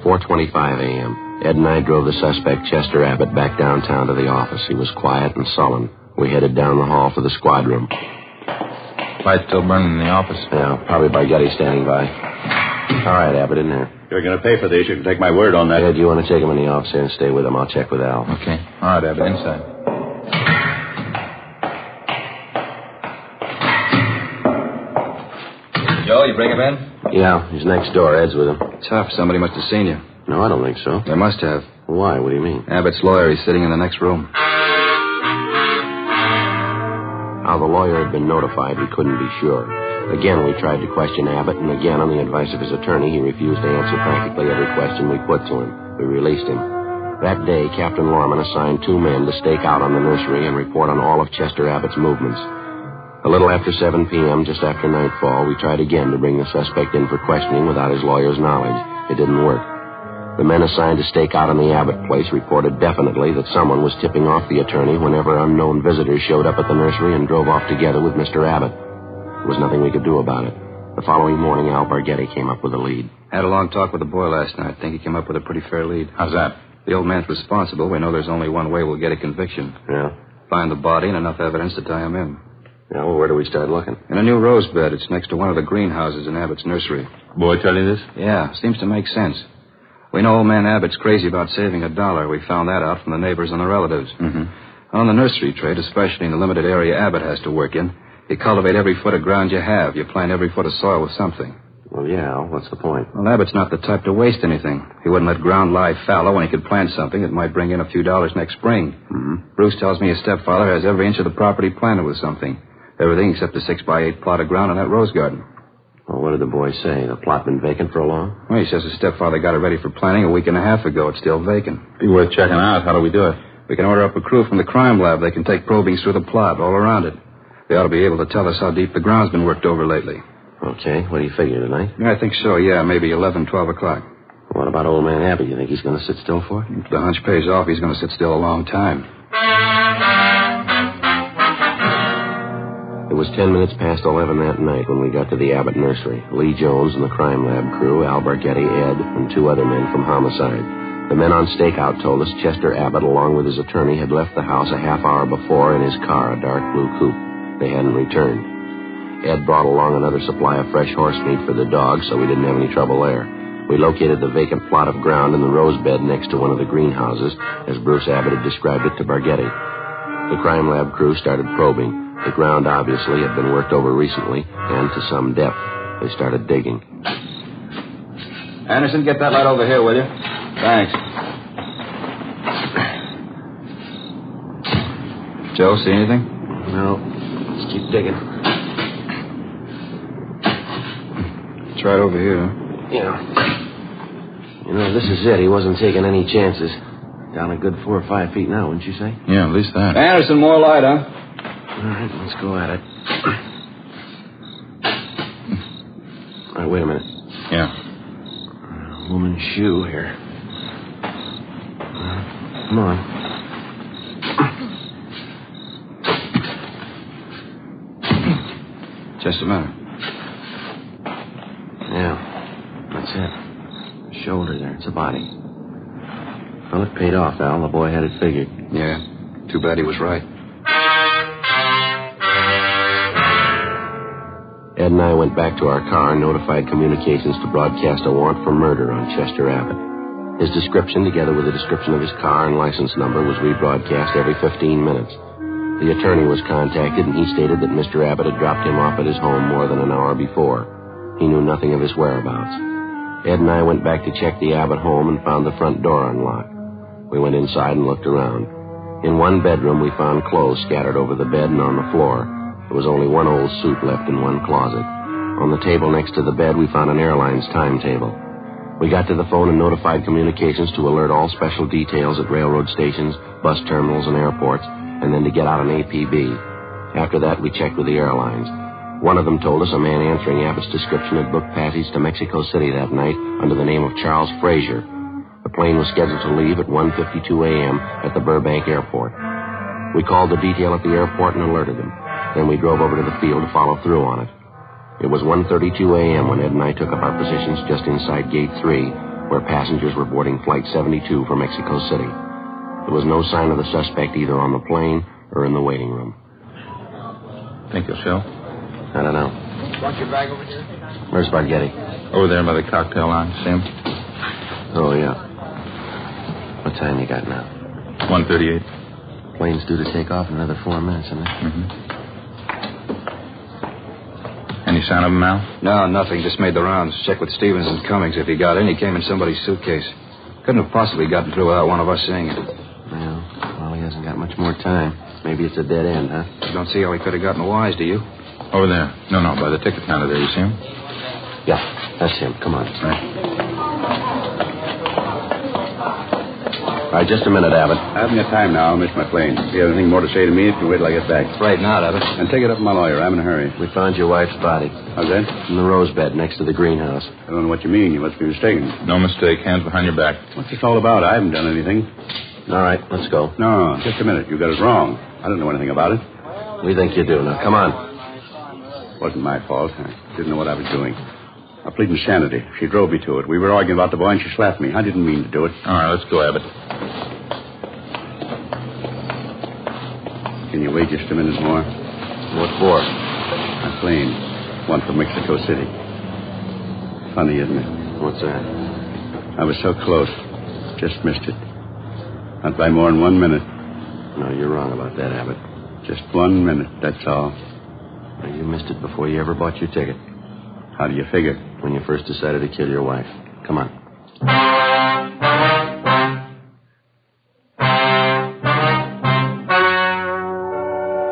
4:25 a.m. Ed and I drove the suspect, Chester Abbott, back downtown to the office. He was quiet and sullen. We headed down the hall for the squad room. Light still burning in the office? Yeah, probably Barghetti standing by. All right, Abbott, in there. You're going to pay for these. You can take my word on that. Ed, you want to take him in the office and stay with him? I'll check with Al. Okay. All right, Abbott, inside. Joe, you bring him in? Yeah, he's next door. Ed's with him. Tough. Somebody must have seen you. No, I don't think so. They must have. Why? What do you mean? Abbott's lawyer. He's sitting in the next room. How the lawyer had been notified, we couldn't be sure. Again, we tried to question Abbott, and again, on the advice of his attorney, he refused to answer practically every question we put to him. We released him. That day, Captain Lorman assigned 2 men to stake out on the nursery and report on all of Chester Abbott's movements. A little after 7 p.m., just after nightfall, we tried again to bring the suspect in for questioning without his lawyer's knowledge. It didn't work. The men assigned to stake out on the Abbott place reported definitely that someone was tipping off the attorney whenever unknown visitors showed up at the nursery and drove off together with Mr. Abbott. There was nothing we could do about it. The following morning, Al Barghetti came up with a lead. Had a long talk with the boy last night. Think he came up with a pretty fair lead. How's that? The old man's responsible. We know there's only one way we'll get a conviction. Yeah? Find the body and enough evidence to tie him in. Yeah, well, where do we start looking? In a new rose bed. It's next to one of the greenhouses in Abbott's nursery. Boy tell you this? Yeah, seems to make sense. We know old man Abbott's crazy about saving $1. We found that out from the neighbors and the relatives. Mm-hmm. On the nursery trade, especially in the limited area Abbott has to work in, you cultivate every foot of ground you have. You plant every foot of soil with something. Well, yeah, what's the point? Well, Abbott's not the type to waste anything. He wouldn't let ground lie fallow when he could plant something that might bring in a few dollars next spring. Mm-hmm. Bruce tells me his stepfather has every inch of the property planted with something. Everything except a 6x8 plot of ground in that rose garden. Well, what did the boy say? The plot been vacant for a long? Well, he says his stepfather got it ready for planting a week and a half ago. It's still vacant. Be worth checking out. How do we do it? We can order up a crew from the crime lab. They can take probings through the plot, all around it. They ought to be able to tell us how deep the ground's been worked over lately. Okay. What do you figure, tonight? Yeah, I think so, yeah. Maybe 11, 12 o'clock. What about old man Abbott? You think he's going to sit still for it? If the hunch pays off, he's going to sit still a long time. It was 10 minutes past 11 that night when we got to the Abbott nursery. Lee Jones and the crime lab crew, Al Barghetti, Ed, and 2 other men from homicide. The men on stakeout told us Chester Abbott, along with his attorney, had left the house a half hour before in his car, a dark blue coupe. They hadn't returned. Ed brought along another supply of fresh horse meat for the dogs, so we didn't have any trouble there. We located the vacant plot of ground in the rose bed next to one of the greenhouses, as Bruce Abbott had described it to Barghetti. The crime lab crew started probing. The ground obviously had been worked over recently, and to some depth. They started digging. Anderson, get that light over here, will you? Thanks. Joe, see anything? No. Let's keep digging. Try it over here, huh? Yeah. You know, this is it. He wasn't taking any chances. Down a good 4 or 5 feet now, wouldn't you say? Yeah, at least that. Anderson, more light, huh? All right, let's go at it. All right, wait a minute. Yeah. Woman's shoe here. Come on. Just a minute. Yeah, that's it. Shoulder there. It's a body. Well, it paid off, Al. The boy had it figured. Yeah. Too bad he was right. Ed and I went back to our car and notified communications to broadcast a warrant for murder on Chester Abbott. His description, together with a description of his car and license number, was rebroadcast every 15 minutes. The attorney was contacted, and he stated that Mr. Abbott had dropped him off at his home more than an hour before. He knew nothing of his whereabouts. Ed and I went back to check the Abbott home and found the front door unlocked. We went inside and looked around. In one bedroom, we found clothes scattered over the bed and on the floor. There was only one old suit left in one closet. On the table next to the bed, we found an airline's timetable. We got to the phone and notified communications to alert all special details at railroad stations, bus terminals, and airports, and then to get out an APB. After that, we checked with the airlines. One of them told us a man answering Abbott's description had booked passage to Mexico City that night under the name of Charles Frazier. The plane was scheduled to leave at 1:52 a.m. at the Burbank Airport. We called the detail at the airport and alerted them. Then we drove over to the field to follow through on it. It was 1:32 a.m. when Ed and I took up our positions just inside Gate 3, where passengers were boarding Flight 72 for Mexico City. There was no sign of the suspect either on the plane or in the waiting room? Think you'll show? I don't know. Want your bag over here? Where's Spaghetti? Over there by the cocktail lounge. See him? Oh, yeah. What time you got now? 1:38. Plane's due to take off in another 4 minutes, isn't it? Mm-hmm. Any sign of him, Al? No, nothing. Just made the rounds. Checked with Stevens and Cummings. If he got in, he came in somebody's suitcase. Couldn't have possibly gotten through without one of us seeing it. Well, he hasn't got much more time. Maybe it's a dead end, huh? You don't see how he could have gotten wise, do you? Over there. No, by the ticket counter there. You see him? Yeah, that's him. Come on. Right. All right, just a minute, Abbott. I haven't got time now. I'll miss my plane. If you have anything more to say to me, you can wait till I get back. Right, not, Abbott. And take it up with my lawyer. I'm in a hurry. We found your wife's body. How's that? In the rose bed next to the greenhouse. I don't know what you mean. You must be mistaken. No mistake. Hands behind your back. What's this all about? I haven't done anything. All right, let's go. No, just a minute. You got it wrong. I don't know anything about it. We think you do. Now, come on. Wasn't my fault. I didn't know what I was doing. I plead insanity. She drove me to it. We were arguing about the boy and she slapped me. I didn't mean to do it. All right, let's go, Abbott. Can you wait just a minute more? What for? My plane. One from Mexico City. Funny, isn't it? What's that? I was so close. Just missed it. Not by more than 1 minute. No, you're wrong about that, Abbott. Just 1 minute, that's all. Now, you missed it before you ever bought your ticket. How do you figure? When you first decided to kill your wife. Come on.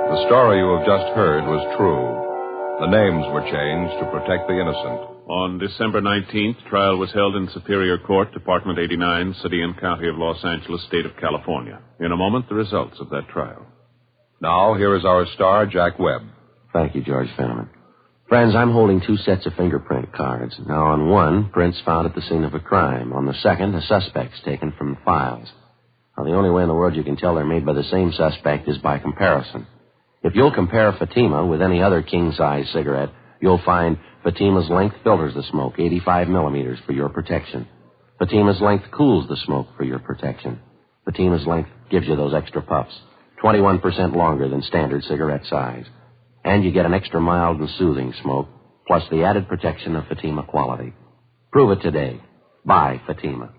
The story you have just heard was true. The names were changed to protect the innocent. On December 19th, trial was held in Superior Court, Department 89, City and County of Los Angeles, State of California. In a moment, the results of that trial. Now, here is our star, Jack Webb. Thank you, George Fenneman. Friends, I'm holding 2 sets of fingerprint cards. Now, on one, prints found at the scene of a crime. On the second, a suspect's taken from the files. Now, the only way in the world you can tell they're made by the same suspect is by comparison. If you'll compare Fatima with any other king-size cigarette, you'll find Fatima's length filters the smoke, 85 millimeters, for your protection. Fatima's length cools the smoke for your protection. Fatima's length gives you those extra puffs, 21% longer than standard cigarette size. And you get an extra mild and soothing smoke, plus the added protection of Fatima quality. Prove it today. Buy Fatima.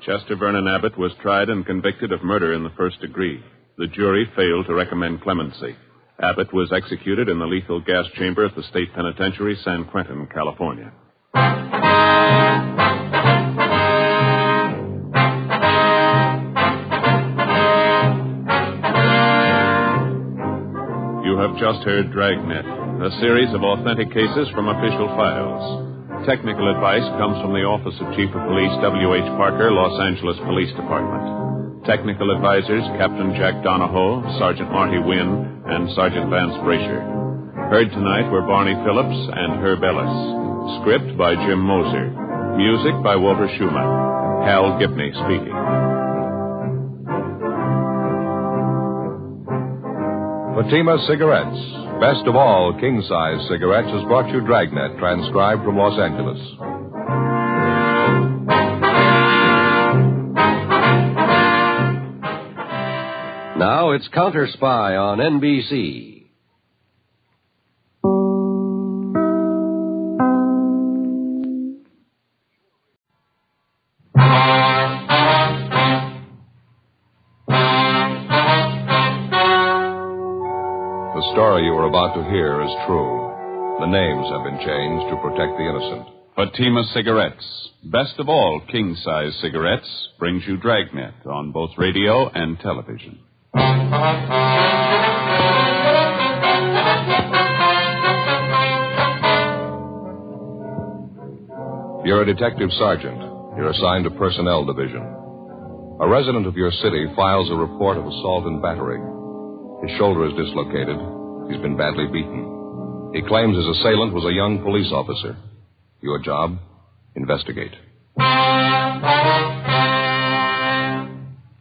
Chester Vernon Abbott was tried and convicted of murder in the first degree. The jury failed to recommend clemency. Abbott was executed in the lethal gas chamber at the State Penitentiary, San Quentin, California. You have just heard Dragnet, a series of authentic cases from official files. Technical advice comes from the Office of Chief of Police W.H. Parker, Los Angeles Police Department. Technical advisors Captain Jack Donahoe, Sergeant Marty Wynn, and Sergeant Vance Brasher. Heard tonight were Barney Phillips and Herb Ellis. Script by Jim Moser. Music by Walter Schumann. Hal Gibney speaking. Fatima Cigarettes. Best of all king-size cigarettes has brought you Dragnet, transcribed from Los Angeles. Now it's Counter Spy on NBC. The story you are about to hear is true. The names have been changed to protect the innocent. Fatima Cigarettes, best of all king-size cigarettes, brings you Dragnet on both radio and television. You're a detective sergeant. You're assigned to Personnel Division. A resident of your city files a report of assault and battery. His shoulder is dislocated. He's been badly beaten. He claims his assailant was a young police officer. Your job? Investigate.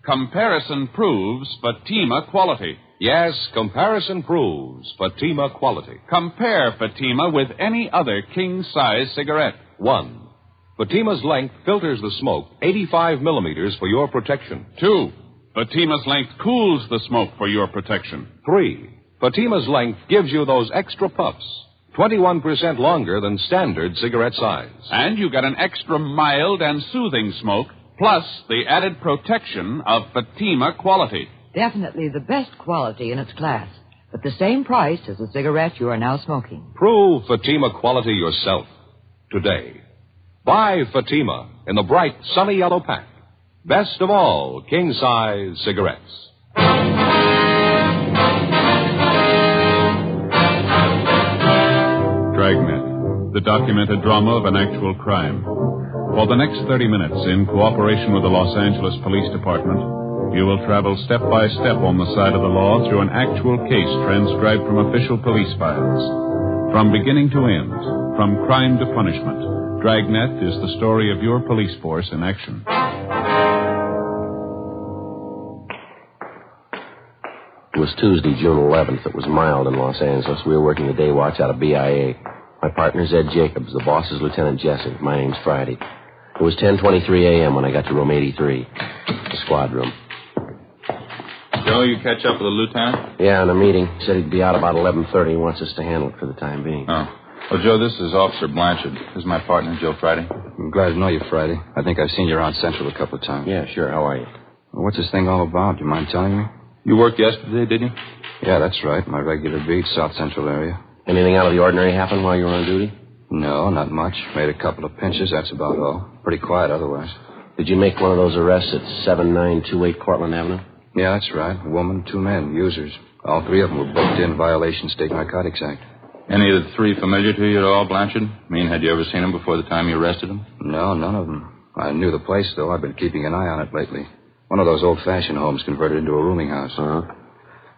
Comparison proves Fatima quality. Yes, comparison proves Fatima quality. Compare Fatima with any other king-size cigarette. 1. Fatima's length filters the smoke 85 millimeters for your protection. 2. Fatima's length cools the smoke for your protection. 3. Fatima's length gives you those extra puffs, 21% longer than standard cigarette size. And you get an extra mild and soothing smoke, plus the added protection of Fatima quality. Definitely the best quality in its class, but the same price as the cigarette you are now smoking. Prove Fatima quality yourself today. Buy Fatima in the bright, sunny yellow pack. Best of all, king-size cigarettes. Dragnet, the documented drama of an actual crime. For the next 30 minutes, in cooperation with the Los Angeles Police Department, you will travel step by step on the side of the law through an actual case transcribed from official police files. From beginning to end, from crime to punishment, Dragnet is the story of your police force in action. It was Tuesday, June 11th. It was mild in Los Angeles. We were working the day watch out of BIA. My partner's Ed Jacobs. The boss is Lieutenant Jesse. My name's Friday. It was 10:23 a.m. when I got to room 83, the squad room. Joe, you catch up with the lieutenant? Yeah, in a meeting. Said he'd be out about 11:30. He wants us to handle it for the time being. Oh. Well, Joe, this is Officer Blanchard. This is my partner, Joe Friday. I'm glad to know you, Friday. I think I've seen you around Central a couple of times. Yeah, sure. How are you? Well, what's this thing all about? Do you mind telling me? You worked yesterday, didn't you? Yeah, that's right. My regular beat, South Central area. Anything out of the ordinary happen while you were on duty? No, not much. Made a couple of pinches, that's about all. Pretty quiet otherwise. Did you make one of those arrests at 7928 Cortlandt Avenue? Yeah, that's right. A woman, 2 men, users. All 3 of them were booked in violation of State Narcotics Act. Any of the 3 familiar to you at all, Blanchard? I mean, had you ever seen them before the time you arrested them? No, none of them. I knew the place, though. I've been keeping an eye on it lately. One of those old-fashioned homes converted into a rooming house. Uh-huh.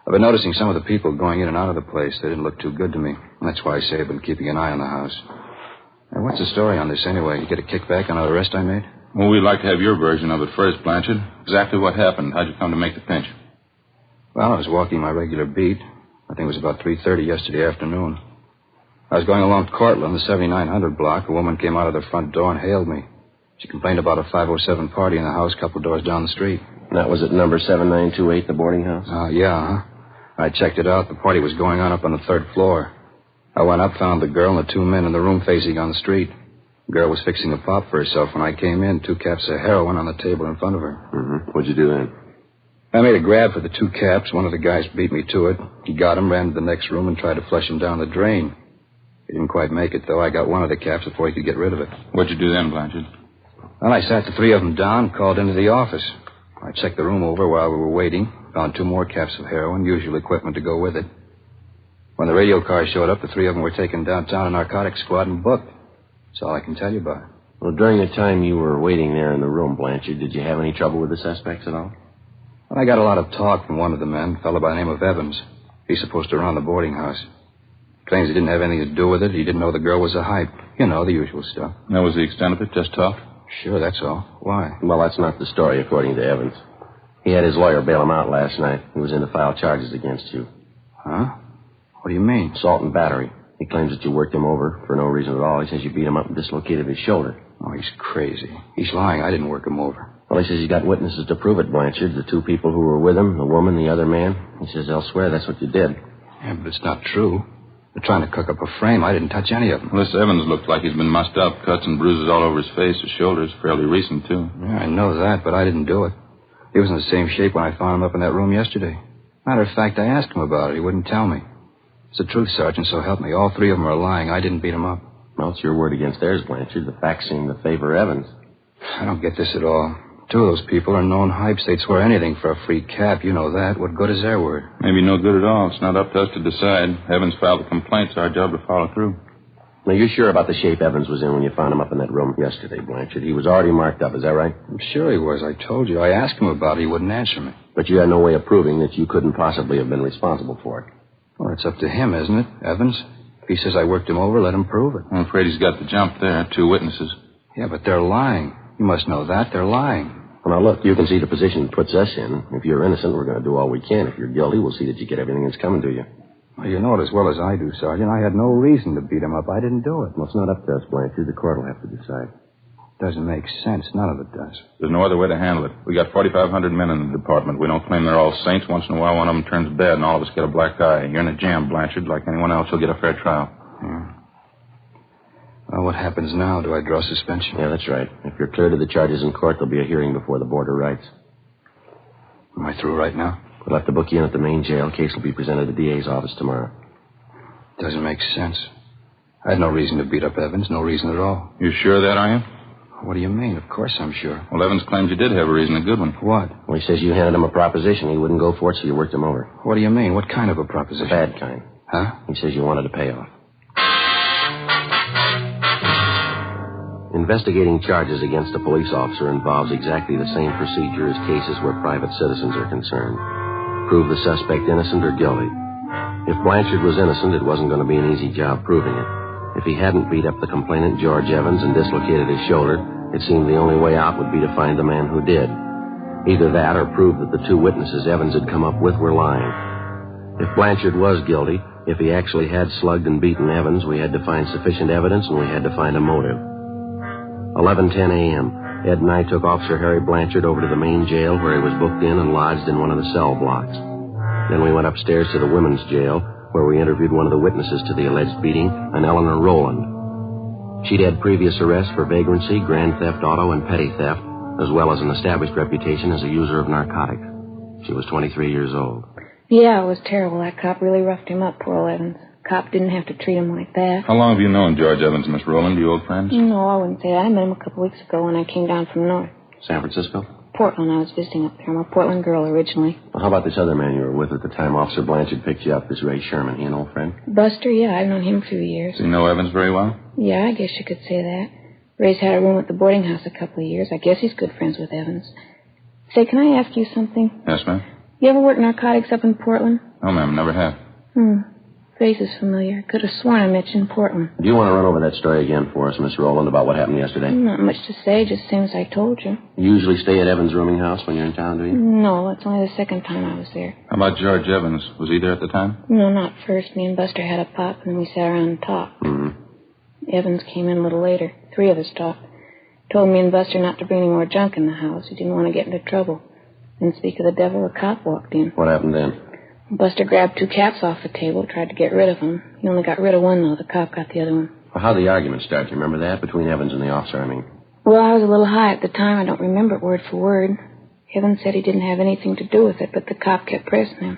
I've been noticing some of the people going in and out of the place. They didn't look too good to me. That's why I say I've been keeping an eye on the house. Now, what's the story on this anyway? You get a kickback on the arrest I made? Well, we'd like to have your version of it first, Blanchard. Exactly what happened. How'd you come to make the pinch? Well, I was walking my regular beat. I think it was about 3:30 yesterday afternoon. I was going along Cortlandt, the 7900 block. A woman came out of the front door and hailed me. She complained about a 507 party in the house a couple doors down the street. And that was at number 7928, the boarding house? Yeah. I checked it out. The party was going on up on the 3rd floor. I went up, found the girl and the 2 men in the room facing on the street. The girl was fixing a pop for herself when I came in. 2 caps of heroin on the table in front of her. Mm-hmm. What'd you do then? I made a grab for the 2 caps. One of the guys beat me to it. He got him, ran to the next room, and tried to flush him down the drain. He didn't quite make it, though. I got one of the caps before he could get rid of it. What'd you do then, Blanchard? Well, I sat the 3 of them down, called into the office. I checked the room over while we were waiting, found 2 more caps of heroin, usual equipment to go with it. When the radio car showed up, the 3 of them were taken downtown to narcotics squad and booked. That's all I can tell you about it. Well, during the time you were waiting there in the room, Blanchard, did you have any trouble with the suspects at all? Well, I got a lot of talk from one of the men, a fellow by the name of Evans. He's supposed to run the boarding house. Claims he didn't have anything to do with it. He didn't know the girl was a hype. You know, the usual stuff. That was the extent of it? Just talk? Sure, that's all. Why? Well, that's not the story, according to Evans. He had his lawyer bail him out last night. He was in to file charges against you. Huh? What do you mean? Assault and battery. He claims that you worked him over for no reason at all. He says you beat him up and dislocated his shoulder. Oh, he's crazy. He's lying. I didn't work him over. Well, he says he's got witnesses to prove it, Blanchard. The 2 people who were with him, the woman, the other man. He says they'll swear that's what you did. Yeah, but it's not true. They're trying to cook up a frame. I didn't touch any of them. Well, this Evans looked like he's been mussed up. Cuts and bruises all over his face. His shoulders fairly recent, too. Yeah, I know that, but I didn't do it. He was in the same shape when I found him up in that room yesterday. Matter of fact, I asked him about it. He wouldn't tell me. It's the truth, Sergeant, so help me. All 3 of them are lying. I didn't beat him up. Well, it's your word against theirs, Blanchard. The facts seem to favor Evans. I don't get this at all. 2 of those people are known hypes. They'd swear anything for a free cap. You know that. What good is their word? Maybe no good at all. It's not up to us to decide. Evans filed a complaint. It's our job to follow through. Now, you're sure about the shape Evans was in when you found him up in that room yesterday, Blanchard? He was already marked up, is that right? I'm sure he was. I told you. I asked him about it. He wouldn't answer me. But you had no way of proving that you couldn't possibly have been responsible for it. Well, it's up to him, isn't it, Evans? If he says I worked him over, let him prove it. I'm afraid he's got the jump there. 2 witnesses. Yeah, but they're lying. You must know that. They're lying. Well, now, look, you can see the position it puts us in. If you're innocent, we're going to do all we can. If you're guilty, we'll see that you get everything that's coming to you. Well, you know it as well as I do, Sergeant. I had no reason to beat him up. I didn't do it. Well, it's not up to us, Blanchard. The court will have to decide. Doesn't make sense. None of it does. There's no other way to handle it. We got 4,500 men in the department. We don't claim they're all saints. Once in a while, one of them turns bad, and all of us get a black eye. You're in a jam, Blanchard. Like anyone else, you'll get a fair trial. Well, what happens now? Do I draw suspension? Yeah, that's right. If you're cleared of the charges in court, there'll be a hearing before the Board of Rights. Am I through right now? We'll have to book you in at the main jail. Case will be presented at the DA's office tomorrow. Doesn't make sense. I had no reason to beat up Evans. No reason at all. You sure of that, are you? What do you mean? Of course I'm sure. Well, Evans claims you did have a reason, a good one. What? Well, he says you handed him a proposition. He wouldn't go for it, so you worked him over. What do you mean? What kind of a proposition? A bad kind. Huh? He says you wanted to pay off. Investigating charges against a police officer involves exactly the same procedure as cases where private citizens are concerned. Prove the suspect innocent or guilty. If Blanchard was innocent, it wasn't going to be an easy job proving it. If he hadn't beat up the complainant, George Evans, and dislocated his shoulder, it seemed the only way out would be to find the man who did. Either that or prove that the two witnesses Evans had come up with were lying. If Blanchard was guilty, if he actually had slugged and beaten Evans, we had to find sufficient evidence and we had to find a motive. 11:10 a.m., Ed and I took Officer Harry Blanchard over to the main jail where he was booked in and lodged in one of the cell blocks. Then we went upstairs to the women's jail where we interviewed one of the witnesses to the alleged beating, an Eleanor Rowland. She'd had previous arrests for vagrancy, grand theft auto, and petty theft, as well as an established reputation as a user of narcotics. She was 23 years old. Yeah, it was terrible. That cop really roughed him up, poor old Evans. Cop didn't have to treat him like that. How long have you known George Evans, Miss Rowland? You old friends? No, I wouldn't say that. I met him a couple weeks ago when I came down from north. San Francisco? Portland. I was visiting up there. I'm a Portland girl originally. Well, how about this other man you were with at the time Officer Blanchard picked you up, this Ray Sherman? He an old friend? Buster? Yeah, I've known him for a few years. Does he know Evans very well? Yeah, I guess you could say that. Ray's had a room at the boarding house a couple of years. I guess he's good friends with Evans. Say, can I ask you something? Yes, ma'am. You ever work narcotics up in Portland? No, ma'am, never have. Face is familiar. Could have sworn I met you in Portland. Do you want to run over that story again for us, Miss Rowland, about what happened yesterday? Not much to say, just same as I told you. You usually stay at Evans' rooming house when you're in town, do you? No, it's only the second time I was there. How about George Evans? Was he there at the time? No, not first. Me and Buster had a pop, and then we sat around and talked. Evans came in a little later. 3 of us talked. Told me and Buster not to bring any more junk in the house. He didn't want to get into trouble. Didn't speak of the devil, a cop walked in. What happened then? Buster grabbed 2 caps off the table, tried to get rid of them. He only got rid of one, though. The cop got the other one. Well, how'd the argument start? You remember that? Between Evans and the officer, I mean. Well, I was a little high at the time. I don't remember it word for word. Evans said he didn't have anything to do with it, but the cop kept pressing him.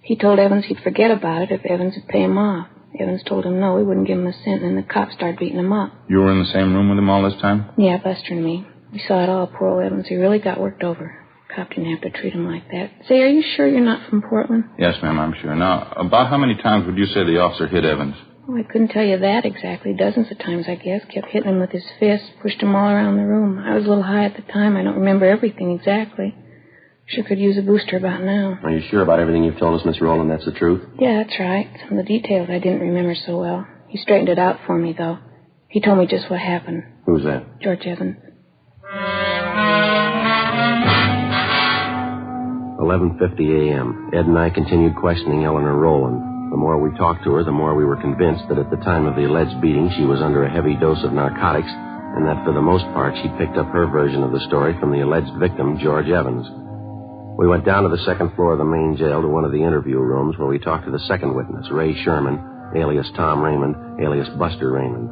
He told Evans he'd forget about it if Evans would pay him off. Evans told him no, he wouldn't give him a cent, and then the cop started beating him up. You were in the same room with him all this time? Yeah, Buster and me. We saw it all, poor old Evans. He really got worked over. Cop didn't have to treat him like that. Say, are you sure you're not from Portland? Yes, ma'am, I'm sure. Now, about how many times would you say the officer hit Evans? Oh, I couldn't tell you that exactly. Dozens of times, I guess. Kept hitting him with his fist, pushed him all around the room. I was a little high at the time. I don't remember everything exactly. Sure could use a booster about now. Are you sure about everything you've told us, Miss Rowland? That's the truth? Yeah, that's right. Some of the details I didn't remember so well. He straightened it out for me, though. He told me just what happened. Who's that? George Evans. 11:50 a.m. Ed and I continued questioning Eleanor Rowland. The more we talked to her, the more we were convinced that at the time of the alleged beating, she was under a heavy dose of narcotics, and that for the most part, she picked up her version of the story from the alleged victim, George Evans. We went down to the second floor of the main jail to one of the interview rooms where we talked to the second witness, Ray Sherman, alias Tom Raymond, alias Buster Raymond.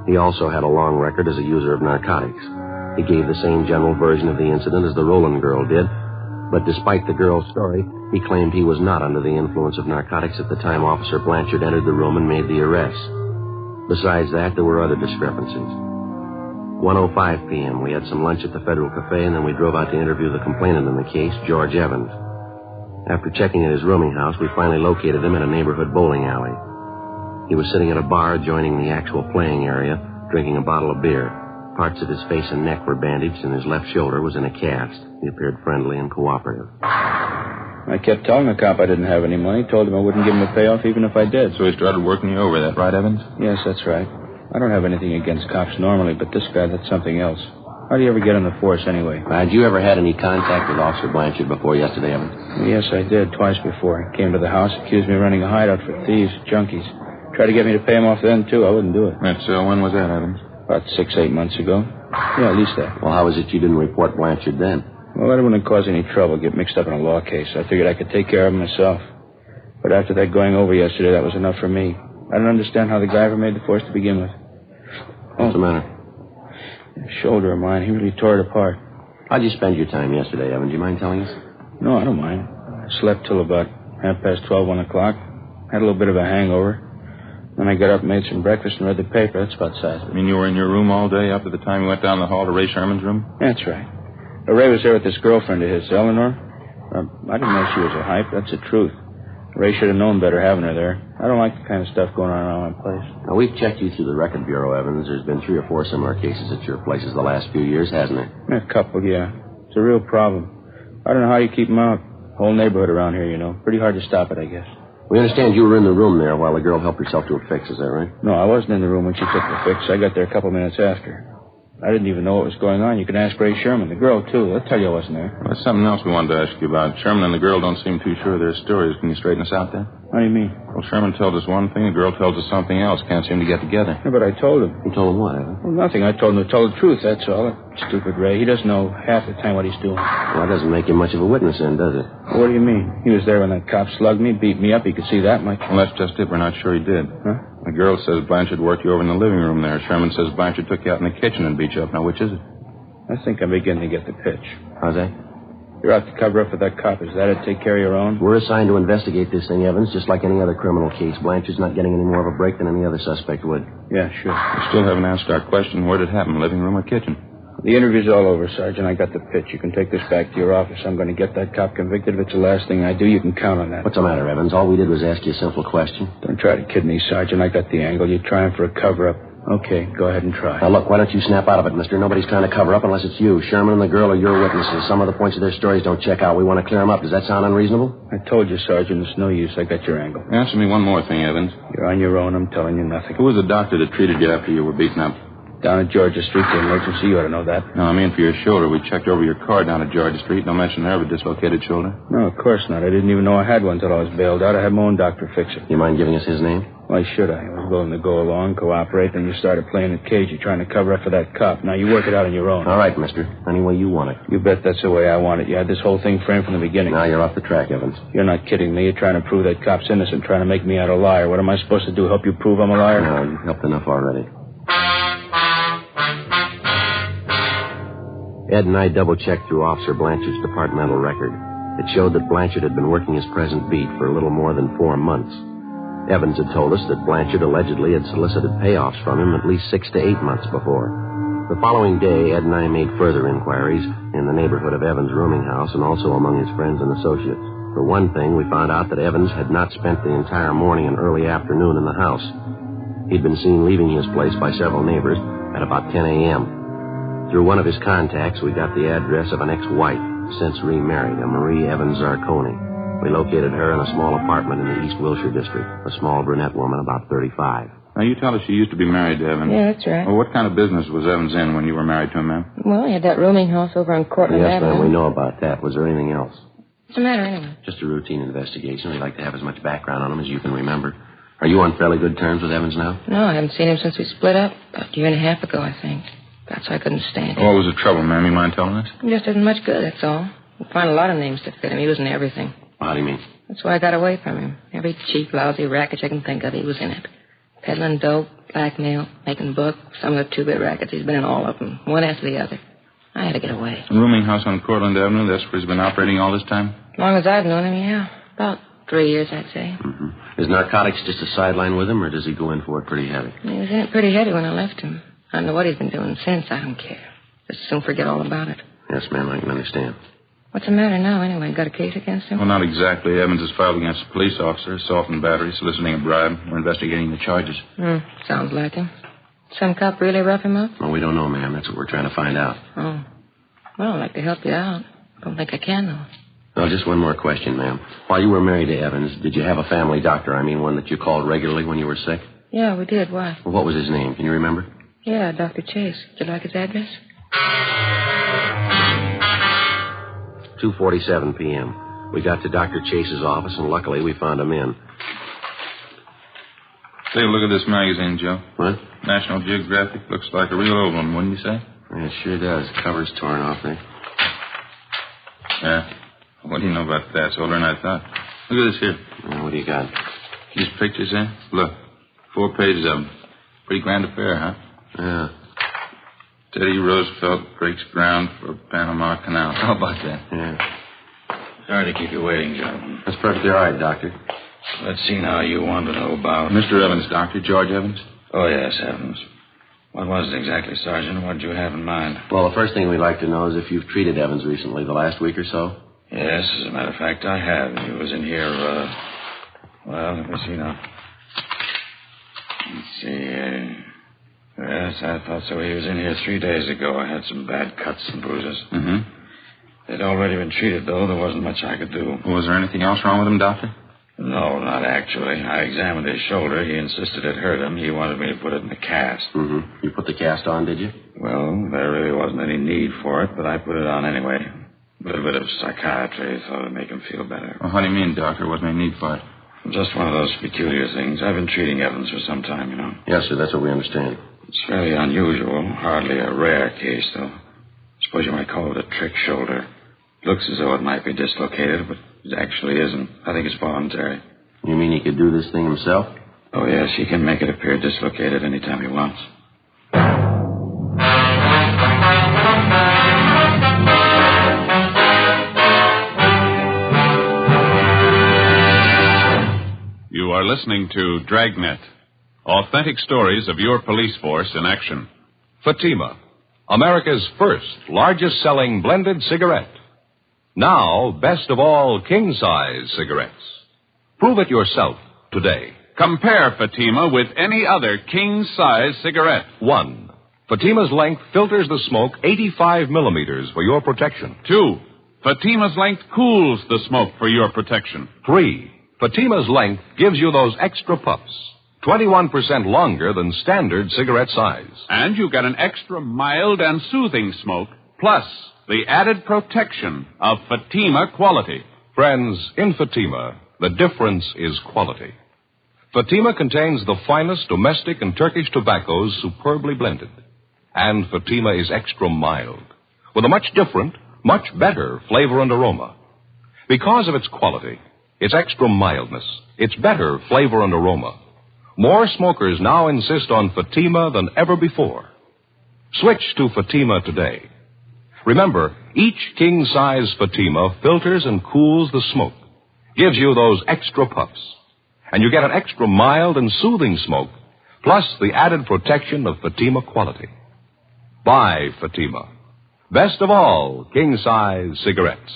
He also had a long record as a user of narcotics. He gave the same general version of the incident as the Rowland girl did, but despite the girl's story, he claimed he was not under the influence of narcotics at the time Officer Blanchard entered the room and made the arrest. Besides that, there were other discrepancies. 1:05 p.m., we had some lunch at the Federal Cafe, and then we drove out to interview the complainant in the case, George Evans. After checking at his rooming house, we finally located him in a neighborhood bowling alley. He was sitting at a bar adjoining the actual playing area, drinking a bottle of beer. Parts of his face and neck were bandaged, and his left shoulder was in a cast. He appeared friendly and cooperative. I kept telling the cop I didn't have any money, told him I wouldn't give him a payoff even if I did. So he started working you over, that right, Evans? Yes, that's right. I don't have anything against cops normally, but this guy, that's something else. How do you ever get on the force anyway? Had you ever had any contact with Officer Blanchard before yesterday, Evans? Yes, I did, twice before. He came to the house, accused me of running a hideout for thieves, junkies. Tried to get me to pay him off then, too. I wouldn't do it. That's, when was that, Evans? About 6-8 months ago. Yeah, at least that. Well, how is it you didn't report Blanchard then? Well, I wouldn't cause any trouble, get mixed up in a law case. I figured I could take care of him myself. But after that going over yesterday, that was enough for me. I don't understand how the guy ever made the force to begin with. What's the matter? The shoulder of mine, he really tore it apart. How'd you spend your time yesterday, Evan? Do you mind telling us? No, I don't mind. I slept till about 12:30, 1 o'clock. Had a little bit of a hangover. Then I got up, made some breakfast, and read the paper. That's about size. You mean you were in your room all day after the time you went down the hall to Ray Sherman's room? That's right. Ray was there with this girlfriend of his, Eleanor. I didn't know she was a hype. That's the truth. Ray should have known better having her there. I don't like the kind of stuff going on around my place. Now, we've checked you through the record bureau, Evans. There's been 3 or 4 similar cases at your places the last few years, hasn't there? A couple, yeah. It's a real problem. I don't know how you keep them out. Whole neighborhood around here, you know. Pretty hard to stop it, I guess. We understand you were in the room there while the girl helped herself to a fix. Is that right? No, I wasn't in the room when she took the fix. I got there a couple minutes after. I didn't even know what was going on. You can ask Ray Sherman, the girl, too. I'll tell you I wasn't there. Well, there's something else we wanted to ask you about. Sherman and the girl don't seem too sure of their stories. Can you straighten us out there? What do you mean? Well, Sherman tells us one thing, the girl tells us something else. Can't seem to get together. Yeah, but I told him. You told him what, Evan? Well, nothing. I told him to tell the truth, that's all. Stupid Ray. He doesn't know half the time what he's doing. Well, that doesn't make him much of a witness then, does it? Well, what do you mean? He was there when that cop slugged me, beat me up. He could see that much. Well, that's just it. We're not sure he did. Huh? The girl says Blanchard worked you over in the living room there. Sherman says Blanchard took you out in the kitchen and beat you up. Now, which is it? I think I'm beginning to get the pitch. How's that? You're out to cover up for that cop. Is that it? Take care of your own? We're assigned to investigate this thing, Evans, just like any other criminal case. Blanchard's not getting any more of a break than any other suspect would. Yeah, sure. We still haven't answered our question. Where did it happen, living room or kitchen? The interview's all over, Sergeant. I got the pitch. You can take this back to your office. I'm going to get that cop convicted. If it's the last thing I do, you can count on that. What's the matter, Evans? All we did was ask you a simple question. Don't try to kid me, Sergeant. I got the angle. You're trying for a cover-up. Okay, go ahead and try. Now, look, why don't you snap out of it, mister? Nobody's trying to cover up unless it's you. Sherman and the girl are your witnesses. Some of the points of their stories don't check out. We want to clear them up. Does that sound unreasonable? I told you, Sergeant. It's no use. I got your angle. Answer me one more thing, Evans. You're on your own. I'm telling you nothing. Who was the doctor that treated you after you were beaten up? Down at Georgia Street, the emergency. You ought to know that. No, I mean for your shoulder. We checked over your car down at Georgia Street. No mention there of a dislocated shoulder. No, of course not. I didn't even know I had one until I was bailed out. I had my own doctor fix it. You mind giving us his name? Why should I? I was willing to go along, cooperate, then you started playing it cagey, trying to cover up for that cop. Now you work it out on your own. All right, mister. Any way you want it. You bet that's the way I want it. You had this whole thing framed from the beginning. Now you're off the track, Evans. You're not kidding me. You're trying to prove that cop's innocent, trying to make me out a liar. What am I supposed to do, help you prove I'm a liar? No, you've helped enough already. Ed and I double-checked through Officer Blanchard's departmental record. It showed that Blanchard had been working his present beat for a little more than 4 months. Evans had told us that Blanchard allegedly had solicited payoffs from him at least 6 to 8 months before. The following day, Ed and I made further inquiries in the neighborhood of Evans' rooming house and also among his friends and associates. For one thing, we found out that Evans had not spent the entire morning and early afternoon in the house. He'd been seen leaving his place by several neighbors at about 10 a.m. Through one of his contacts, we got the address of an ex-wife, since remarried, a Marie Evans Zarconi. We located her in a small apartment in the East Wilshire district, a small brunette woman about 35. Now, you tell us she used to be married to Evans. Yeah, that's right. Well, what kind of business was Evans in when you were married to him, ma'am? Well, he had that rooming house over on Cortland Yes, Avenue. ma'am, we know about that. Was there anything else? What's the matter, anyway? Just a routine investigation. We'd like to have as much background on him as you can remember. Are you on fairly good terms with Evans now? No, I haven't seen him since we split up. About a year and a half ago, I think. That's why I couldn't stand him. What was the trouble, ma'am? You mind telling us? He just isn't much good, that's all. You find a lot of names to fit him. He was in everything. How do you mean? That's why I got away from him. Every cheap, lousy racket you can think of, he was in it. Peddling dope, blackmail, making book, some of the two-bit rackets. He's been in all of them, one after the other. I had to get away. The rooming house on Cortland Avenue, that's where he's been operating all this time? As long as I've known him, yeah. About 3 years, I'd say. Mm-hmm. Is narcotics just a sideline with him, or does he go in for it pretty heavy? He was in it pretty heavy when I left him. I don't know what he's been doing since. I don't care. Just soon forget all about it. Yes, ma'am, I can understand. What's the matter now, anyway? Got a case against him? Well, not exactly. Evans has filed against a police officer, assault and battery, soliciting a bribe. We're investigating the charges. Sounds like him. Some cop really rough him up? Well, we don't know, ma'am. That's what we're trying to find out. Oh. Well, I'd like to help you out. Don't think I can, though. Well, just one more question, ma'am. While you were married to Evans, did you have a family doctor? I mean, one that you called regularly when you were sick? Yeah, we did. Why? Well, what was his name? Can you remember? Yeah, Dr. Chase. Would you like his address? 2:47 p.m. We got to Dr. Chase's office, and luckily we found him in. Take a look at this magazine, Joe. What? National Geographic. Looks like a real old one, wouldn't you say? Yeah, it sure does. Cover's torn off there. Yeah. What do you know about that? It's older than I thought. Look at this here. Yeah, what do you got? These pictures, eh? Look. 4 pages of them. Pretty grand affair, huh? Yeah. Teddy Roosevelt breaks ground for Panama Canal. How about that? Yeah. Sorry to keep you waiting, gentlemen. That's perfectly all right, Doctor. Let's see now. You want to know about... Mr. Evans, Doctor. George Evans? Oh, yes, Evans. What was it exactly, Sergeant? What did you have in mind? Well, the first thing we'd like to know is if you've treated Evans recently, the last week or so. Yes, as a matter of fact, I have. He was in here, well, let me see now. Let's see, yes, I thought so. He was in here 3 days ago. I had some bad cuts and bruises. Mm-hmm. They'd already been treated, though. There wasn't much I could do. Was there anything else wrong with him, Doctor? No, not actually. I examined his shoulder. He insisted it hurt him. He wanted me to put it in a cast. Mm-hmm. You put the cast on, did you? Well, there really wasn't any need for it, but I put it on anyway. A little bit of psychiatry. Thought it'd make him feel better. Well, how do you mean, Doctor? Wasn't any need for it? Just one of those peculiar things. I've been treating Evans for some time, you know. Yes, sir. That's what we understand. It's fairly unusual. Hardly a rare case, though. Suppose you might call it a trick shoulder. Looks as though it might be dislocated, but it actually isn't. I think it's voluntary. You mean he could do this thing himself? Oh, yes. He can make it appear dislocated anytime he wants. You are listening to Dragnet, authentic stories of your police force in action. Fatima, America's first largest-selling blended cigarette. Now, best of all, king-size cigarettes. Prove it yourself today. Compare Fatima with any other king-size cigarette. 1. Fatima's length filters the smoke 85 millimeters for your protection. 2. Fatima's length cools the smoke for your protection. 3. Fatima's length gives you those extra puffs, 21% longer than standard cigarette size. And you get an extra mild and soothing smoke, plus the added protection of Fatima quality. Friends, in Fatima, the difference is quality. Fatima contains the finest domestic and Turkish tobaccos superbly blended. And Fatima is extra mild, with a much different, much better flavor and aroma. Because of its quality, its extra mildness, its better flavor and aroma, more smokers now insist on Fatima than ever before. Switch to Fatima today. Remember, each king-size Fatima filters and cools the smoke, gives you those extra puffs, and you get an extra mild and soothing smoke, plus the added protection of Fatima quality. Buy Fatima. Best of all, king-size cigarettes.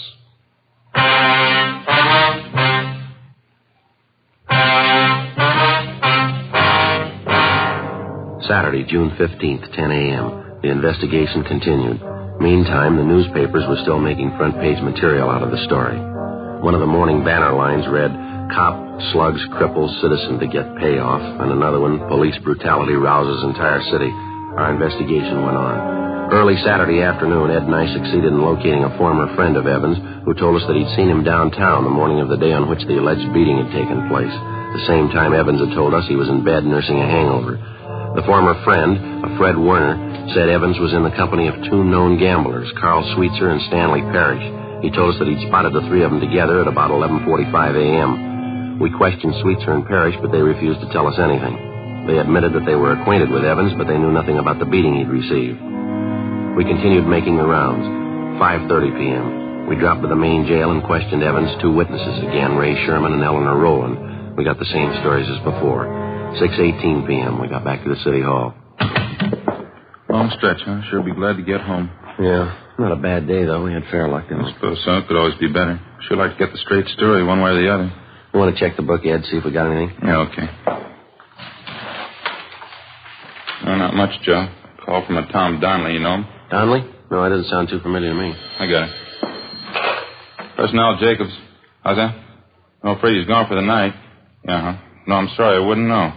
Saturday, June 15th, 10 a.m. The investigation continued. Meantime, the newspapers were still making front-page material out of the story. One of the morning banner lines read, "Cop slugs cripples citizen to get payoff," and another one, "Police brutality rouses entire city." Our investigation went on. Early Saturday afternoon, Ed and I succeeded in locating a former friend of Evans who told us that he'd seen him downtown the morning of the day on which the alleged beating had taken place. The same time Evans had told us he was in bed nursing a hangover. The former friend, a Fred Werner, said Evans was in the company of 2 known gamblers, Carl Sweetser and Stanley Parrish. He told us that he'd spotted the 3 of them together at about 11:45 a.m. We questioned Sweetser and Parrish, but they refused to tell us anything. They admitted that they were acquainted with Evans, but they knew nothing about the beating he'd received. We continued making the rounds. 5:30 p.m. We dropped to the main jail and questioned Evans' 2 witnesses again, Ray Sherman and Eleanor Rowland. We got the same stories as before. 6:18 p.m. We got back to the city hall. Long stretch, huh? Sure be glad to get home. Yeah, not a bad day, though. We had fair luck, didn't we? I suppose so. It could always be better. Sure like to get the straight story one way or the other. You want to check the book, Ed, see if we got anything? Yeah, okay. No, not much, Joe. Call from a Tom Donnelly, you know him? Donnelly? No, that doesn't sound too familiar to me. I got it. Personnel Jacobs. How's that? I'm afraid he's gone for the night. Yeah, huh? No, I'm sorry. I wouldn't know.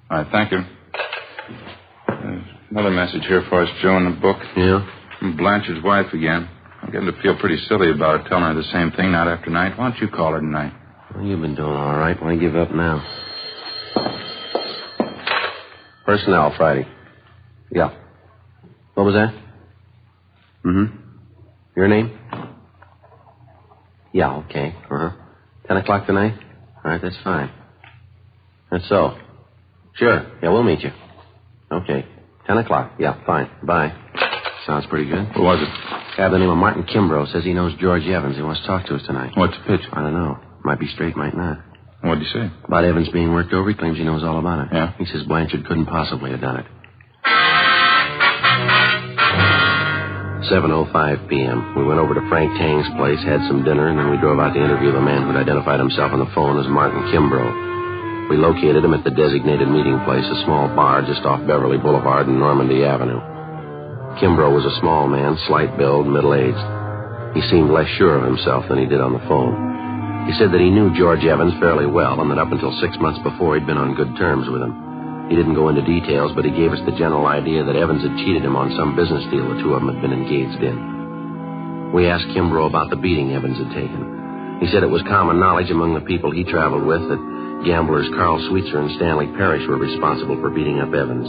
All right, thank you. There's another message here for us, Joe, in the book. Yeah? From Blanchard's wife again. I'm getting to feel pretty silly about it, telling her the same thing night after night. Why don't you call her tonight? Well, you've been doing all right. Why give up now? Personnel, Friday. Yeah. What was that? Mm-hmm. Your name? Yeah, okay. 10 o'clock tonight? All right, that's fine. That's so. Sure. Yeah, we'll meet you. Okay. 10 o'clock. Yeah, fine. Bye. Sounds pretty good. Who was it? Guy by the name of Martin Kimbrough says he knows George Evans. He wants to talk to us tonight. What's the pitch? I don't know. Might be straight, might not. What'd he say? About Evans being worked over. He claims he knows all about it. Yeah? He says Blanchard couldn't possibly have done it. 7:05 p.m. We went over to Frank Tang's place, had some dinner, and then we drove out to interview the man who'd identified himself on the phone as Martin Kimbrough. We located him at the designated meeting place, a small bar just off Beverly Boulevard and Normandy Avenue. Kimbrough was a small man, slight build, middle-aged. He seemed less sure of himself than he did on the phone. He said that he knew George Evans fairly well and that up until 6 months before he'd been on good terms with him. He didn't go into details, but he gave us the general idea that Evans had cheated him on some business deal the two of them had been engaged in. We asked Kimbrough about the beating Evans had taken. He said it was common knowledge among the people he traveled with that gamblers Carl Sweetser and Stanley Parrish were responsible for beating up Evans.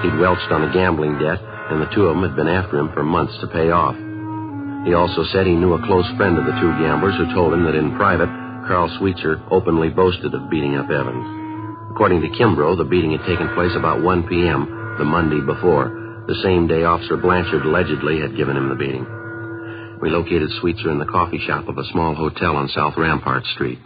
He'd welched on a gambling debt, and the two of them had been after him for months to pay off. He also said he knew a close friend of the two gamblers who told him that in private, Carl Sweetser openly boasted of beating up Evans. According to Kimbrough, the beating had taken place about 1 p.m. the Monday before, the same day Officer Blanchard allegedly had given him the beating. We located Sweetser in the coffee shop of a small hotel on South Rampart Street.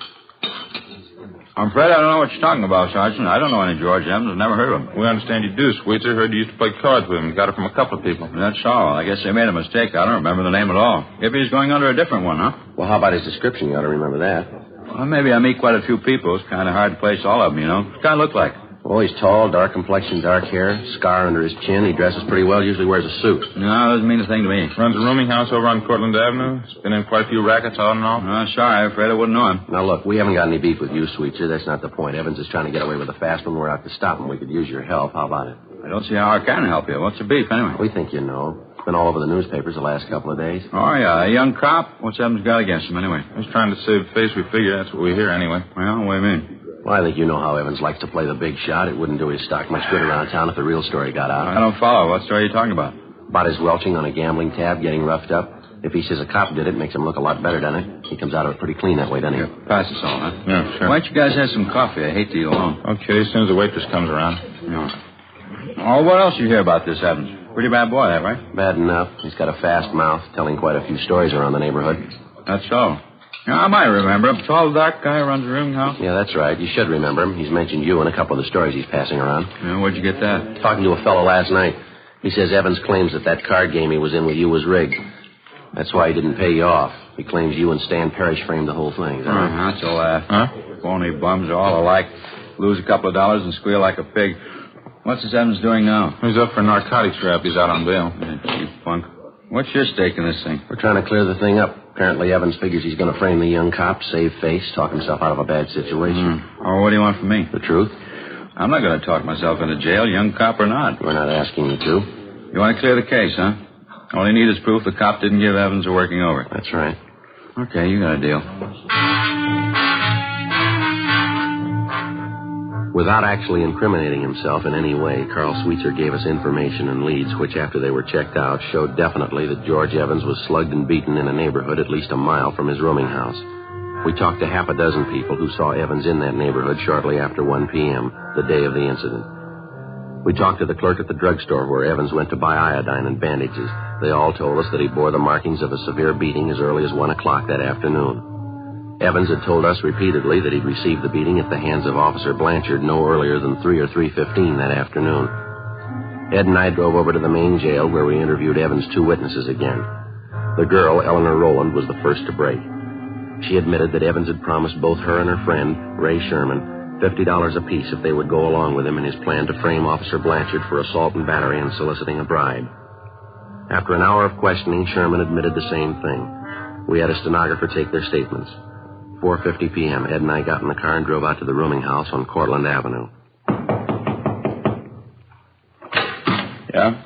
I'm afraid I don't know what you're talking about, Sergeant. I don't know any George Evans. I've never heard of him. We understand you do, Sweetser. Heard you used to play cards with him. Got it from a couple of people. That's all. I guess they made a mistake. I don't remember the name at all. Maybe he's going under a different one, huh? Well, how about his description? You ought to remember that. Well, maybe I meet quite a few people. It's kind of hard to place all of them, you know. What kind of look like? Oh, he's tall, dark complexion, dark hair, scar under his chin. He dresses pretty well, usually wears a suit. No, it doesn't mean a thing to me. Runs a rooming house over on Cortlandt Avenue. He's been in quite a few rackets on and off. Sorry, I'm afraid I wouldn't know him. Now, look, we haven't got any beef with you, Sweetser. That's not the point. Evans is trying to get away with a fast one. We're out to stop him. We could use your help. How about it? I don't see how I can help you. What's the beef, anyway? We think you know. It's been all over the newspapers the last couple of days. Oh, yeah. A young cop? What's Evans got against him, anyway? He's trying to save face. We figure that's what we hear, anyway. Well, what do you mean? Well, I think you know how Evans likes to play the big shot. It wouldn't do his stock much good around town if the real story got out. I don't follow. What story are you talking about? About his welching on a gambling tab, getting roughed up. If he says a cop did it, makes him look a lot better, doesn't it? He comes out of it pretty clean that way, doesn't he? Here, pass us all, huh? Yeah, sure. Why don't you guys have some coffee? I hate to eat alone. Okay, as soon as the waitress comes around. Yeah. Oh, what else you hear about this Evans? Pretty bad boy, that, right? Bad enough. He's got a fast mouth, telling quite a few stories around the neighborhood. That's so. Yeah, I might remember him. Tall, dark guy runs a rooming house. Yeah, that's right. You should remember him. He's mentioned you in a couple of the stories he's passing around. Yeah, where'd you get that? Talking to a fellow last night. He says Evans claims that card game he was in with you was rigged. That's why he didn't pay you off. He claims you and Stan Parrish framed the whole thing. Is that right? That's a laugh. Huh? Phony bums are all alike. Lose a couple of dollars and squeal like a pig. What's this Evans doing now? He's up for a narcotics rap. He's out on bail. Cheap punk. What's your stake in this thing? We're trying to clear the thing up. Apparently, Evans figures he's going to frame the young cop, save face, talk himself out of a bad situation. Oh, what do you want from me? The truth. I'm not going to talk myself into jail, young cop or not. We're not asking you to. You want to clear the case, huh? All you need is proof the cop didn't give Evans a working over. That's right. Okay, you got a deal. Without actually incriminating himself in any way, Carl Sweetser gave us information and leads which, after they were checked out, showed definitely that George Evans was slugged and beaten in a neighborhood at least a mile from his rooming house. We talked to half a dozen people who saw Evans in that neighborhood shortly after 1 p.m., the day of the incident. We talked to the clerk at the drugstore where Evans went to buy iodine and bandages. They all told us that he bore the markings of a severe beating as early as 1 o'clock that afternoon. Evans had told us repeatedly that he'd received the beating at the hands of Officer Blanchard no earlier than 3 or 3:15 that afternoon. Ed and I drove over to the main jail where we interviewed Evans' two witnesses again. The girl, Eleanor Rowland, was the first to break. She admitted that Evans had promised both her and her friend, Ray Sherman, $50 apiece if they would go along with him in his plan to frame Officer Blanchard for assault and battery and soliciting a bribe. After an hour of questioning, Sherman admitted the same thing. We had a stenographer take their statements. 4:50 p.m., Ed and I got in the car and drove out to the rooming house on Cortlandt Avenue. Yeah?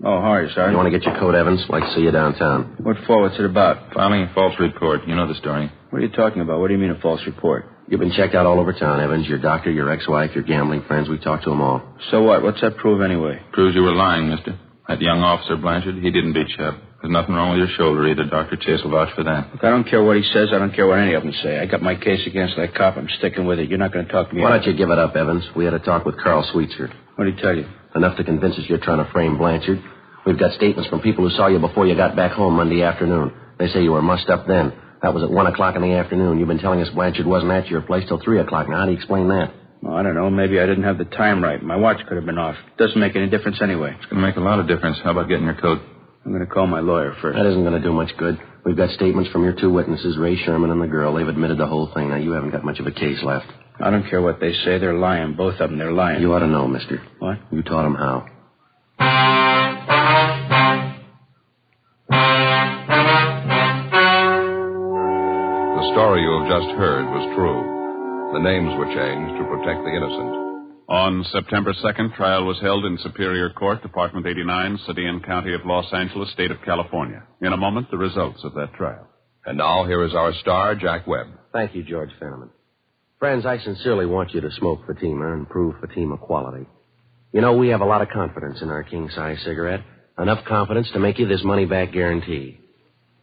Oh, how are you, Sergeant? You want to get your coat, Evans? Like to see you downtown. What for? What's it about? Filing a false report. You know the story. What are you talking about? What do you mean a false report? You've been checked out all over town, Evans. Your doctor, your ex-wife, your gambling friends. We talked to them all. So what? What's that prove anyway? Proves you were lying, mister. That young Officer Blanchard, he didn't beat you up. There's nothing wrong with your shoulder either. Dr. Chase will vouch for that. Look, I don't care what he says. I don't care what any of them say. I got my case against that cop. I'm sticking with it. You're not going to talk to me. Why don't you give it up, Evans? We had a talk with Carl Sweetser. What did he tell you? Enough to convince us you're trying to frame Blanchard. We've got statements from people who saw you before you got back home Monday afternoon. They say you were mussed up then. That was at 1 o'clock in the afternoon. You've been telling us Blanchard wasn't at your place till 3 o'clock. Now, how do you explain that? Well, I don't know. Maybe I didn't have the time right. My watch could have been off. Doesn't make any difference anyway. It's going to make a lot of difference. How about getting your coat? I'm going to call my lawyer first. That isn't going to do much good. We've got statements from your two witnesses, Ray Sherman and the girl. They've admitted the whole thing. Now, you haven't got much of a case left. I don't care what they say. They're lying. Both of them, they're lying. You ought to know, mister. What? You taught them how. The story you have just heard was true. The names were changed to protect the innocent. On September 2nd, trial was held in Superior Court, Department 89, City and County of Los Angeles, State of California. In a moment, the results of that trial. And now, here is our star, Jack Webb. Thank you, George Fenneman. Friends, I sincerely want you to smoke Fatima and prove Fatima quality. You know, we have a lot of confidence in our king-size cigarette. Enough confidence to make you this money-back guarantee.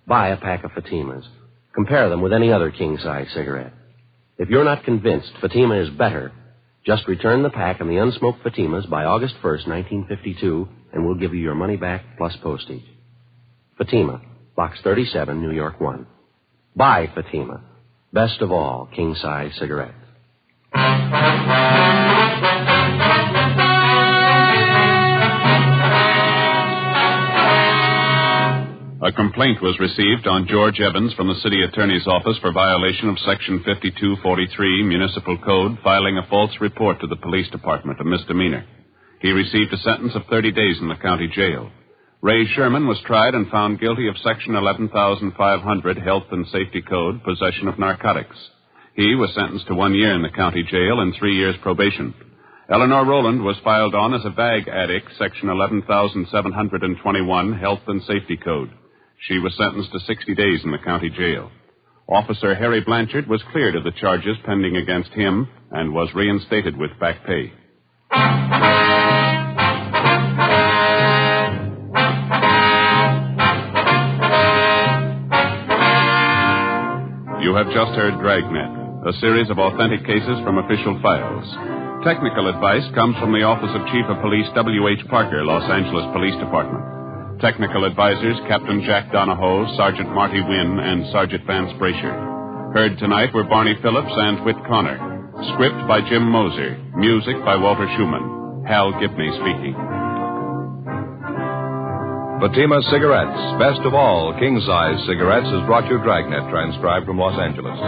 Buy a pack of Fatimas. Compare them with any other king-size cigarette. If you're not convinced Fatima is better, just return the pack and the unsmoked Fatimas by August 1st, 1952, and we'll give you your money back plus postage. Fatima, Box 37, New York 1. Buy Fatima. Best of all, king-size cigarettes. A complaint was received on George Evans from the city attorney's office for violation of Section 5243 Municipal Code, filing a false report to the police department, a misdemeanor. He received a sentence of 30 days in the county jail. Ray Sherman was tried and found guilty of Section 11,500 Health and Safety Code, possession of narcotics. He was sentenced to 1 year in the county jail and 3 years probation. Eleanor Rowland was filed on as a bag addict, Section 11,721 Health and Safety Code. She was sentenced to 60 days in the county jail. Officer Harry Blanchard was cleared of the charges pending against him and was reinstated with back pay. You have just heard Dragnet, a series of authentic cases from official files. Technical advice comes from the Office of Chief of Police W.H. Parker, Los Angeles Police Department. Technical advisors Captain Jack Donahoe, Sergeant Marty Wynn, and Sergeant Vance Brasher. Heard tonight were Barney Phillips and Whit Connor. Script by Jim Moser. Music by Walter Schumann. Hal Gibney speaking. Fatima Cigarettes, best of all king-size cigarettes, has brought you Dragnet, transcribed from Los Angeles.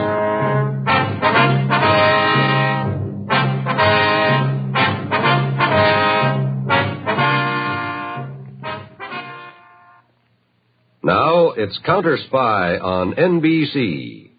Now, it's Counter Spy on NBC.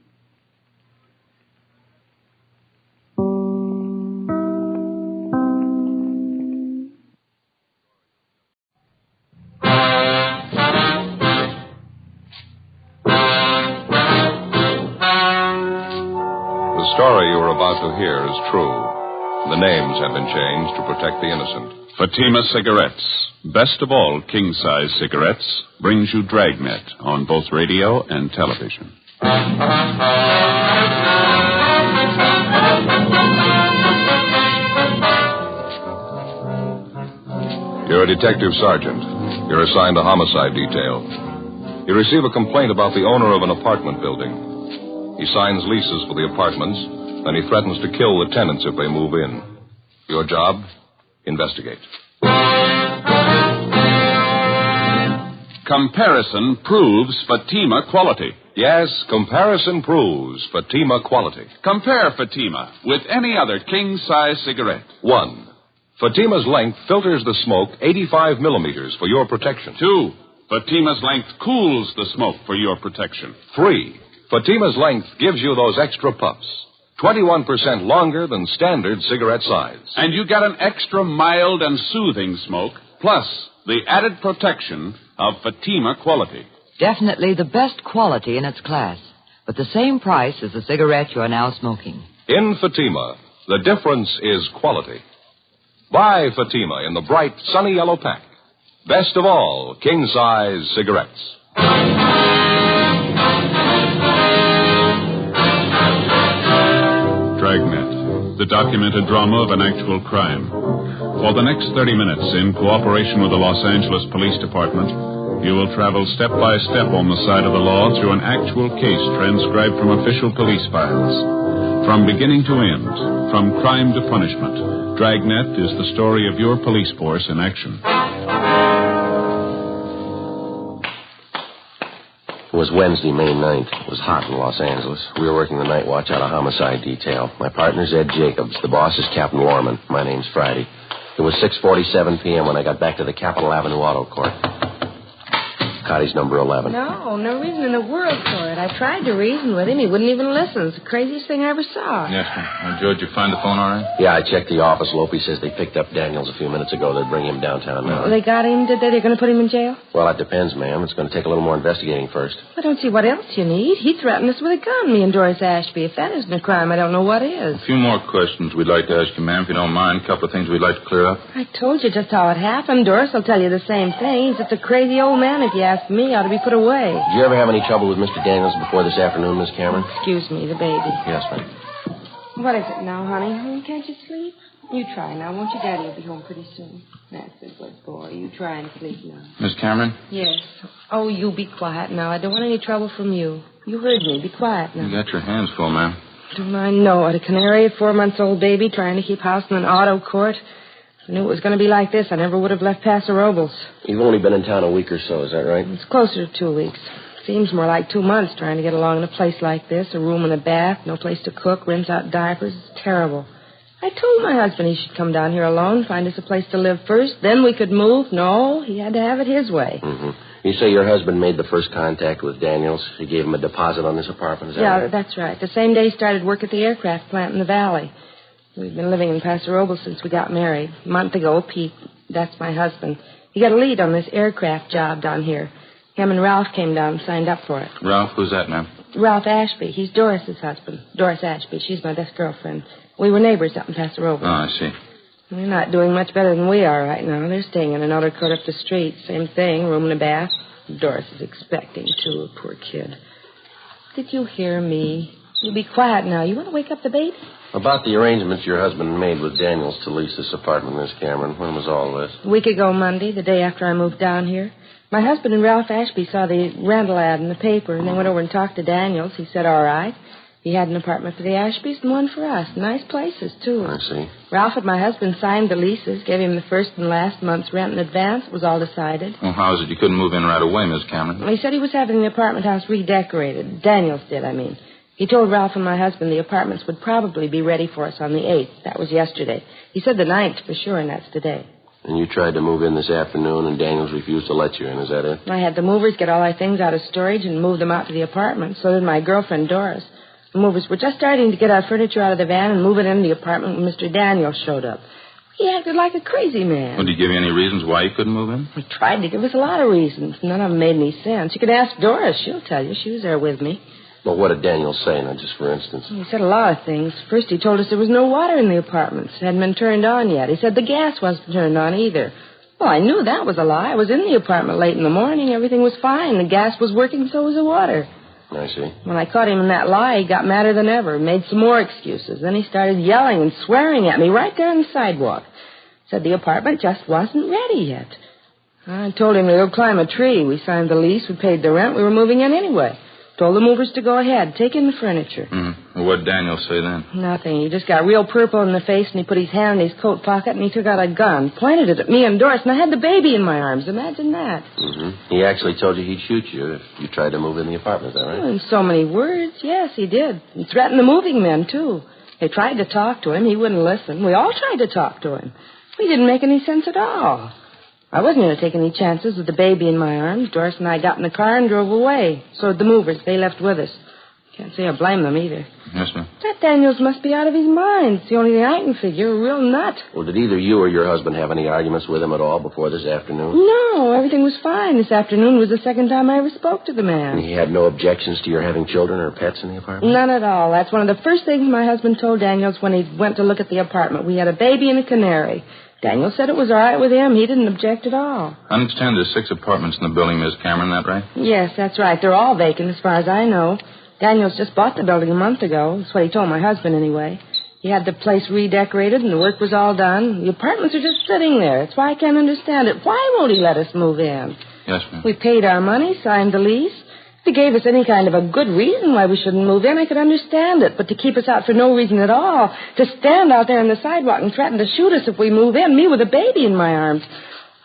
The story you are about to hear is true. The names have been changed to protect the innocent. Fatima Cigarettes, best of all king-size cigarettes, brings you Dragnet on both radio and television. You're a detective sergeant. You're assigned a homicide detail. You receive a complaint about the owner of an apartment building. He signs leases for the apartments, and he threatens to kill the tenants if they move in. Your job? Investigate. Comparison proves Fatima quality. Yes, comparison proves Fatima quality. Compare Fatima with any other king-size cigarette. 1. Fatima's length filters the smoke 85 millimeters for your protection. 2. Fatima's length cools the smoke for your protection. 3. Fatima's length gives you those extra puffs. 21% longer than standard cigarette size. And you get an extra mild and soothing smoke, plus the added protection of Fatima quality. Definitely the best quality in its class, but the same price as the cigarette you are now smoking. In Fatima, the difference is quality. Buy Fatima in the bright, sunny yellow pack. Best of all, king-size cigarettes. Dragnet, the documented drama of an actual crime. For the next 30 minutes, in cooperation with the Los Angeles Police Department, you will travel step by step on the side of the law through an actual case transcribed from official police files. From beginning to end, from crime to punishment, Dragnet is the story of your police force in action. It was Wednesday, May 9th. It was hot in Los Angeles. We were working the night watch out of homicide detail. My partner's Ed Jacobs. The boss is Captain Lorman. My name's Friday. It was 6:47 p.m. when I got back to the Capitol Avenue Auto Court. Cotty's number 11. No reason in the world for it. I tried to reason with him. He wouldn't even listen. It's the craziest thing I ever saw. Yes, sir. George, you find the phone all right? Yeah, I checked the office. Lope says they picked up Daniels a few minutes ago. They'd bring him downtown now. They got him, did they? They're going to put him in jail? Well, that depends, ma'am. It's going to take a little more investigating first. I don't see what else you need. He threatened us with a gun, me and Doris Ashby. If that isn't a crime, I don't know what is. A few more questions we'd like to ask you, ma'am, if you don't mind. A couple of things we'd like to clear up. I told you just how it happened. Doris will tell you the same thing. He's just a crazy old man, if you ask me. Ought to be put away. Did you ever have any trouble with Mr. Daniels before this afternoon, Miss Cameron? Excuse me, the baby. Yes, ma'am. What is it now, honey? Can't you sleep? You try now, won't you? Daddy will be home pretty soon. That's a good boy. You try and sleep now. Miss Cameron? Yes. Oh, you be quiet now. I don't want any trouble from you. You heard me. Be quiet now. You got your hands full, ma'am. Don't I know it? A canary, a 4-month-old baby trying to keep house in an auto court. If I knew it was going to be like this, I never would have left Paso Robles. You've only been in town a week or so, is that right? It's closer to 2 weeks. Seems more like 2 months trying to get along in a place like this. A room and a bath, no place to cook, rinse out diapers. It's terrible. I told my husband he should come down here alone, find us a place to live first. Then we could move. No, he had to have it his way. Mm-hmm. You say your husband made the first contact with Daniels. He gave him a deposit on this apartment, is that right? Yeah, that's right. The same day he started work at the aircraft plant in the valley. We've been living in Paso Robles since we got married. A month ago, Pete, that's my husband, he got a lead on this aircraft job down here. Him and Ralph came down and signed up for it. Ralph, who's that, ma'am? Ralph Ashby. He's Doris's husband. Doris Ashby. She's my best girlfriend. We were neighbors up in Paso Robles. Oh, I see. They're not doing much better than we are right now. They're staying in another court up the street. Same thing, room and a bath. Doris is expecting, too, poor kid. Did you hear me? You be quiet now. You want to wake up the baby? About the arrangements your husband made with Daniels to lease this apartment, Miss Cameron, when was all this? A week ago Monday, the day after I moved down here. My husband and Ralph Ashby saw the rental ad in the paper, and they went over and talked to Daniels. He said, all right. He had an apartment for the Ashbys and one for us. Nice places, too. I see. Ralph and my husband signed the leases, gave him the first and last month's rent in advance. It was all decided. Well, how is it you couldn't move in right away, Miss Cameron? Well, he said he was having the apartment house redecorated. Daniels did, I mean. He told Ralph and my husband the apartments would probably be ready for us on the 8th. That was yesterday. He said the 9th for sure, and that's today. And you tried to move in this afternoon, and Daniels refused to let you in. Is that it? I had the movers get all our things out of storage and move them out to the apartment. So did my girlfriend, Doris. The movers were just starting to get our furniture out of the van and move it into the apartment when Mr. Daniels showed up. He acted like a crazy man. Well, did he give you any reasons why you couldn't move in? He tried to give us a lot of reasons. None of them made any sense. You could ask Doris. She'll tell you. She was there with me. Well, what did Daniels say, now, just for instance? He said a lot of things. First, he told us there was no water in the apartments. It hadn't been turned on yet. He said the gas wasn't turned on either. Well, I knew that was a lie. I was in the apartment late in the morning. Everything was fine. The gas was working, so was the water. I see. When I caught him in that lie, he got madder than ever, made some more excuses. Then he started yelling and swearing at me right there on the sidewalk. Said the apartment just wasn't ready yet. I told him to go climb a tree. We signed the lease. We paid the rent. We were moving in anyway. Told the movers to go ahead, take in the furniture. Well, what did Daniel say then? Nothing. He just got real purple in the face, and he put his hand in his coat pocket, and he took out a gun, pointed it at me and Doris, and I had the baby in my arms. Imagine that. He actually told you he'd shoot you if you tried to move in the apartment, is that right? Oh, in so many words, yes, he did. He threatened the moving men, too. They tried to talk to him. He wouldn't listen. We all tried to talk to him. He didn't make any sense at all. I wasn't going to take any chances with the baby in my arms. Doris and I got in the car and drove away. So did the movers. They left with us. Can't say I blame them either. Yes, ma'am. That Daniels must be out of his mind. It's the only thing I can figure. A real nut. Well, did either you or your husband have any arguments with him at all before this afternoon? No, everything was fine. This afternoon was the second time I ever spoke to the man. And he had no objections to your having children or pets in the apartment? None at all. That's one of the first things my husband told Daniels when he went to look at the apartment. We had a baby and a canary. Daniels said it was all right with him. He didn't object at all. I understand there's 6 apartments in the building, Miss Cameron, that right? Yes, that's right. They're all vacant as far as I know. Daniels just bought the building a month ago. That's what he told my husband, anyway. He had the place redecorated, and the work was all done. The apartments are just sitting there. That's why I can't understand it. Why won't he let us move in? Yes, ma'am. We paid our money, signed the lease. If he gave us any kind of a good reason why we shouldn't move in, I could understand it. But to keep us out for no reason at all, to stand out there on the sidewalk and threaten to shoot us if we move in, me with a baby in my arms,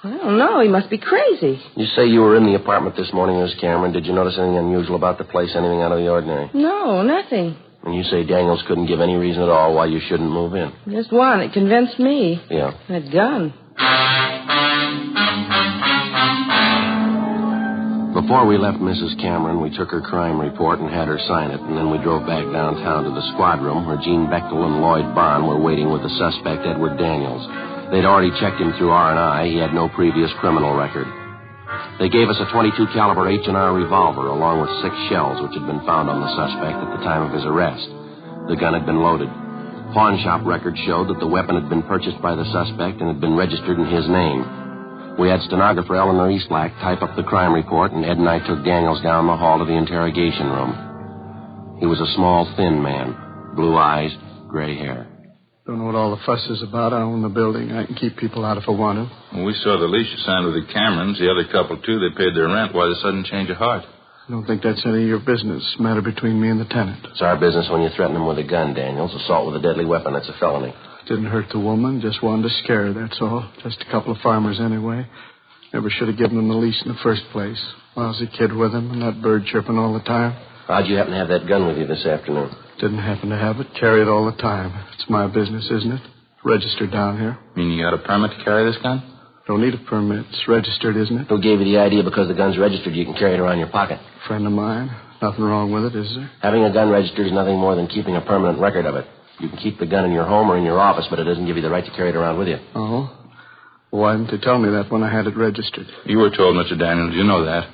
I don't know. He must be crazy. You say you were in the apartment this morning, Miss Cameron. Did you notice anything unusual about the place, anything out of the ordinary? No, nothing. And you say Daniels couldn't give any reason at all why you shouldn't move in? Just one. It convinced me. Yeah. That gun. Before we left Mrs. Cameron, we took her crime report and had her sign it, and then we drove back downtown to the squad room where Gene Bechtel and Lloyd Bond were waiting with the suspect, Edward Daniels. They'd already checked him through R&I. He had no previous criminal record. They gave us a .22 caliber H&R revolver along with 6 shells which had been found on the suspect at the time of his arrest. The gun had been loaded. Pawn shop records showed that the weapon had been purchased by the suspect and had been registered in his name. We had stenographer Eleanor Eastlack type up the crime report, and Ed and I took Daniels down the hall to the interrogation room. He was a small, thin man, blue eyes, gray hair. Don't know what all the fuss is about. I own the building. I can keep people out if I want to. Well, we saw the lease you signed with the Camerons. The other couple, too, they paid their rent. Why the sudden change of heart? I don't think that's any of your business. It's a matter between me and the tenant. It's our business when you threaten him with a gun, Daniels. Assault with a deadly weapon, that's a felony. Didn't hurt the woman. Just wanted to scare her, that's all. Just a couple of farmers anyway. Never should have given him the lease in the first place. Lousy kid with him and that bird chirping all the time. How'd you happen to have that gun with you this afternoon? Didn't happen to have it. Carry it all the time. It's my business, isn't it? Registered down here. Mean you got a permit to carry this gun? Don't need a permit. It's registered, isn't it? Who gave you the idea because the gun's registered you can carry it around your pocket? Friend of mine. Nothing wrong with it, is there? Having a gun registered is nothing more than keeping a permanent record of it. You can keep the gun in your home or in your office, but it doesn't give you the right to carry it around with you. Oh? Why didn't you tell me that when I had it registered? You were told, Mr. Daniels. You know that.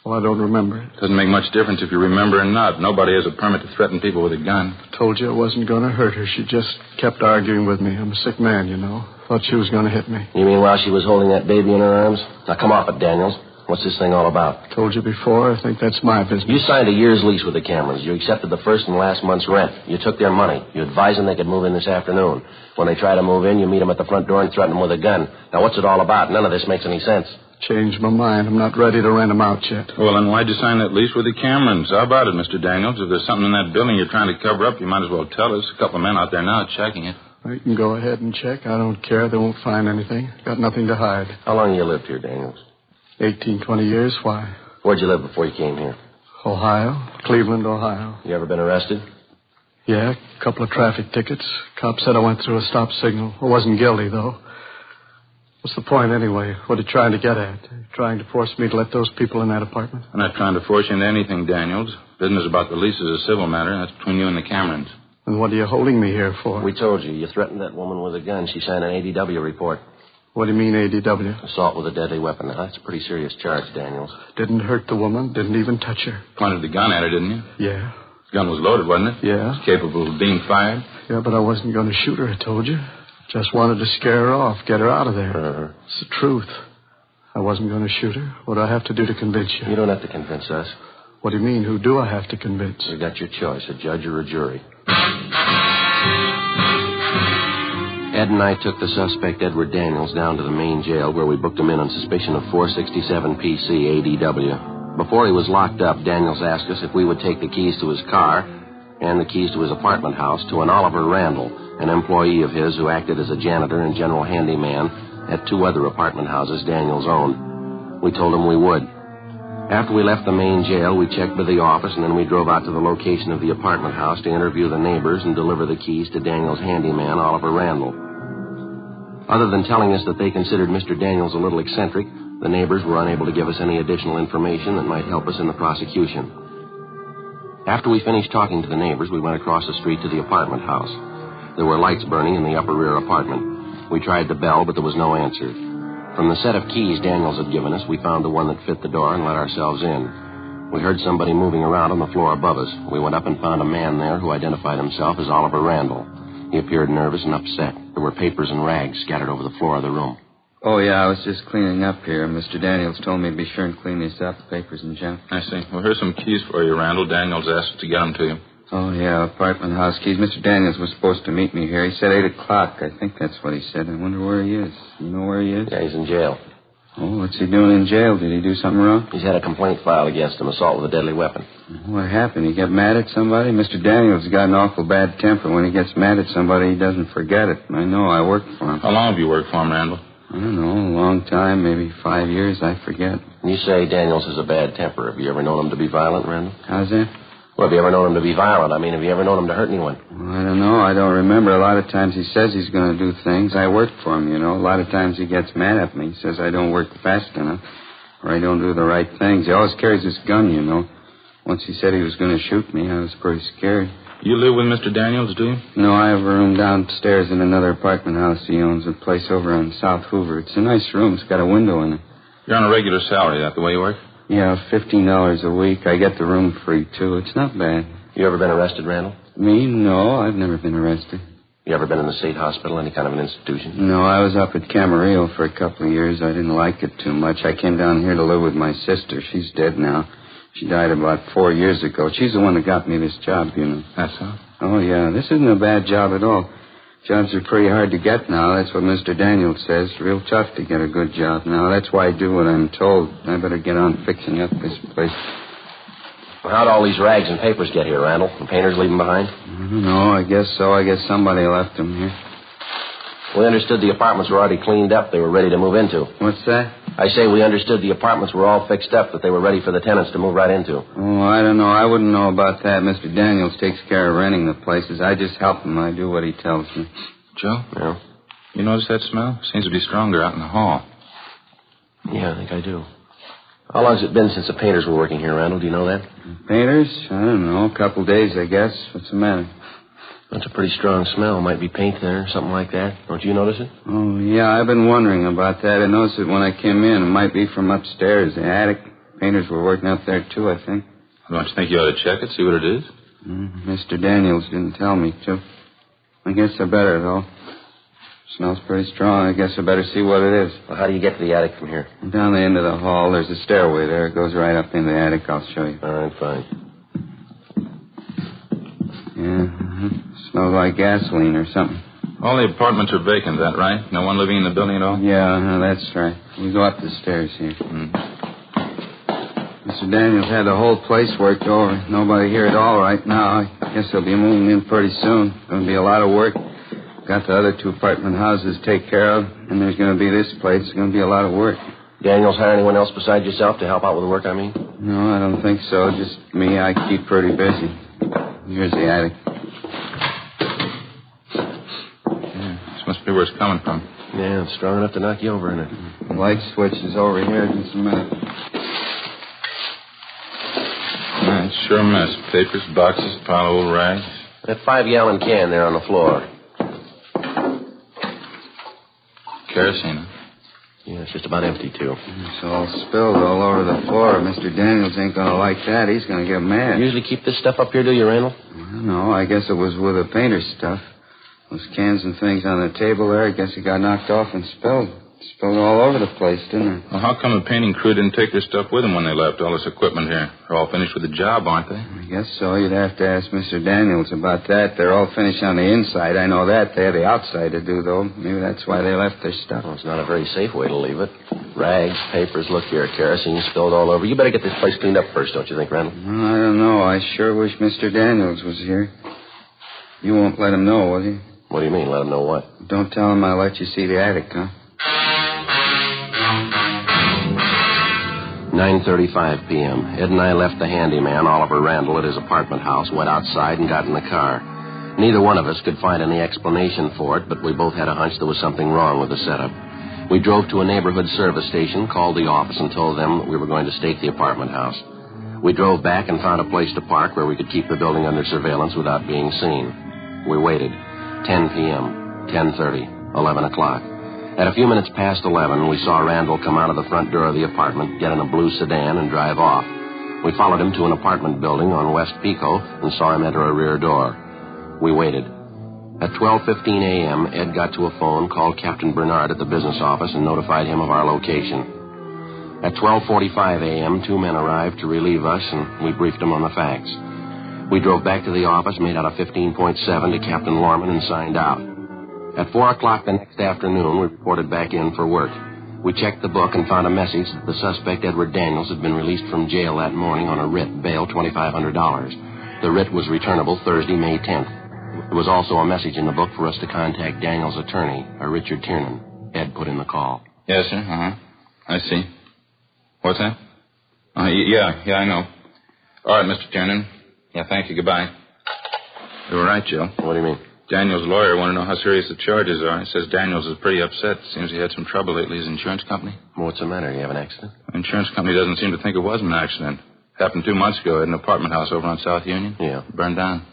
Well, I don't remember it. Doesn't make much difference if you remember or not. Nobody has a permit to threaten people with a gun. I told you I wasn't going to hurt her. She just kept arguing with me. I'm a sick man, you know. Thought she was going to hit me. You mean while she was holding that baby in her arms? Now, come off it, Daniels. What's this thing all about? Told you before. I think that's my business. You signed a year's lease with the Camerons. You accepted the first and last month's rent. You took their money. You advised them they could move in this afternoon. When they try to move in, you meet them at the front door and threaten them with a gun. Now, what's it all about? None of this makes any sense. Changed my mind. I'm not ready to rent them out yet. Well, then why'd you sign that lease with the Camerons? How about it, Mr. Daniels? If there's something in that building you're trying to cover up, you might as well tell us. A couple of men out there now checking it. You can go ahead and check. I don't care. They won't find anything. Got nothing to hide. How long you lived here, Daniels? 18, 20 years. Why? Where'd you live before you came here? Ohio. Cleveland, Ohio. You ever been arrested? Yeah, a couple of traffic tickets. Cop said I went through a stop signal. I wasn't guilty, though. What's the point, anyway? What are you trying to get at? Trying to force me to let those people in that apartment? I'm not trying to force you into anything, Daniels. Business about the lease is a civil matter. That's between you and the Camerons. And what are you holding me here for? We told you. You threatened that woman with a gun. She signed an ADW report. What do you mean, ADW? Assault with a deadly weapon. Now, that's a pretty serious charge, Daniels. Didn't hurt the woman. Didn't even touch her. Pointed the gun at her, didn't you? Yeah. The gun was loaded, wasn't it? Yeah. It's capable of being fired. Yeah, but I wasn't going to shoot her, I told you. Just wanted to scare her off, get her out of there. It's the truth. I wasn't going to shoot her. What do I have to do to convince you? You don't have to convince us. What do you mean? Who do I have to convince? You got your choice, a judge or a jury. Ed and I took the suspect, Edward Daniels, down to the main jail where we booked him in on suspicion of 467 PC ADW. Before he was locked up, Daniels asked us if we would take the keys to his car and the keys to his apartment house to an Oliver Randall, an employee of his who acted as a janitor and general handyman at two other apartment houses Daniels owned. We told him we would. After we left the main jail, we checked with the office, and then we drove out to the location of the apartment house to interview the neighbors and deliver the keys to Daniels' handyman, Oliver Randall. Other than telling us that they considered Mr. Daniels a little eccentric, the neighbors were unable to give us any additional information that might help us in the prosecution. After we finished talking to the neighbors, we went across the street to the apartment house. There were lights burning in the upper rear apartment. We tried the bell, but there was no answer. From the set of keys Daniels had given us, we found the one that fit the door and let ourselves in. We heard somebody moving around on the floor above us. We went up and found a man there who identified himself as Oliver Randall. He appeared nervous and upset. There were papers and rags scattered over the floor of the room. Oh, yeah, I was just cleaning up here. Mr. Daniels told me to be sure and clean these up, papers and junk. I see. Well, here's some keys for you, Randall. Daniels asked to get them to you. Oh, yeah, apartment house keys. Mr. Daniels was supposed to meet me here. He said 8 o'clock. I think that's what he said. I wonder where he is. You know where he is? Yeah, he's in jail. Oh, what's he doing in jail? Did he do something wrong? He's had a complaint filed against him, assault with a deadly weapon. What happened? He got mad at somebody? Mr. Daniels got an awful bad temper. When he gets mad at somebody, he doesn't forget it. I know. I worked for him. How long have you worked for him, Randall? I don't know. A long time. Maybe 5 years. I forget. You say Daniels has a bad temper. Have you ever known him to be violent, Randall? How's that? Well, have you ever known him to be violent? I mean, have you ever known him to hurt anyone? Well, I don't know. I don't remember. A lot of times he says he's going to do things. I work for him, you know. A lot of times he gets mad at me. He says I don't work fast enough or I don't do the right things. He always carries his gun, you know. Once he said he was going to shoot me, I was pretty scared. You live with Mr. Daniels, do you? No, I have a room downstairs in another apartment house. He owns a place over on South Hoover. It's a nice room. It's got a window in it. You're on a regular salary, that the way you work? Yeah, $15 a week. I get the room free, too. It's not bad. You ever been arrested, Randall? Me? No, I've never been arrested. You ever been in the state hospital, any kind of an institution? No, I was up at Camarillo for a couple of years. I didn't like it too much. I came down here to live with my sister. She's dead now. She died about 4 years ago. She's the one that got me this job, you know. That's all? Oh, yeah. This isn't a bad job at all. Jobs are pretty hard to get now. That's what Mr. Daniels says. Real tough to get a good job now. That's why I do what I'm told. I better get on fixing up this place. Well, how'd all these rags and papers get here, Randall? The painters leave them behind? I don't know. I guess so. I guess somebody left them here. We understood the apartments were already cleaned up. They were ready to move into. What's that? I say we understood the apartments were all fixed up, that they were ready for the tenants to move right into. Oh, I don't know. I wouldn't know about that. Mr. Daniels takes care of renting the places. I just help him. I do what he tells me. Joe? Yeah? You notice that smell? Seems to be stronger out in the hall. Yeah, I think I do. How long's it been since the painters were working here, Randall? Do you know that? Painters? I don't know. A couple days, I guess. What's the matter? That's a pretty strong smell. Might be paint there, something like that. Don't you notice it? Oh, yeah, I've been wondering about that. I noticed it when I came in. It might be from upstairs, the attic. Painters were working up there, too, I think. Don't you think you ought to check it, see what it is? Mr. Daniels didn't tell me to. I guess I better, though. Smells pretty strong. I guess I better see what it is. Well, how do you get to the attic from here? Down the end of the hall. There's a stairway there. It goes right up into the attic. I'll show you. All right, fine. Yeah, Smells like gasoline or something. All the apartments are vacant, is that right? No one living in the building at all? Yeah, that's right. We go up the stairs here. Mr. Daniels had the whole place worked over. Nobody here at all right now. I guess they'll be moving in pretty soon. Going to be a lot of work. Got the other 2 apartment houses to take care of, and there's going to be this place. It's going to be a lot of work. Daniels hire anyone else besides yourself to help out with the work, I mean? No, I don't think so. Just me. I keep pretty busy. Here's the attic. Yeah, this must be where it's coming from. Yeah, it's strong enough to knock you over, isn't it? The light switch is over here. Just a minute. Yeah, it's sure a mess. Papers, boxes, pile of old rags. That 5-gallon can there on the floor. Kerosene, huh? Yeah, it's just about empty, too. It's all spilled all over the floor. Mr. Daniels ain't going to like that. He's going to get mad. You usually keep this stuff up here, do you, Randall? No, I guess it was with the painter's stuff. Those cans and things on the table there, I guess it got knocked off and spilled. Spilled all over the place, didn't it? Well, how come the painting crew didn't take their stuff with them when they left? All this equipment here. They're all finished with the job, aren't they? I guess so. You'd have to ask Mr. Daniels about that. They're all finished on the inside. I know that. They have the outside to do, though. Maybe that's why they left their stuff. Well, it's not a very safe way to leave it. Rags, papers, look here, kerosene spilled all over. You better get this place cleaned up first, don't you think, Randall? Well, I don't know. I sure wish Mr. Daniels was here. You won't let him know, will you? What do you mean, let him know what? Don't tell him I let you see the attic, huh? 9:35 p.m. Ed and I left the handyman, Oliver Randall, at his apartment house, went outside and got in the car. Neither one of us could find any explanation for it, but we both had a hunch there was something wrong with the setup. We drove to a neighborhood service station, called the office, and told them that we were going to stake the apartment house. We drove back and found a place to park where we could keep the building under surveillance without being seen. We waited. 10 p.m., 10:30, 11 o'clock. At a few minutes past 11, we saw Randall come out of the front door of the apartment, get in a blue sedan, and drive off. We followed him to an apartment building on West Pico and saw him enter a rear door. We waited. At 12:15 a.m., Ed got to a phone, called Captain Bernard at the business office, and notified him of our location. At 12:45 a.m., 2 men arrived to relieve us, and we briefed them on the facts. We drove back to the office, made out a 15.7 to Captain Lorman, and signed out. At 4 o'clock the next afternoon, we reported back in for work. We checked the book and found a message that the suspect, Edward Daniels, had been released from jail that morning on a writ, bail $2,500. The writ was returnable Thursday, May 10th. There was also a message in the book for us to contact Daniels' attorney, Richard Tiernan. Ed put in the call. Yes, sir. I see. What's that? Yeah, I know. All right, Mr. Tiernan. Yeah, thank you. Goodbye. You were right, Joe. What do you mean? Daniel's lawyer wanted to know how serious the charges are. He says Daniels is pretty upset. Seems he had some trouble lately. His insurance company. What's the matter? You have an accident? The insurance company doesn't seem to think it was an accident. Happened 2 months ago at an apartment house over on South Union. Yeah. Burned down.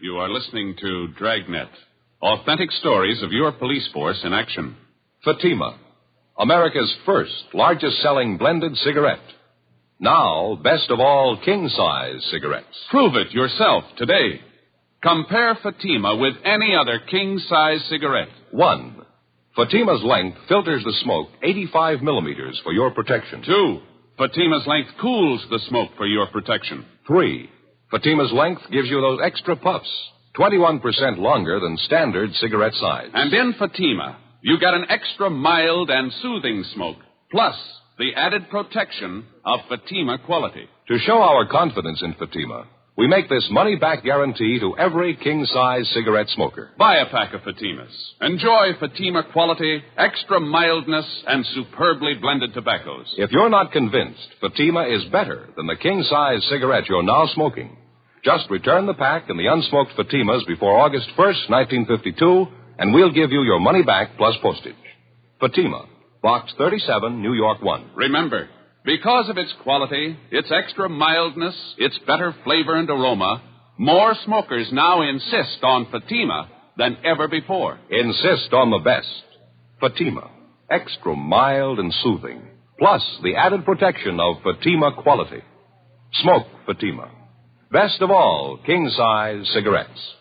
You are listening to Dragnet. Authentic stories of your police force in action. Fatima, America's first largest-selling blended cigarette. Now, best of all, king-size cigarettes. Prove it yourself today. Compare Fatima with any other king-size cigarette. 1. Fatima's length filters the smoke 85 millimeters for your protection. 2. Fatima's length cools the smoke for your protection. 3. Fatima's length gives you those extra puffs, 21% longer than standard cigarette size. And in Fatima, you get an extra mild and soothing smoke, plus the added protection of Fatima quality. To show our confidence in Fatima, we make this money-back guarantee to every king-size cigarette smoker. Buy a pack of Fatimas. Enjoy Fatima quality, extra mildness, and superbly blended tobaccos. If you're not convinced Fatima is better than the king-size cigarette you're now smoking, just return the pack and the unsmoked Fatimas before August 1st, 1952, and we'll give you your money back plus postage. Fatima, Box 37, New York 1. Remember, because of its quality, its extra mildness, its better flavor and aroma, more smokers now insist on Fatima than ever before. Insist on the best. Fatima, extra mild and soothing, plus the added protection of Fatima quality. Smoke Fatima. Best of all, king-size cigarettes.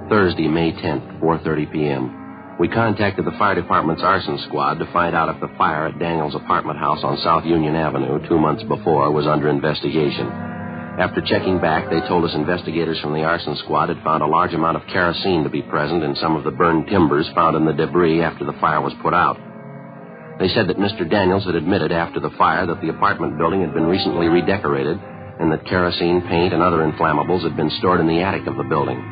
Thursday, May 10th, 4:30 p.m. We contacted the fire department's arson squad to find out if the fire at Daniel's apartment house on South Union Avenue 2 months before was under investigation. After checking back, they told us investigators from the arson squad had found a large amount of kerosene to be present in some of the burned timbers found in the debris after the fire was put out. They said that Mr. Daniels had admitted after the fire that the apartment building had been recently redecorated and that kerosene, paint, and other inflammables had been stored in the attic of the building.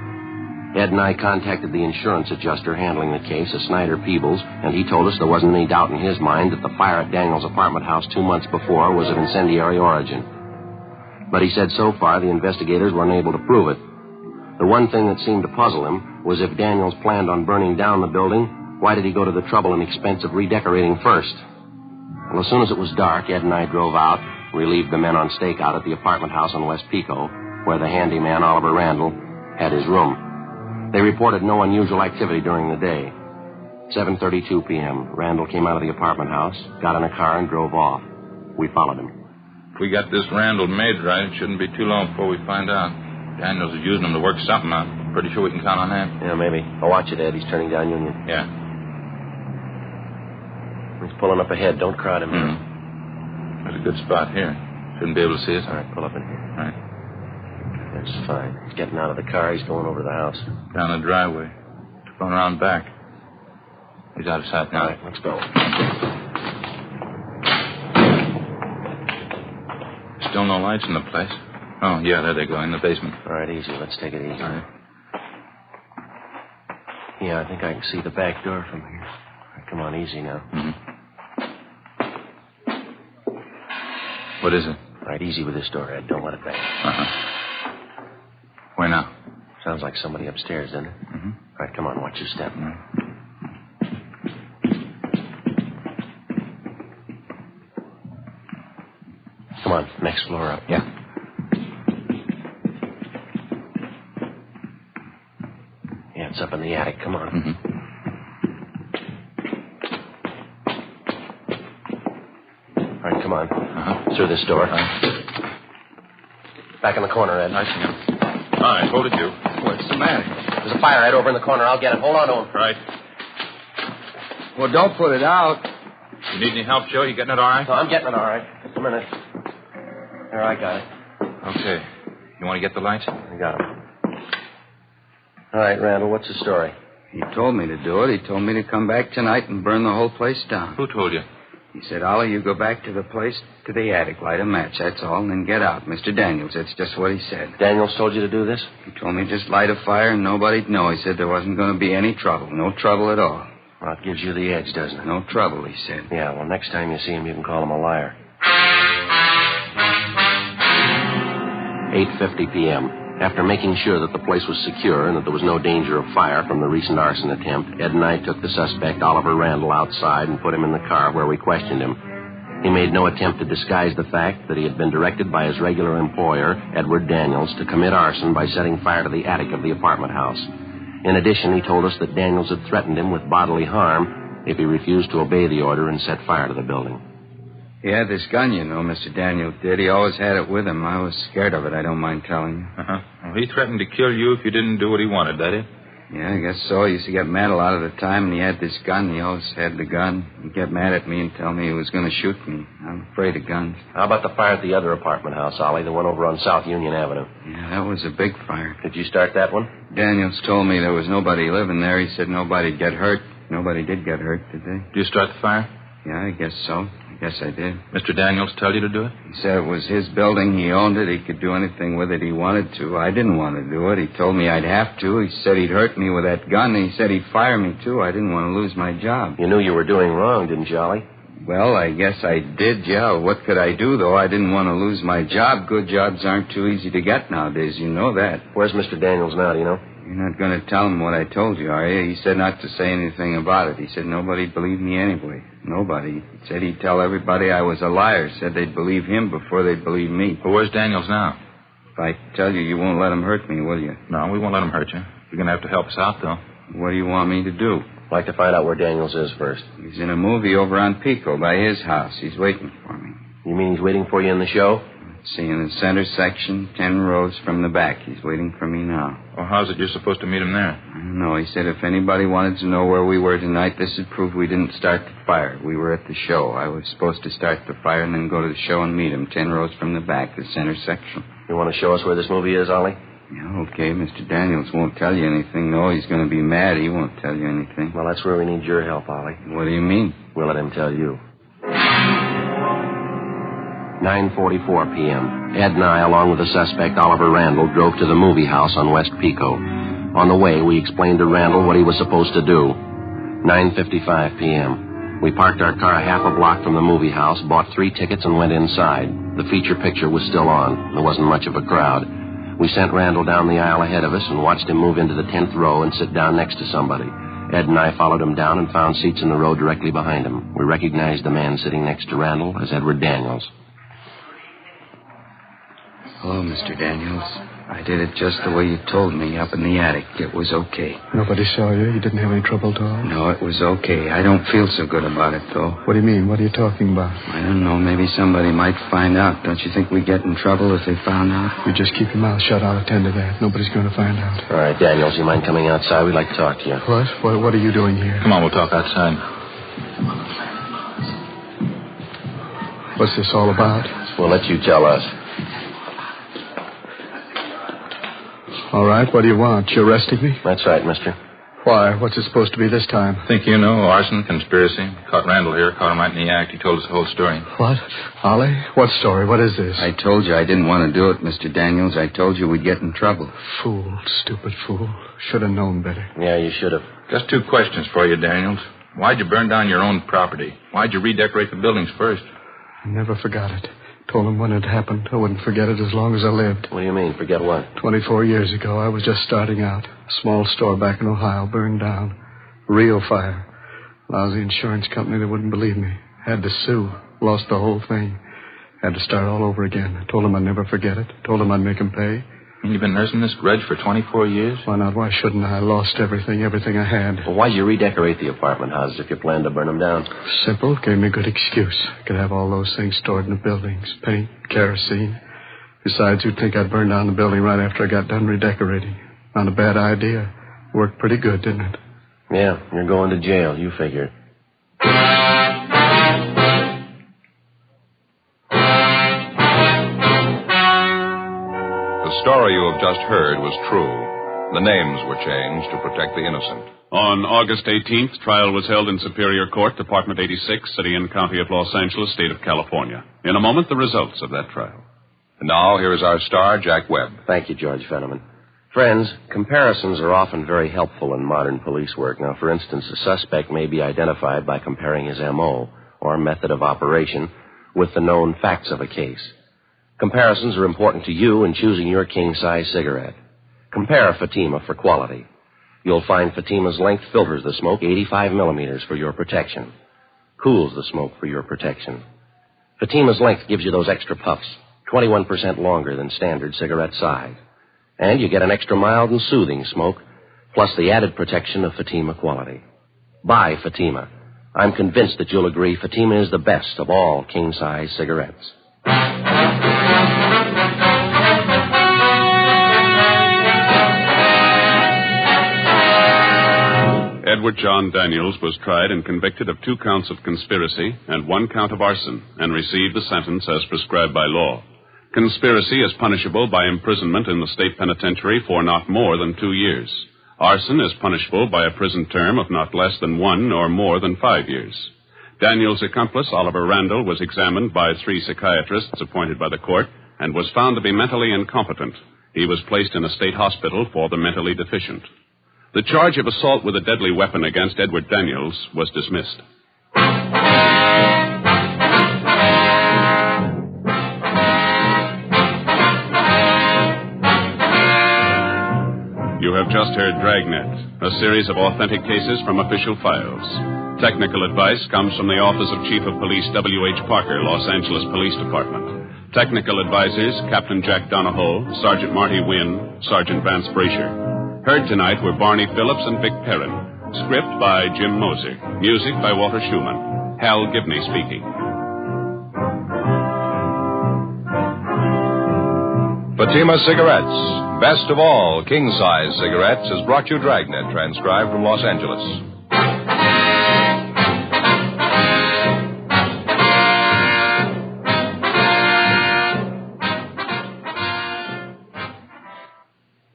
Ed and I contacted the insurance adjuster handling the case, a Snyder Peebles, and he told us there wasn't any doubt in his mind that the fire at Daniel's apartment house 2 months before was of incendiary origin. But he said so far the investigators were unable to prove it. The one thing that seemed to puzzle him was if Daniels planned on burning down the building, why did he go to the trouble and expense of redecorating first? Well, as soon as it was dark, Ed and I drove out, relieved the men on stakeout at the apartment house on West Pico, where the handyman, Oliver Randall, had his room. They reported no unusual activity during the day. 7:32 p.m., Randall came out of the apartment house, got in a car, and drove off. We followed him. If we got this Randall made right, it shouldn't be too long before we find out. Daniels is using them to work something out. Pretty sure we can count on that. Yeah, maybe. I'll watch it, Ed. He's turning down Union. Yeah. He's pulling up ahead. Don't crowd him. There's a good spot here. Shouldn't be able to see us. All right, pull up in here. All right. That's fine. He's getting out of the car. He's going over to the house. Down the driveway. Going around back. He's out of sight now. All right, let's go. Still no lights in the place. Oh, yeah, there they go, in the basement. All right, easy. Let's take it easy. All right. Yeah, I think I can see the back door from here. All right, come on, easy now. What is it? All right, easy with this door, Ed. Don't let it bang. Uh-huh. Where now? Sounds like somebody upstairs, doesn't it? Mm-hmm. All right, come on, watch your step. Come on, next floor up. Yeah. Yeah, it's up in the attic. Come on. Mm-hmm. All right, come on. Uh-huh. Through this door. Back in the corner, Ed. I see him. All right, hold it, you. What's the matter? There's a fire right over in the corner. I'll get it. Hold on to him. Right. Well, don't put it out. You need any help, Joe? You getting it all right? No, I'm getting it all right. Just a minute. There, I got it. Okay. You want to get the lights? I got it. All right, Randall, what's the story? He told me to do it. He told me to come back tonight and burn the whole place down. Who told you? He said, Ollie, you go back to the place, to the attic, light a match, that's all, and then get out. Mr. Daniels, that's just what he said. Daniels told you to do this? He told me just light a fire and nobody'd know. He said there wasn't going to be any trouble. No trouble at all. Well, it gives you the edge, doesn't it? No trouble, he said. Yeah, well, next time you see him, you can call him a liar. 8:50 p.m. After making sure that the place was secure and that there was no danger of fire from the recent arson attempt, Ed and I took the suspect, Oliver Randall, outside and put him in the car where we questioned him. He made no attempt to disguise the fact that he had been directed by his regular employer, Edward Daniels, to commit arson by setting fire to the attic of the apartment house. In addition, he told us that Daniels had threatened him with bodily harm if he refused to obey the order and set fire to the building. He had this gun, you know, Mr. Daniels did. He always had it with him. I was scared of it, I don't mind telling you. Uh-huh. Well, he threatened to kill you if you didn't do what he wanted, that it? Yeah, I guess so. He used to get mad a lot of the time, and he had this gun. He always had the gun. He'd get mad at me and tell me he was going to shoot me. I'm afraid of guns. How about the fire at the other apartment house, Ollie, the one over on South Union Avenue? Yeah, that was a big fire. Did you start that one? Daniels told me there was nobody living there. He said nobody'd get hurt. Nobody did get hurt, did they? Did you start the fire? Yeah, I guess so. I guess I did. Mr. Daniels tell you to do it? He said it was his building. He owned it. He could do anything with it he wanted to. I didn't want to do it. He told me I'd have to. He said he'd hurt me with that gun. And he said he'd fire me, too. I didn't want to lose my job. You knew you were doing wrong, didn't you, Ollie? Well, I guess I did, yeah. What could I do, though? I didn't want to lose my job. Good jobs aren't too easy to get nowadays. You know that. Where's Mr. Daniels now, do you know? You're not going to tell him what I told you, are you? He said not to say anything about it. He said nobody'd believe me anyway. Nobody. He said he'd tell everybody I was a liar. Said they'd believe him before they'd believe me. Well, where's Daniels now? If I tell you, you won't let him hurt me, will you? No, we won't let him hurt you. You're going to have to help us out, though. What do you want me to do? I'd like to find out where Daniels is first. He's in a movie over on Pico by his house. He's waiting for me. You mean he's waiting for you in the show? See, in the center section, 10 rows from the back. He's waiting for me now. Well, how's it you're supposed to meet him there? I don't know. He said if anybody wanted to know where we were tonight, this would prove we didn't start the fire. We were at the show. I was supposed to start the fire and then go to the show and meet him, 10 rows from the back, the center section. You want to show us where this movie is, Ollie? Yeah, okay. Mr. Daniels won't tell you anything. No, he's going to be mad. He won't tell you anything. Well, that's where we need your help, Ollie. What do you mean? We'll let him tell you. 9:44 p.m. Ed and I, along with the suspect, Oliver Randall, drove to the movie house on West Pico. On the way, we explained to Randall what he was supposed to do. 9:55 p.m. We parked our car half a block from the movie house, bought 3 tickets, and went inside. The feature picture was still on. There wasn't much of a crowd. We sent Randall down the aisle ahead of us and watched him move into the 10th row and sit down next to somebody. Ed and I followed him down and found seats in the row directly behind him. We recognized the man sitting next to Randall as Edward Daniels. Hello, Mr. Daniels. I did it just the way you told me up in the attic. It was okay. Nobody saw you? You didn't have any trouble at all? No, it was okay. I don't feel so good about it, though. What do you mean? What are you talking about? I don't know. Maybe somebody might find out. Don't you think we'd get in trouble if they found out? You just keep your mouth shut. I'll attend to that. Nobody's going to find out. All right, Daniels, you mind coming outside? We'd like to talk to you. What? What are you doing here? Come on, we'll talk outside. What's this all about? We'll let you tell us. All right, what do you want? You arresting me? That's right, mister. Why? What's it supposed to be this time? Think you know, arson, conspiracy. Caught Randall here, caught him right in the act. He told us the whole story. What? Ollie? What story? What is this? I told you I didn't want to do it, Mr. Daniels. I told you we'd get in trouble. Fool, stupid fool. Should have known better. Yeah, you should have. Just 2 questions for you, Daniels. Why'd you burn down your own property? Why'd you redecorate the buildings first? I never forgot it. Told him when it happened. I wouldn't forget it as long as I lived. What do you mean, forget what? 24 years ago, I was just starting out. A small store back in Ohio burned down. Real fire. Lousy insurance company that wouldn't believe me. Had to sue. Lost the whole thing. Had to start all over again. I told him I'd never forget it. Told him I'd make him pay. And you've been nursing this grudge for 24 years? Why not? Why shouldn't I? I lost everything I had. Well, why'd you redecorate the apartment houses if you planned to burn them down? Simple. Gave me a good excuse. I could have all those things stored in the buildings. Paint, kerosene. Besides, you'd think I'd burn down the building right after I got done redecorating. Not a bad idea. Worked pretty good, didn't it? Yeah, you're going to jail. You figure. The story you have just heard was true. The names were changed to protect the innocent. On August 18th, trial was held in Superior Court, Department 86, City and County of Los Angeles, State of California. In a moment, the results of that trial. And now, here is our star, Jack Webb. Thank you, George Fenneman. Friends, comparisons are often very helpful in modern police work. Now, for instance, a suspect may be identified by comparing his M.O., or method of operation, with the known facts of a case. Comparisons are important to you in choosing your king-size cigarette. Compare Fatima for quality. You'll find Fatima's length filters the smoke 85 millimeters for your protection. Cools the smoke for your protection. Fatima's length gives you those extra puffs, 21% longer than standard cigarette size. And you get an extra mild and soothing smoke, plus the added protection of Fatima quality. Buy Fatima. I'm convinced that you'll agree Fatima is the best of all king-size cigarettes. Edward John Daniels was tried and convicted of 2 counts of conspiracy and 1 count of arson and received the sentence as prescribed by law. Conspiracy is punishable by imprisonment in the state penitentiary for not more than 2 years. Arson is punishable by a prison term of not less than 1 or more than 5 years. Daniel's accomplice, Oliver Randall, was examined by 3 psychiatrists appointed by the court and was found to be mentally incompetent. He was placed in a state hospital for the mentally deficient. The charge of assault with a deadly weapon against Edward Daniels was dismissed. You have just heard Dragnet, a series of authentic cases from official files. Technical advice comes from the Office of Chief of Police W.H. Parker, Los Angeles Police Department. Technical advisors, Captain Jack Donahoe, Sergeant Marty Wynn, Sergeant Vance Brasher. Heard tonight were Barney Phillips and Vic Perrin. Script by Jim Moser. Music by Walter Schumann. Hal Gibney speaking. Fatima Cigarettes, best of all king-size cigarettes, has brought you Dragnet, transcribed from Los Angeles.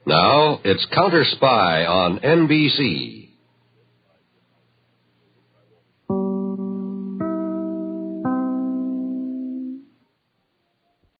Now, it's Counter Spy on NBC.